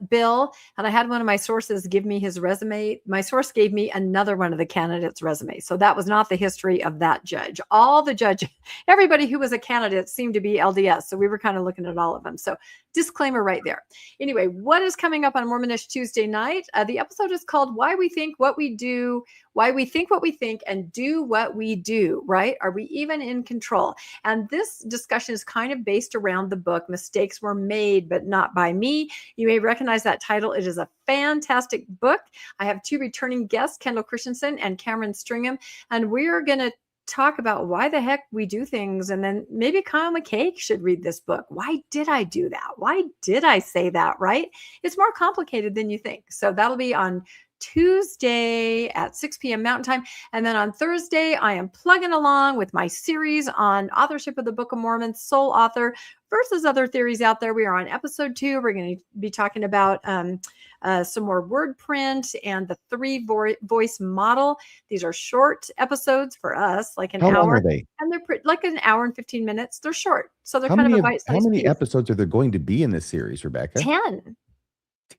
bill, and I had one of my sources give me his resume, my source gave me another one of the candidates' resumes. So that was not the history of that judge. All the judges, everybody who was a candidate seemed to be LDS. So we were kind of looking at all of them. So disclaimer right there. Anyway, what is coming up on Mormonish Tuesday night? The episode is called Why We Think What We Do, Why We Think What We Think and Do What We Do, right? Are we even in control? And this discussion is kind of based around the book Mistakes Were Made, but Not by Me. You may recognize that title. It is a fantastic book. I have two returning guests, Kendall Christensen and Cameron Stringham, and we're going to talk about why the heck we do things. And then maybe Kyle McKay should read this book. Why did I do that? Why did I say that, right? It's more complicated than you think. So that'll be on Tuesday at 6 p.m. Mountain Time. And then on Thursday, I am plugging along with my series on authorship of the Book of Mormon, sole author versus other theories out there. We are on episode 2. We're going to be talking about some more word print and the 3 voice model. These are short episodes for us, like an How long hour. are they? And they're like an hour and 15 minutes. They're short. So they're How kind many, of a bite-sized how many piece. episodes are there going to be in this series, Rebecca? 10.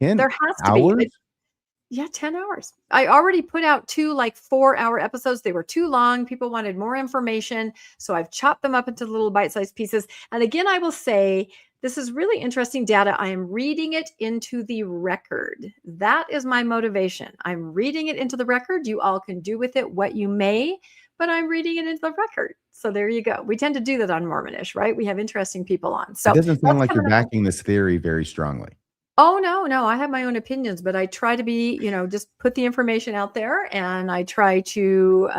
10 There has to hours? be. Yeah, 10 hours. I already put out 2 like 4-hour episodes. They were too long. People wanted more information. So I've chopped them up into little bite-sized pieces. And again, I will say, this is really interesting data. I am reading it into the record. That is my motivation. I'm reading it into the record. You all can do with it what you may, but I'm reading it into the record. So there you go. We tend to do that on Mormonish, right? We have interesting people on. So It doesn't sound that's like you're coming up. backing this theory very strongly. Oh, no, I have my own opinions, but I try to be, just put the information out there, and I try to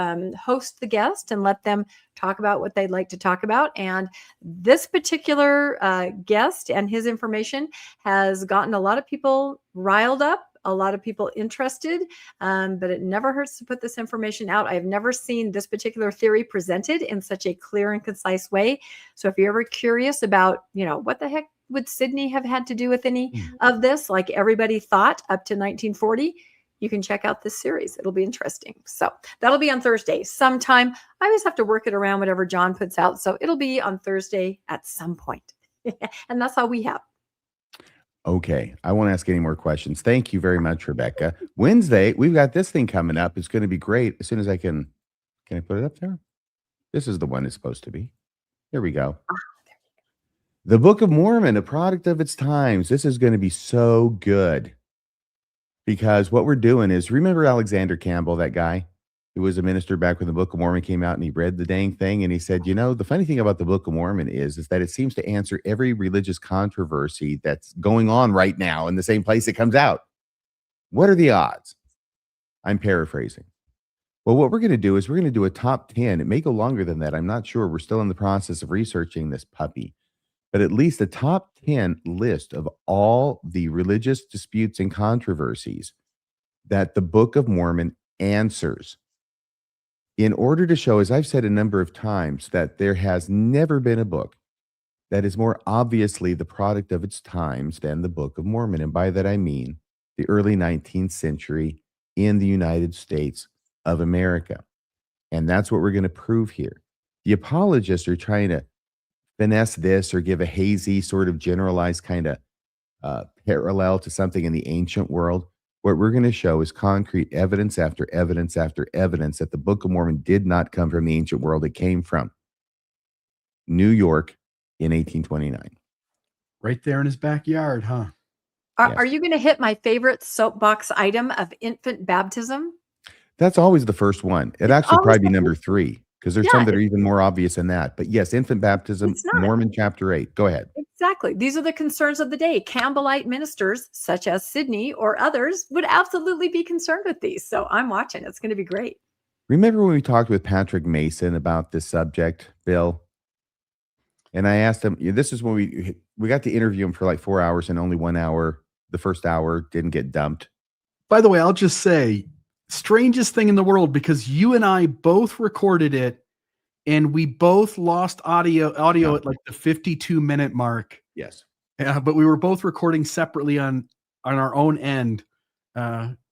host the guest and let them talk about what they'd like to talk about. And this particular guest and his information has gotten a lot of people riled up, a lot of people interested, but it never hurts to put this information out. I've never seen this particular theory presented in such a clear and concise way. So if you're ever curious about, what the heck would Sydney have had to do with any of this, like everybody thought up to 1940, you can check out this series. It'll be interesting. So that'll be on Thursday sometime. I always have to work it around whatever John puts out. So it'll be on Thursday at some point. And that's all we have. Okay. I won't ask any more questions. Thank you very much, Rebecca. Wednesday, we've got this thing coming up. It's going to be great. As soon as I can I put it up there? This is the one it's supposed to be. Here we go. The Book of Mormon, a product of its times. This is going to be so good because what we're doing is, remember Alexander Campbell, that guy who was a minister back when the Book of Mormon came out, and he read the dang thing and he said, the funny thing about the Book of Mormon is that it seems to answer every religious controversy that's going on right now in the same place it comes out. What are the odds? I'm paraphrasing. Well, what we're going to do is we're going to do a top 10. It may go longer than that. I'm not sure. We're still in the process of researching this puppy. But at least a top 10 list of all the religious disputes and controversies that the Book of Mormon answers, in order to show, as I've said a number of times, that there has never been a book that is more obviously the product of its times than the Book of Mormon. And by that I mean the early 19th century in the United States of America. And that's what we're going to prove here. The apologists are trying to finesse this or give a hazy sort of generalized kind of parallel to something in the ancient world. What we're going to show is concrete evidence after evidence after evidence that the Book of Mormon did not come from the ancient world. It came from New York in 1829. Right there in his backyard, huh? Are you going to hit my favorite soapbox item of infant baptism? That's always the first one. It actually probably be number 3. Because there's some that are even more obvious than that. But yes, infant baptism, Mormon chapter 8. Go ahead. Exactly. These are the concerns of the day. Campbellite ministers, such as Sydney or others, would absolutely be concerned with these. So I'm watching. It's going to be great. Remember when we talked with Patrick Mason about this subject, Bill? And I asked him, this is when we got to interview him for like 4 hours, and only 1 hour, the first hour, didn't get dumped. By the way, I'll just say, strangest thing in the world, because you and I both recorded it and we both lost audio at like the 52-minute mark. Yes. But we were both recording separately on our own end.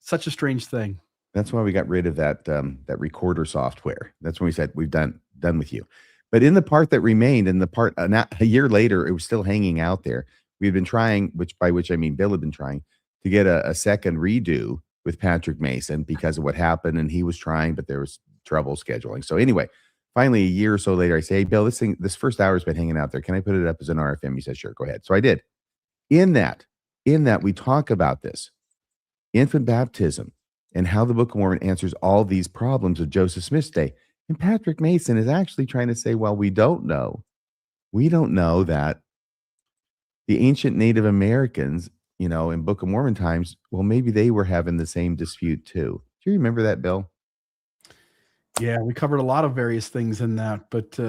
Such a strange thing. That's why we got rid of that recorder software. That's when we said we've done with you. But in the part that remained, and the part a year later, it was still hanging out there. We've been trying, by which I mean Bill had been trying to get a second redo with Patrick Mason because of what happened, and he was trying, but there was trouble scheduling. So anyway, finally a year or so later, I say, hey, Bill, this first hour has been hanging out there. Can I put it up as an RFM? He says, sure, go ahead. So I did. In that, we talk about this infant baptism and how the Book of Mormon answers all these problems of Joseph Smith's day. And Patrick Mason is actually trying to say, well, we don't know. We don't know that the ancient Native Americans, in Book of Mormon times, well, maybe they were having the same dispute too. Do you remember that, Bill? Yeah, we covered a lot of various things in that, but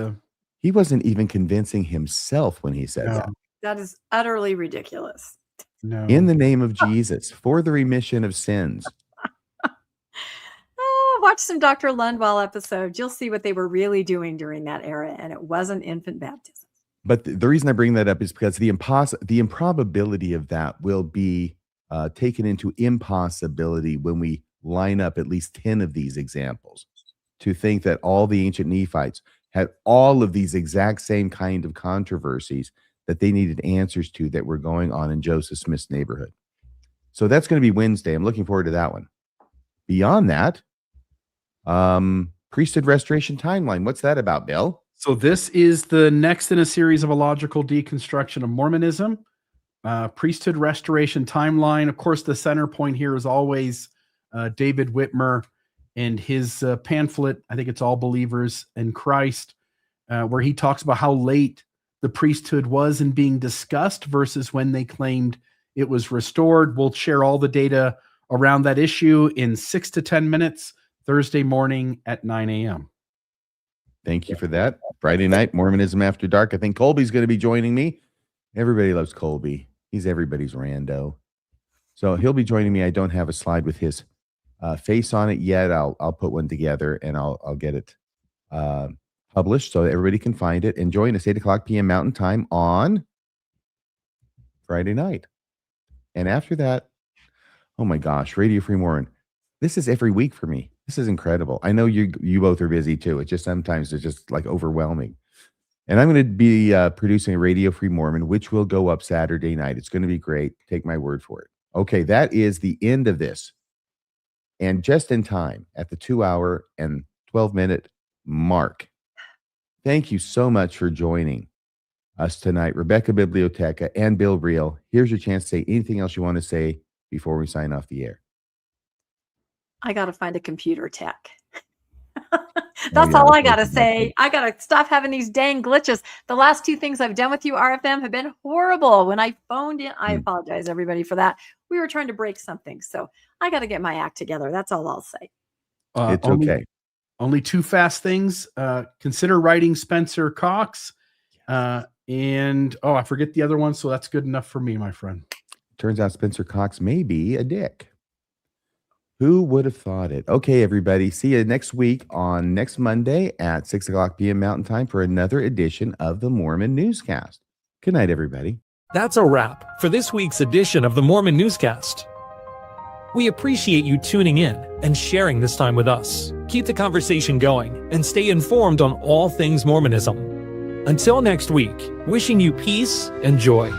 he wasn't even convincing himself when he said that. That is utterly ridiculous. No. In the name of Jesus, for the remission of sins. Watch some Dr. Lundwall episodes. You'll see what they were really doing during that era, and it wasn't infant baptism. But the reason I bring that up is because the improbability of that will be taken into impossibility when we line up at least 10 of these examples. To think that all the ancient Nephites had all of these exact same kind of controversies that they needed answers to that were going on in Joseph Smith's neighborhood. So that's going to be Wednesday. I'm looking forward to that one. Beyond that, priesthood restoration timeline. What's that about, Bill? So this is the next in a series of a logical deconstruction of Mormonism. Priesthood restoration timeline. Of course, the center point here is always David Whitmer and his pamphlet, I think it's All Believers in Christ, where he talks about how late the priesthood was in being discussed versus when they claimed it was restored. We'll share all the data around that issue in 6 to 10 minutes, Thursday morning at 9 a.m. Thank you for that. Friday night, Mormonism After Dark. I think Colby's going to be joining me. Everybody loves Colby. He's everybody's rando. So he'll be joining me. I don't have a slide with his face on it yet. I'll put one together and I'll get it published so that everybody can find it and join us 8:00 p.m. Mountain Time on Friday night. And after that, oh my gosh, Radio Free Mormon. This is every week for me. This is incredible. I know you both are busy too. It's just sometimes it's just like overwhelming. And I'm going to be producing a Radio Free Mormon, which will go up Saturday night. It's going to be great. Take my word for it. Okay, that is the end of this. And just in time at the 2-hour and 12-minute mark. Thank you so much for joining us tonight, Rebecca Bibliotheca and Bill Reel. Here's your chance to say anything else you want to say before we sign off the air. I got to find a computer tech. That's all I got to say. I got to stop having these dang glitches. The last 2 things I've done with you, RFM, have been horrible. When I phoned in, I apologize, everybody, for that. We were trying to break something. So I got to get my act together. That's all I'll say. It's okay. Only 2 fast things. Consider writing Spencer Cox. And, I forget the other one. So that's good enough for me, my friend. Turns out Spencer Cox may be a dick. Who would have thought it? Okay, everybody. See you next week on next Monday at 6:00 p.m. Mountain Time for another edition of the Mormon Newscast. Good night, everybody. That's a wrap for this week's edition of the Mormon Newscast. We appreciate you tuning in and sharing this time with us. Keep the conversation going and stay informed on all things Mormonism. Until next week, wishing you peace and joy.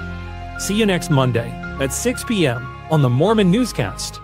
See you next Monday at 6 p.m. on the Mormon Newscast.